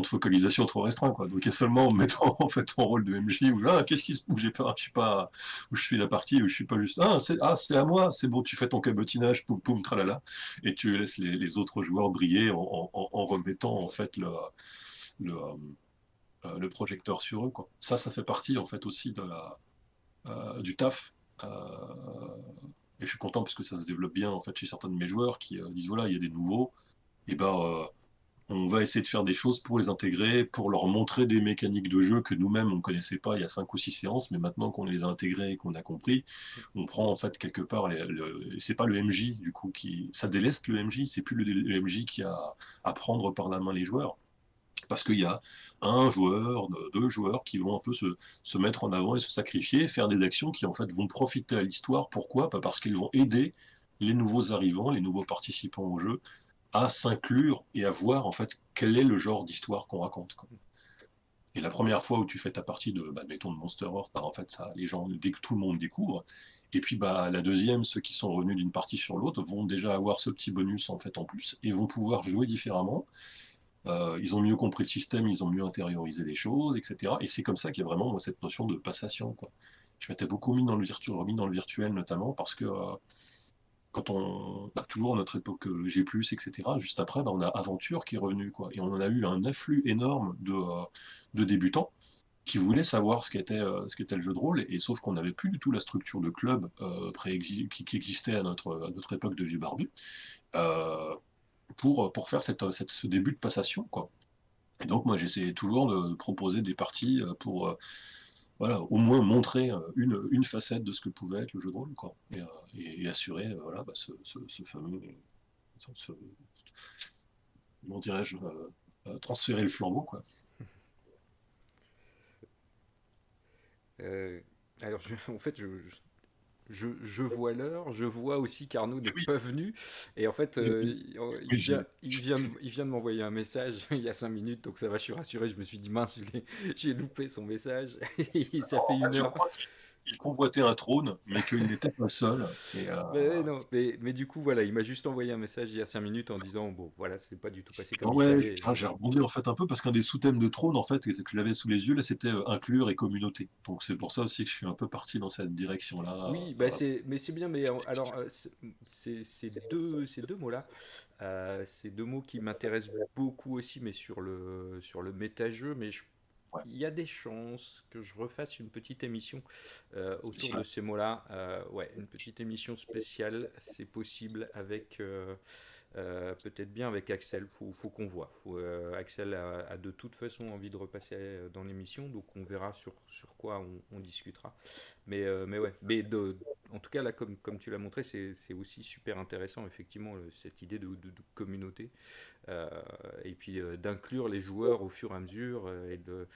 B: de focalisation trop restreint, quoi. Donc, il y a seulement en me mettant en fait en rôle de MJ où qu'est-ce qui se où j'ai peur, je suis pas où je suis la partie où je suis pas juste c'est à moi, c'est bon, tu fais ton cabotinage, poum poum tralala, et tu laisses les autres joueurs briller en remettant en fait le, le projecteur sur eux, quoi. Ça fait partie en fait aussi du taf. Et je suis content parce que ça se développe bien en fait chez certains de mes joueurs qui disent voilà, il y a des nouveaux, et ben on va essayer de faire des choses pour les intégrer, pour leur montrer des mécaniques de jeu que nous-mêmes on ne connaissait pas il y a 5 ou 6 séances, mais maintenant qu'on les a intégrées et qu'on a compris, on prend en fait quelque part, c'est pas le MJ du coup ça déleste le MJ, c'est plus le MJ qui a à prendre par la main les joueurs. Parce qu'il y a un joueur, deux joueurs qui vont un peu se mettre en avant et se sacrifier, faire des actions qui en fait vont profiter à l'histoire. Pourquoi? Pas parce qu'ils vont aider les nouveaux arrivants, les nouveaux participants au jeu, à s'inclure et à voir en fait quel est le genre d'histoire qu'on raconte, quoi. Et la première fois où tu fais ta partie de, bah, mettons, de Monster Heart, bah, en fait, ça, les gens, dès que tout le monde découvre. Et puis, bah, la deuxième, ceux qui sont revenus d'une partie sur l'autre vont déjà avoir ce petit bonus en fait en plus et vont pouvoir jouer différemment. Ils ont mieux compris le système, ils ont mieux intériorisé les choses, etc. Et c'est comme ça qu'il y a vraiment moi, cette notion de passation, quoi. Je m'étais beaucoup remis dans le virtuel notamment parce que quand on, bah, toujours à notre époque G+, etc. Juste après, bah, on a Aventure qui est revenu, quoi. Et on en a eu un afflux énorme de débutants qui voulaient savoir ce qu'était le jeu de rôle, et sauf qu'on n'avait plus du tout la structure de club qui existait à notre époque de vieux barbu, euh, pour faire ce début de passation, quoi. Et donc moi j'essayais toujours de proposer des parties voilà, au moins montrer une facette de ce que pouvait être le jeu de rôle, quoi. Et assurer voilà, bah, ce fameux, ce- comment dirais-je, transférer le flambeau, quoi.
A: Euh, alors, en fait, je vois l'heure, je vois aussi qu'Arnaud n'est
B: Oui,
A: pas venu. Et en fait,
B: oui, oui,
A: il vient de m'envoyer un message il y a 5 minutes, donc ça va, je suis rassuré. Je me suis dit, mince, j'ai loupé son message. Et ça fait
B: en fait,
A: une
B: je
A: heure.
B: crois qu'il convoitait un trône, mais qu'il n'était pas seul.
A: Mais ouais, non, mais du coup, voilà, il m'a juste envoyé un message il y a 5 minutes en disant, bon, voilà, c'est pas du tout passé comme il
B: Ouais,
A: fallait.
B: j'ai rebondi en fait un peu parce qu'un des sous-thèmes de Trône, en fait, que j'avais sous les yeux, là, c'était inclure et communauté. Donc c'est pour ça aussi que je suis un peu parti dans cette direction-là.
A: Oui, bah mais c'est bien, mais alors, ces deux mots-là, ces deux mots qui m'intéressent beaucoup aussi, mais sur le méta-jeu,
B: Ouais,
A: il y a des chances que je refasse une petite émission autour de
B: spécial.
A: ces mots-là. Ouais, une petite émission spéciale, c'est possible avec peut-être bien avec Axel. Faut qu'on voit. Axel a de toute façon envie de repasser dans l'émission, donc on verra sur quoi on discutera. Mais ouais, en tout cas là, comme tu l'as montré, c'est aussi super intéressant effectivement cette idée de communauté euh, et puis d'inclure les joueurs au fur et à mesure et de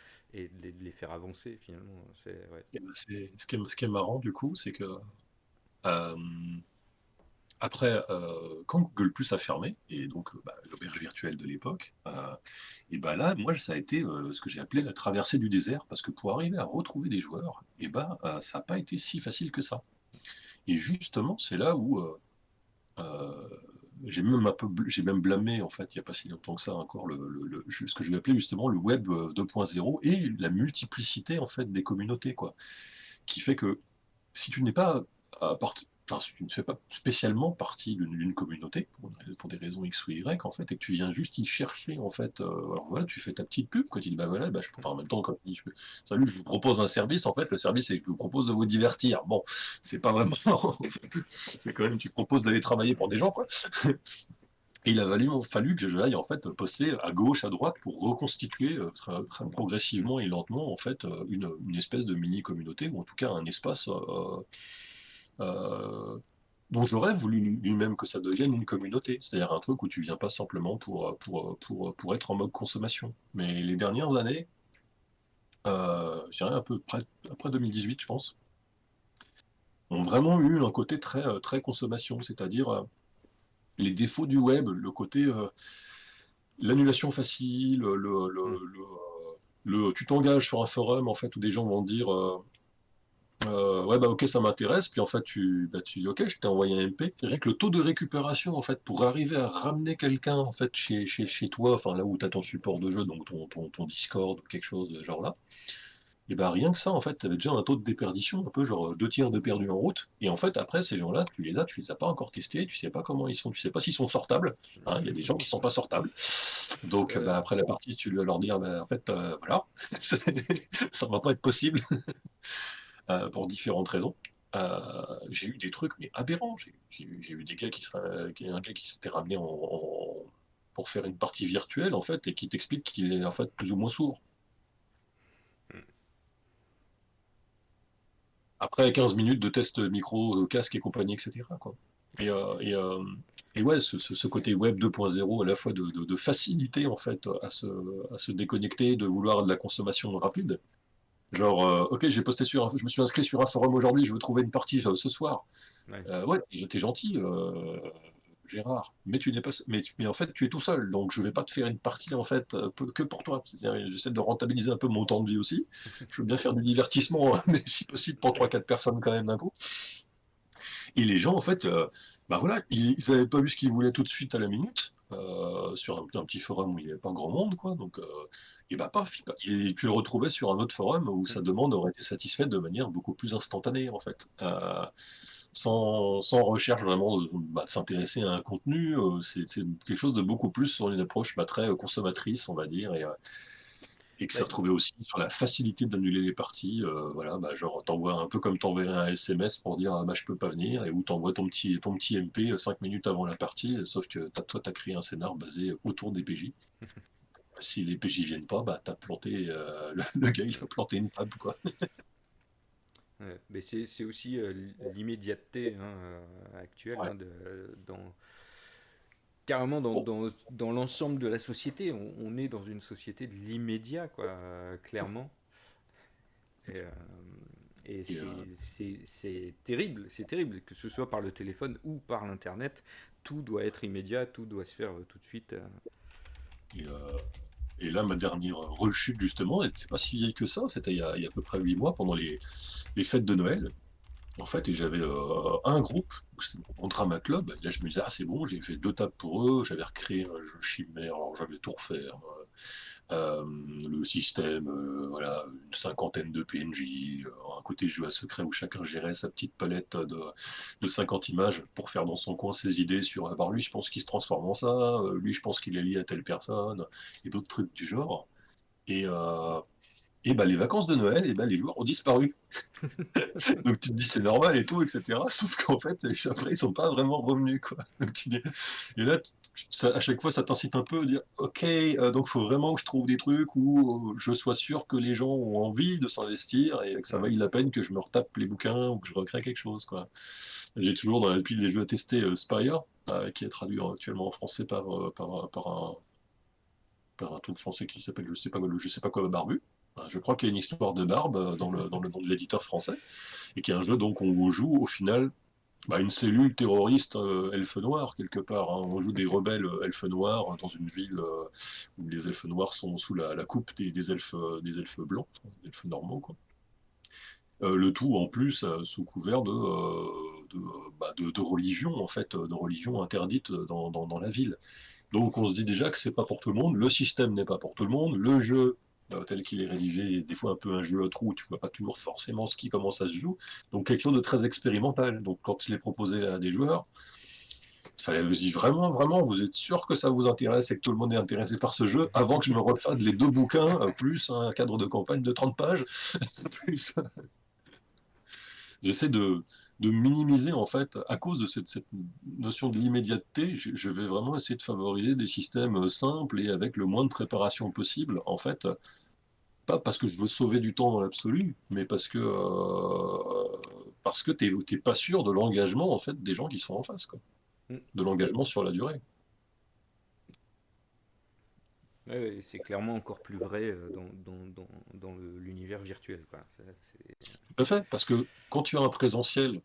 A: les faire avancer finalement. Ouais.
B: Et ben, ce qui est marrant du coup, c'est que euh, après, quand Google Plus a fermé, et donc bah, l'auberge virtuelle de l'époque, et bah là, moi, ça a été ce que j'ai appelé la traversée du désert, parce que pour arriver à retrouver des joueurs, et bah, ça n'a pas été si facile que ça. Et justement, c'est là où euh, j'ai même blâmé, en fait, il n'y a pas si longtemps que ça encore, ce que je vais appeler justement le web 2.0 et la multiplicité, en fait, des communautés, quoi. Qui fait que si tu n'es pas enfin, si tu ne fais pas spécialement partie d'une communauté, pour des raisons X ou Y, en fait, et que tu viens juste y chercher, en fait, alors voilà, tu fais ta petite pub, quand tu dis, bah voilà, bah, enfin, en même temps, quand tu dis, salut, je vous propose un service, en fait, le service, c'est que je vous propose de vous divertir. Bon, c'est pas vraiment, c'est quand même, tu proposes d'aller travailler pour des gens, quoi. Et il a fallu que j'aille en fait poster à gauche, à droite pour reconstituer très progressivement et lentement en fait une espèce de mini communauté ou en tout cas un espace euh, dont j'aurais voulu lui-même que ça devienne une communauté, c'est-à-dire un truc où tu viens pas simplement pour être en mode consommation. Mais les dernières années, je dirais un peu après 2018, je pense, ont vraiment eu un côté très consommation, c'est-à-dire les défauts du web, le côté l'annulation facile,
A: Hmm.
B: tu t'engages sur un forum en fait où des gens vont te dire ouais bah ok ça m'intéresse, puis en fait tu dis ok je t'ai envoyé un MP. C'est vrai que le taux de récupération en fait pour arriver à ramener quelqu'un en fait chez toi, enfin là où tu as ton support de jeu, donc ton Discord ou quelque chose de ce genre là, et ben rien que ça, en fait, tu avais déjà un taux de déperdition, un peu genre deux tiers de perdus en route. Et en fait, après, ces gens-là, tu les as pas encore testés, tu sais pas comment ils sont, tu sais pas s'ils sont sortables. Hein, il y a des gens qui sont pas sortables. Donc, bah,
A: Euh,
B: après la partie, tu dois leur dire, bah, en fait, voilà, ça va pas être possible pour différentes raisons. J'ai eu des trucs mais aberrants. J'ai eu des gars un gars qui s'était ramené pour faire une partie virtuelle en fait et qui t'explique qu'il est en fait plus ou moins sourd. Après 15 minutes de test micro, casque et compagnie, etc., quoi. Et, euh, et, euh, et ouais, ce côté web 2.0, à la fois de facilité en fait à se déconnecter, de vouloir de la consommation rapide. Genre, ok, je me suis inscrit sur un forum aujourd'hui, je veux trouver une partie ce soir.
A: ouais.
B: Ouais, j'étais gentil, Gérard, mais tu n'es pas, mais en fait, tu es tout seul, donc je vais pas te faire une partie en fait que pour toi. C'est-à-dire, j'essaie de rentabiliser un peu mon temps de vie aussi. Je veux bien faire du divertissement, mais si possible pour trois quatre personnes quand même d'un coup. Et les gens, en fait, bah voilà, ils n'avaient pas vu ce qu'ils voulaient tout de suite à la minute. Sur un petit forum où il n'y avait pas grand monde, quoi. Donc, et bah paf, et tu le retrouvais sur un autre forum où sa demande aurait été satisfaite de manière beaucoup plus instantanée, en fait. Sans recherche vraiment de s'intéresser à un contenu, c'est quelque chose de beaucoup plus sur une approche très consommatrice, on va dire, et que
A: Bah,
B: ça retrouvait aussi sur la facilité d'annuler les parties. Voilà, bah, genre, t'envoies un peu comme t'enverrais un SMS pour dire ah, bah, je peux pas venir, et où t'envoies ton petit MP 5 minutes avant la partie, sauf que toi, t'as créé un scénar basé autour des PJ. Si les PJ viennent pas, bah, t'as planté, le gars, il a planté une table, quoi.
A: ouais. Mais c'est aussi l'immédiateté hein, actuelle
B: Ouais.
A: hein, carrément
B: Bon.
A: dans l'ensemble de la société. On est dans une société de l'immédiat, quoi, clairement. Et, et
B: Et,
A: c'est terrible, que ce soit par le téléphone ou par l'Internet. Tout doit être immédiat, tout doit se faire tout de suite.
B: et, et là, ma dernière rechute, justement, c'est pas si vieille que ça, c'était il y a à peu près 8 mois, pendant les fêtes de Noël. En fait, et j'avais un groupe, c'était mon drama club. Et là, je me disais, ah, c'est bon, j'ai fait 2 tables pour eux, j'avais recréé un jeu chimère, alors j'avais tout refait, hein. Le système, voilà, une cinquantaine de PNJ, un côté jeu à secret où chacun gérait sa petite palette de 50 images pour faire dans son coin ses idées sur, ah, bah, lui, je pense qu'il se transforme en ça, lui, je pense qu'il est lié à telle personne, et d'autres trucs du genre. Et, bah, les vacances de Noël, et bah, les joueurs ont disparu. Donc tu te dis c'est normal et tout, etc. Sauf qu'en fait, après, ils sont pas vraiment revenus, quoi. Et là, à chaque fois, ça t'incite un peu à dire, ok, donc il faut vraiment que je trouve des trucs où je sois sûr que les gens ont envie de s'investir et que ça
A: Ouais.
B: vaille la peine que je me retape les bouquins ou que je recrée quelque chose, quoi. J'ai toujours dans la pile des jeux à tester Spire, qui est traduit actuellement en français par un truc français qui s'appelle je sais pas quoi Barbu. Je crois qu'il y a une histoire de barbe dans le nom de l'éditeur français, et qui est un jeu donc on joue au final, bah, une cellule terroriste elfe noir quelque part, hein. On joue des rebelles elfes noirs dans une ville où les elfes noirs sont sous la coupe des elfes blancs, enfin, des elfes normaux, quoi. Le tout en plus sous couvert de religion, en fait, de religion interdite dans la ville. Donc on se dit déjà que c'est pas pour tout le monde, le système n'est pas pour tout le monde, le jeu tel qu'il est rédigé est des fois un peu un jeu à trous, tu vois pas toujours forcément comment ça se joue, donc quelque chose de très expérimental. Donc quand je l'ai proposé à des joueurs, il fallait me dire vraiment, vraiment, vous êtes sûr que ça vous intéresse et que tout le monde est intéressé par ce jeu avant que je me refade les 2 bouquins, plus un cadre de campagne de 30 pages. Plus, j'essaie de minimiser, en fait, à cause de cette notion de l'immédiateté, je vais vraiment essayer de favoriser des systèmes simples et avec le moins de préparation possible, en fait, pas parce que je veux sauver du temps dans l'absolu, mais parce que t'es pas sûr de l'engagement, en fait, des gens qui sont en face, quoi.
A: Mm.
B: De l'engagement sur la durée.
A: Ouais, ouais, c'est clairement encore plus vrai dans l'univers virtuel, quoi.
B: Tout à fait, parce que quand tu as un présentiel,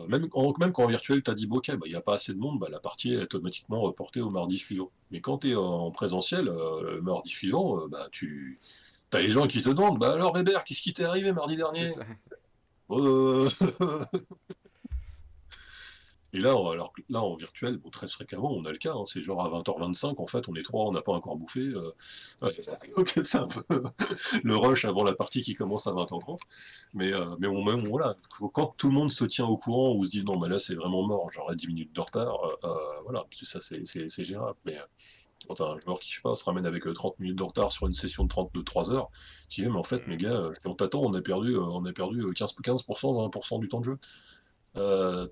B: même quand en virtuel, tu as dit, bon, ok, bah, il n'y a pas assez de monde, bah, la partie est automatiquement reportée au mardi suivant. Mais quand tu es en présentiel, le mardi suivant, bah, tu as les gens qui te demandent, bah alors Weber, qu'est-ce qui t'est arrivé mardi
A: C'est
B: dernier?
A: ça.
B: Euh, Et là, alors que là, en virtuel, bon, très fréquemment, on a le cas, hein, c'est genre à 20h25, en fait, on est trois, on n'a pas encore bouffé. Ouais, ok, c'est un peu le rush avant la partie qui commence à 20h30. Mais même, voilà, quand tout le monde se tient au courant ou se dit non, mais là, c'est vraiment mort, j'aurai 10 minutes de retard, voilà, parce que ça, c'est gérable. Mais quand un joueur qui, je sais pas, se ramène avec 30 minutes de retard sur une session de 3 heures, tu dis, mais en fait, mes gars, si on t'attend, on a perdu 15%, 20% du temps de jeu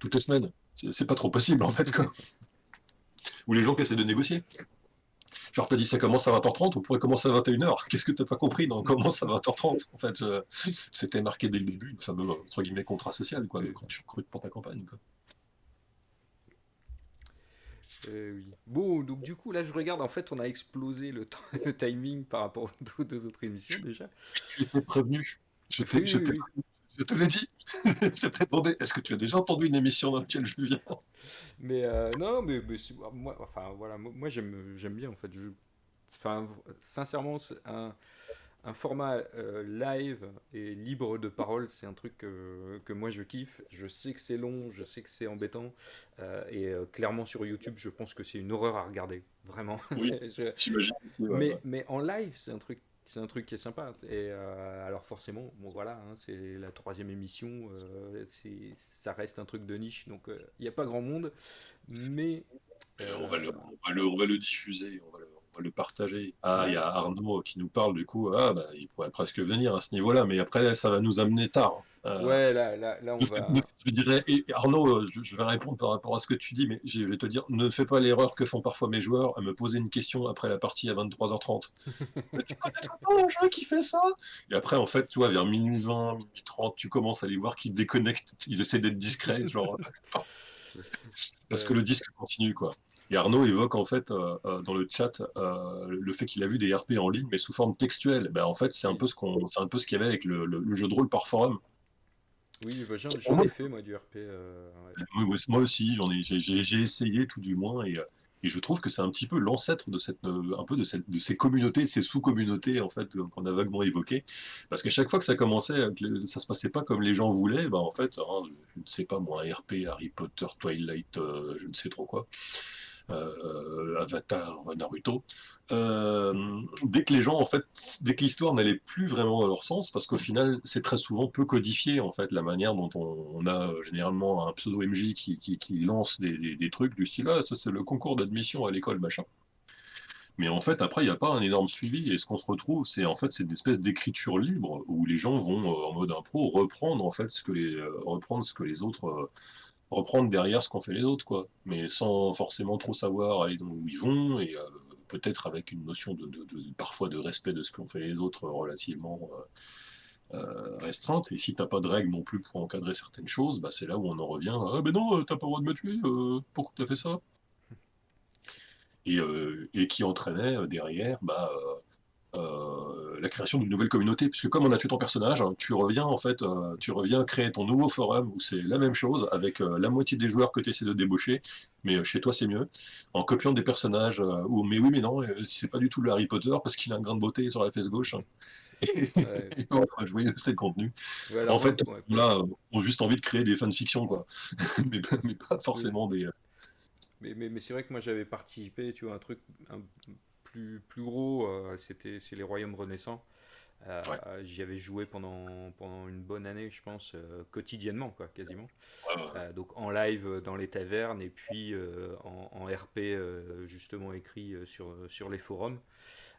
B: toutes les semaines. C'est pas trop possible, en fait, quoi. Ou les gens qui essaient de négocier. Genre, t'as dit ça commence à 20h30, on pourrait commencer à 21h. Qu'est-ce que t'as pas compris dans commence à 20h30? En fait, c'était marqué dès le début, le fameux, entre guillemets, contrat social, quoi, quand tu recrutes pour ta campagne, quoi.
A: Oui. Bon, donc du coup, là, je regarde, en fait, on a explosé le timing par rapport aux deux autres émissions,
B: Tu,
A: déjà.
B: tu étais prévenu. Je
A: Oui,
B: t'ai, je
A: oui,
B: t'ai,
A: oui.
B: je te l'ai dit. Je t'ai demandé, est-ce que tu as déjà entendu une émission dans laquelle je viens?
A: Mais non, mais moi, enfin, voilà, moi, j'aime bien, en fait. Enfin, sincèrement, un format live et libre de parole, c'est un truc que moi je kiffe. Je sais que c'est long, je sais que c'est embêtant. Clairement sur YouTube, je pense que c'est une horreur à regarder. Vraiment.
B: Oui, j'imagine. Ouais, ouais.
A: Mais en live, c'est un truc qui est sympa. Alors forcément, bon voilà, hein, c'est la troisième émission, ça reste un truc de niche, donc il n'y a pas grand monde. Mais
B: On va le,
A: euh,
B: on va le, on va le diffuser. le partager. Ah, il y
A: Ouais,
B: a Arnaud qui nous parle du coup. Ah, bah, il pourrait presque venir à ce niveau-là, mais après, ça va nous amener tard.
A: ouais, là, on va.
B: Je dirais, et Arnaud, je vais répondre par rapport à ce que tu dis, mais je vais te dire, ne fais pas l'erreur que font parfois mes joueurs à me poser une question après la partie à 23h30. Mais tu connaîtrais pas un jeu qui fait ça? Et après, en fait, tu vois, vers minuit 20, minuit 30, tu commences à les voir qui déconnectent, ils essaient d'être discrets, genre, parce que
A: Euh,
B: le disque continue, quoi. Et Arnaud évoque en fait dans le chat le fait qu'il a vu des RP en ligne, mais sous forme textuelle. Ben, en fait,
A: oui,
B: c'est un peu ce qu'il y avait avec le jeu de rôle par forum.
A: oui, bah,
B: Pour
A: j'en
B: moi,
A: ai fait, moi, du RP. Ouais.
B: moi aussi, j'ai essayé tout du moins, et je trouve que c'est un petit peu l'ancêtre de un peu de ces communautés, de ces sous-communautés en fait qu'on a vaguement évoquées, parce qu'à chaque fois que ça commençait, ça se passait pas comme les gens voulaient, bah en fait, hein, je ne sais pas moi, RP, Harry Potter, Twilight, je ne sais trop quoi. Avatar, Naruto. Dès que les gens, en fait, dès que l'histoire n'allait plus vraiment dans leur sens, parce qu'au final, c'est très souvent peu codifié, en fait, la manière dont on a généralement un pseudo MJ qui lance des trucs du style, ah, ça c'est le concours d'admission à l'école, machin. Mais en fait, après, il n'y a pas un énorme suivi, et ce qu'on se retrouve, c'est en fait, c'est une espèce d'écriture libre où les gens vont, en mode impro, reprendre en fait reprendre ce que les autres reprendre derrière ce qu'ont fait les autres, quoi. Mais sans forcément trop savoir aller où ils vont, et peut-être avec une notion parfois de respect de ce qu'ont fait les autres relativement restreinte. Et si t'as pas de règles non plus pour encadrer certaines choses, bah, c'est là où on en revient. Ah ben non, t'as pas le droit de me tuer, pourquoi t'as fait ça? Et qui entraînait derrière la création d'une nouvelle communauté, puisque comme on a tué ton personnage, hein, tu reviens créer ton nouveau forum où c'est la même chose avec la moitié des joueurs que tu essaies de débaucher, mais chez toi c'est mieux, en copiant des personnages mais oui mais non, c'est pas du tout le Harry Potter parce qu'il a un grain de beauté sur la fesse gauche. Hein.
A: Ouais.
B: Et autres, je voyais c'était le contenu.
A: Ouais, alors
B: En fait,
A: moi,
B: tous
A: ouais,
B: ces gens-là ont juste envie de créer des fanfictions, quoi. Mais pas
A: oui.
B: forcément des.
A: Mais c'est vrai que moi, j'avais participé, tu vois, un truc plus gros, c'est les Royaumes Renaissants.
B: Ouais,
A: J'y avais joué pendant une bonne année, je pense, quotidiennement, quoi, quasiment.
B: ouais, ouais,
A: Donc en live dans les tavernes et puis en RP justement écrit sur les forums.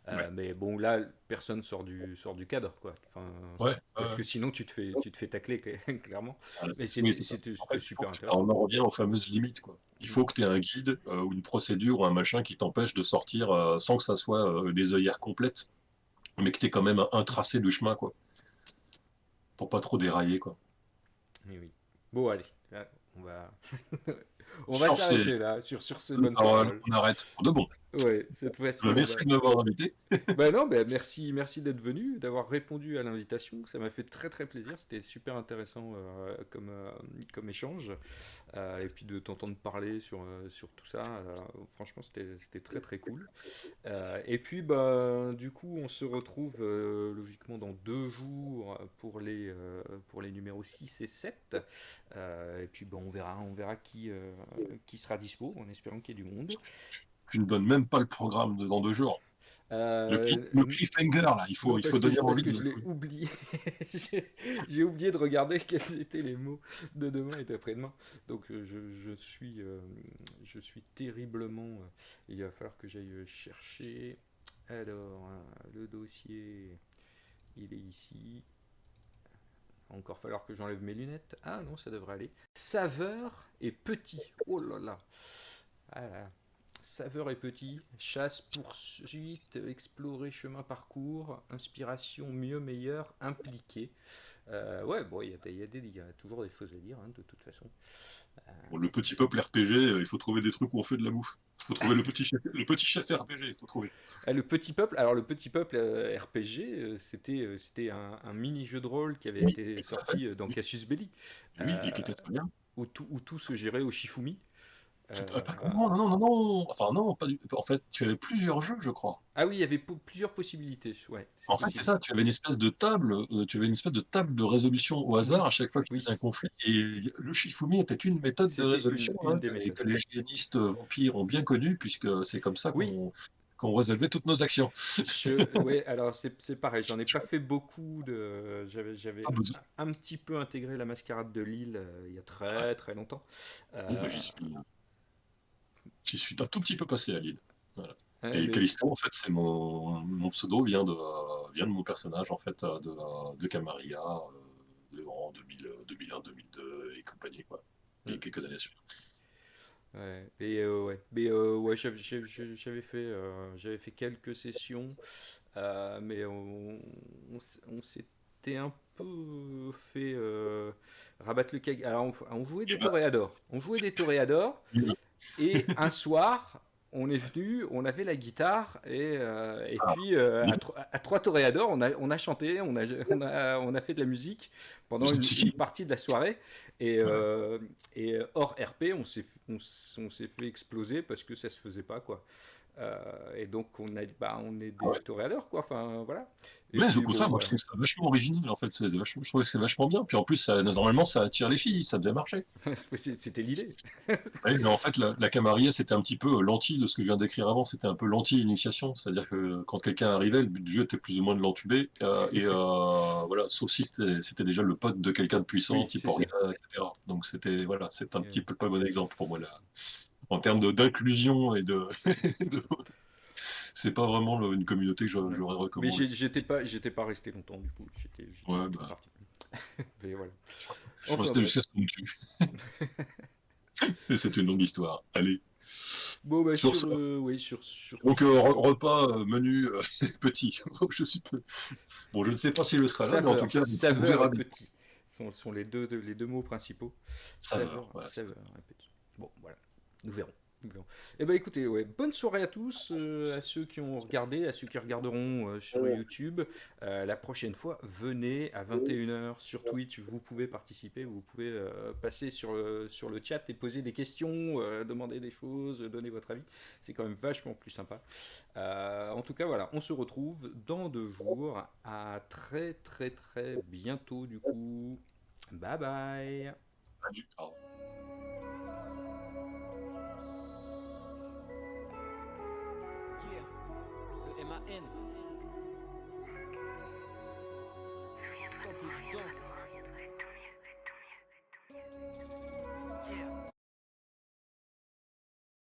B: ouais,
A: Mais bon, là, personne sort du cadre, quoi. Enfin,
B: ouais, ouais,
A: parce
B: ouais.
A: que sinon, tu te fais tacler, clairement.
B: Voilà,
A: Mais
B: oui, c'est ça. En
A: c'était
B: fait, il faut
A: super intéressant.
B: on en revient aux fameuses limites, quoi. Il
A: Mm.
B: faut que tu aies un guide ou une procédure ou un machin qui t'empêche de sortir sans que ça soit des œillères complètes, mais que tu aies quand même un tracé de chemin, quoi, pour pas trop dérailler, quoi.
A: Oui, oui. Bon, allez, là, on va
B: Sur ces
A: s'arrêter là, sur ces bonnes
B: paroles,
A: paroles.
B: on arrête pour de bon.
A: Ouais, cette fois-ci, on
B: Merci
A: va.
B: de m'avoir invité.
A: Ben non, ben merci d'être venu, d'avoir répondu à l'invitation. Ça m'a fait très très plaisir. C'était super intéressant comme échange. Et puis de t'entendre parler sur tout ça. Franchement, c'était très très cool. Et puis, bah, du coup, on se retrouve logiquement dans 2 jours pour les numéros 6 et 7. Et puis, bah, on verra qui sera dispo, en espérant qu'il y ait du monde.
B: Tu ne donnes même pas le programme de dans 2 jours.
A: Euh,
B: Le cliffhanger, là,
A: non,
B: il faut donner
A: parce
B: envie
A: que
B: de.
A: je l'ai oublié. J'ai oublié de regarder quels étaient les mots de demain et d'après-demain. Donc je suis terriblement. Il va falloir que j'aille chercher. Alors, le dossier, il est ici. Il va encore falloir que j'enlève mes lunettes. Ah non, ça devrait aller. Saveur et petit. Oh là là. Ah là. Saveur et petit, chasse, poursuite, explorer, chemin, parcours, inspiration, mieux, meilleur, impliqué. Ouais, bon, il y a toujours des choses à dire, hein, de toute façon.
B: Bon, le petit peuple RPG, il faut trouver des trucs où on fait de la bouffe. Il faut trouver le petit chef RPG, il faut trouver.
A: Le petit peuple, alors le petit peuple RPG, c'était un mini jeu de rôle qui avait
B: Oui,
A: été
B: tout à fait.
A: sorti dans
B: Oui,
A: Cassius Belli,
B: oui,
A: euh,
B: et qui était très bien.
A: où tout se gérait au Shifumi. Euh,
B: Non, non, non, non. Enfin, non, pas du. En fait, tu avais plusieurs jeux, je crois.
A: ah oui, il y avait plusieurs possibilités, ouais, c'est
B: En fait, c'est
A: possible.
B: ça. Tu avais une espèce de table. Tu avais une espèce de table de résolution au hasard à
A: Oui,
B: chaque fois qu'il y avait un
A: oui,
B: conflit. Et le Shifumi était une méthode de
A: c'était
B: résolution
A: une
B: hein,
A: des
B: et
A: méthodes.
B: que les hygiénistes vampires ont bien connu, puisque c'est comme ça
A: Oui,
B: qu'on résolvait toutes nos actions.
A: ouais, alors c'est pareil, j'en ai pas fait beaucoup j'avais
B: Pas besoin.
A: un petit peu intégré la mascarade de Lille il y a très très longtemps.
B: Bon, bah,
A: Euh,
B: j'y suis un tout petit peu passé à Lille. Voilà.
A: Ouais,
B: Et
A: mais
B: Callisto, en fait, c'est mon pseudo vient de mon personnage, en fait, de Camarilla, en 2001, 2002 et compagnie, quoi. Et quelques années suivantes.
A: ouais, ouais, j'avais fait quelques sessions, mais on s'était un peu fait rabattre le cage. Alors on jouait
B: Et
A: des toréadors, et un soir, on est venu, on avait la guitare et
B: ah,
A: puis à trois toréadors, on a chanté, on a fait de la musique pendant
B: vous êtes
A: une
B: psychique.
A: partie de la soirée et,
B: Ouais.
A: euh, et hors RP, on s'est fait exploser parce que ça se faisait pas quoi. Et donc on est
B: Ah
A: des
B: ouais.
A: toréadors quoi. Enfin voilà. Et
B: Mais au
A: puis bon
B: contraire, moi, je
A: voilà.
B: trouve ça vachement original, en fait. Je trouve que c'est vachement bien. Puis en plus, normalement, ça attire les filles, ça devait marcher.
A: C'était l'idée.
B: Oui, mais en fait, la camarilla, c'était un petit peu l'anti de ce que je viens d'écrire avant. C'était un peu l'anti-initiation. C'est-à-dire que quand quelqu'un arrivait, le but du jeu était plus ou moins de l'entuber. Voilà, sauf si c'était déjà le pote de quelqu'un de puissant,
A: Oui,
B: type
A: c'est ça.
B: Orga, etc. Donc voilà, c'est un
A: Euh,
B: petit peu pas le bon exemple pour moi, là. En termes d'inclusion et de, c'est pas vraiment une communauté que
A: ouais.
B: j'aurais
A: Mais
B: recommandé.
A: j'étais pas resté longtemps du coup. J'étais
B: Ouais,
A: vite
B: bah,
A: reparti. Mais voilà.
B: je suis
A: Enfin
B: resté
A: bref.
B: jusqu'à ce qu'on me tue. Et c'est une longue histoire. Allez.
A: Bon bah
B: Sur
A: sur
B: ce,
A: oui sur
B: donc repas, menu, petit. Je suis peu. Bon, je ne sais pas s'il le sera là, mais en tout cas, on
A: saveur et
B: verra bien.
A: petit sont les deux mots principaux.
B: Saveur, voilà.
A: Saveur et petit. Bon voilà, nous verrons. Nous verrons. Eh ben écoutez, ouais, bonne soirée à tous, à ceux qui ont regardé, à ceux qui regarderont sur YouTube. La prochaine fois, venez à 21h sur Twitch, vous pouvez participer, vous pouvez passer sur le chat et poser des questions, demander des choses, donner votre avis. C'est quand même vachement plus sympa. En tout cas, voilà, on se retrouve dans 2 jours. À très très très bientôt du coup. Bye bye.
B: Salut. Au revoir.
C: Yeah, le MAN. Tant plus du temps.